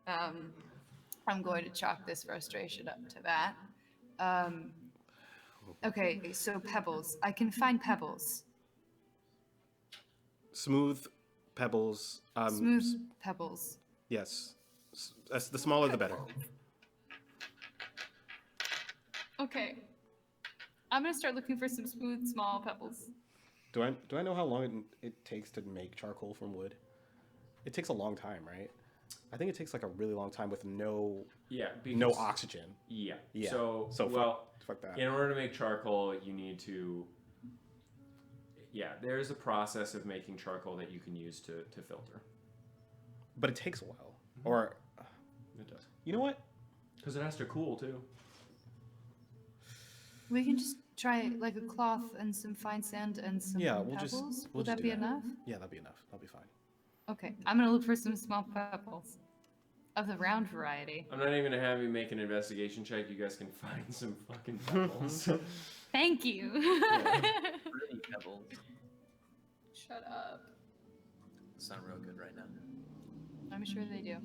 I'm going to chalk this frustration up to that. Okay, so pebbles. I can find pebbles. Smooth pebbles. Smooth pebbles. Yes. That's the smaller the better. Okay. I'm gonna start looking for some smooth, small pebbles. Do I know how long it takes to make charcoal from wood? It takes a long time, right? I think it takes like a really long time with no because, oxygen. Yeah. Yeah. So So well, fuck that. in order to make charcoal, you need to. Yeah, there's a process of making charcoal that you can use to filter. But it takes a while. Or It does. you know what? Because it has to cool too. We can just try like a cloth and some fine sand and some Yeah, we'll pebbles. just Would that do be enough? Yeah, that'll be enough. That'll be fine. Okay, I'm gonna look for some small pebbles of the round variety. I'm not even gonna have you make an investigation check. You guys can find some fucking pebbles. Thank you. Fruity pebbles. Shut up. Sound real good right now. I'm sure they do.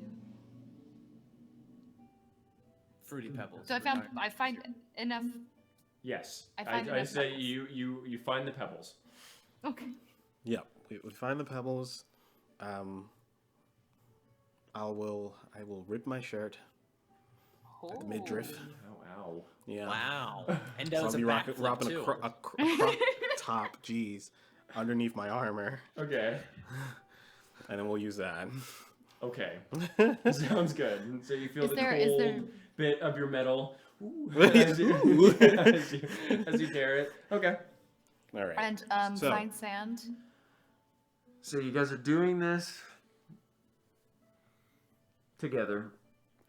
Fruity pebbles. So I find enough. Yes, I find I enough say pebbles. you find the pebbles. Okay. Yeah, we find the pebbles. I will rip my shirt at the midriff. Ow. Yeah. Wow. And So that I'll was a be backflip wrapping too. a crop top, jeez, underneath my armor, Okay. and then we'll use that. Okay. Sounds good. So you feel Is the there- cold is there- bit of your metal As as you tear it. Okay. All right. And So- fine sand. So you guys are doing this together.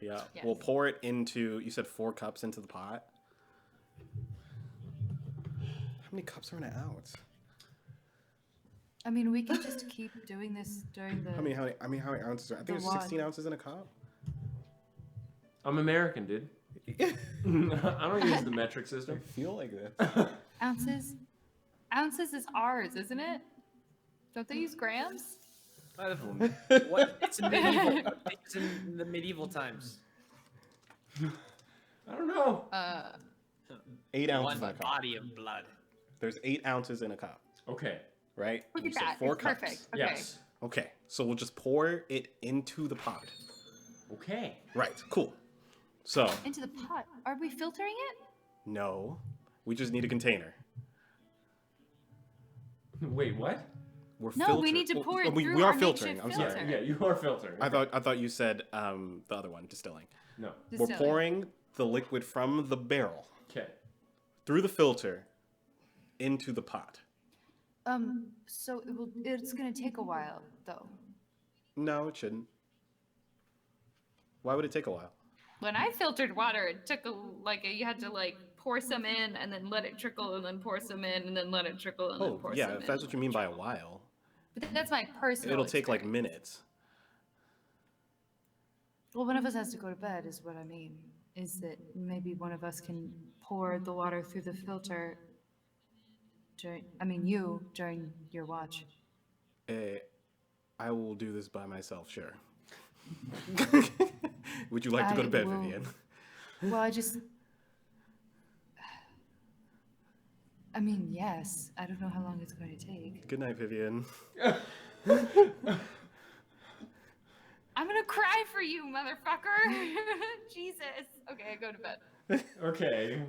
Yeah. Yes. We'll pour it into. You said 4 cups into the pot. How many cups are in an ounce? I mean, we can just keep doing this during the. How many ounces? I think The there's 16 ounces in a cup. I'm American, dude. I don't use the metric system. Feel like this. Ounces? Ounces is ours, isn't it? Don't they use grams? What? It's in medieval. It's in the medieval times. I don't know. 8 ounces One in a cup. body of blood. There's 8 ounces in a cup, Okay. right? Look You at said that. 4 It's cups. perfect. Okay. Yes. Okay, so we'll just pour it into the pot. Okay. Right. Cool. So Into the pot. Are we filtering it? no, we just need a container. Wait, what? We're No, we need to Well, pour it we, through we are our filtering. makeshift I'm filter. sorry. Yeah, you are filtering. I thought you said the other one, distilling. No. We're Distilling. pouring the liquid from the barrel Okay. through the filter into the pot. So it's gonna take a while, though. No, it shouldn't. Why would it take a while? When I filtered water, it took you had to pour some in and then let it trickle and then pour some in and then let it trickle and then Oh, pour yeah, some in. if that's what you mean by a while. But that's my personal. It'll take like experience. minutes. Well, one of us has to go to bed, is what I mean. Is that maybe one of us can pour the water through the filter during your watch. I will do this by myself, sure. Would you like to go to I bed, will- Vivian? Well, yes. I don't know how long it's going to take. Good night, Vivian. I'm gonna cry for you, motherfucker. Jesus. Okay, I go to bed. Okay.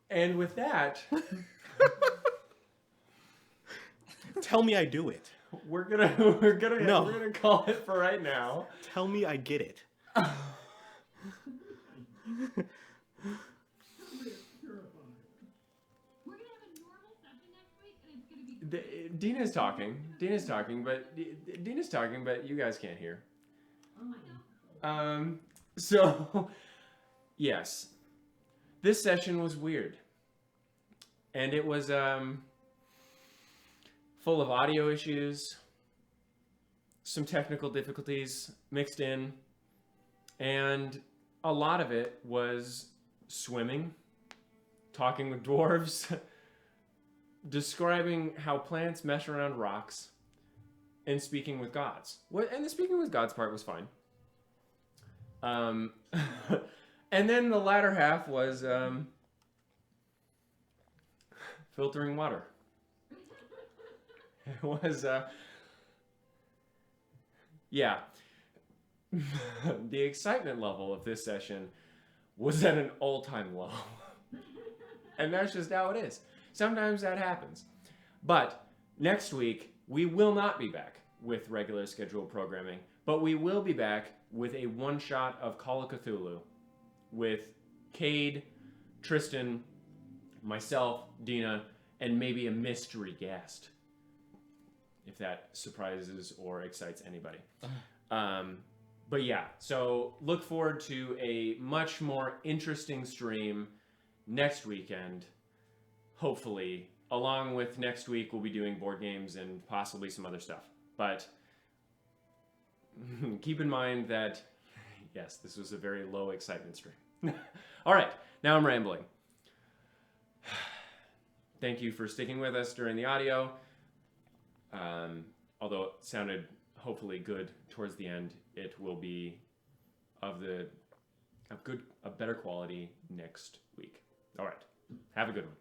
And with that, Tell me I do it. we're gonna No. we're gonna call it for right now. Tell me I get it. Dina's talking, but you guys can't hear. So, yes, this session was weird, and it was full of audio issues, some technical difficulties mixed in, and a lot of it was swimming, talking with dwarves, describing how plants mesh around rocks, and speaking with gods. And the speaking with gods part was fine. And then the latter half was filtering water. It was, yeah. The excitement level of this session was at an all-time low. And that's just how it is. Sometimes that happens. But next week, we will not be back with regular scheduled programming, but we will be back with a one-shot of Call of Cthulhu with Cade, Tristan, myself, Dina, and maybe a mystery guest, if that surprises or excites anybody. But yeah, so look forward to a much more interesting stream next weekend, hopefully, along with next week, we'll be doing board games and possibly some other stuff. But keep in mind that, yes, this was a very low excitement stream. All right, now I'm rambling. Thank you for sticking with us during the audio. Although it sounded hopefully good towards the end, it will be of better quality next week. All right, have a good one.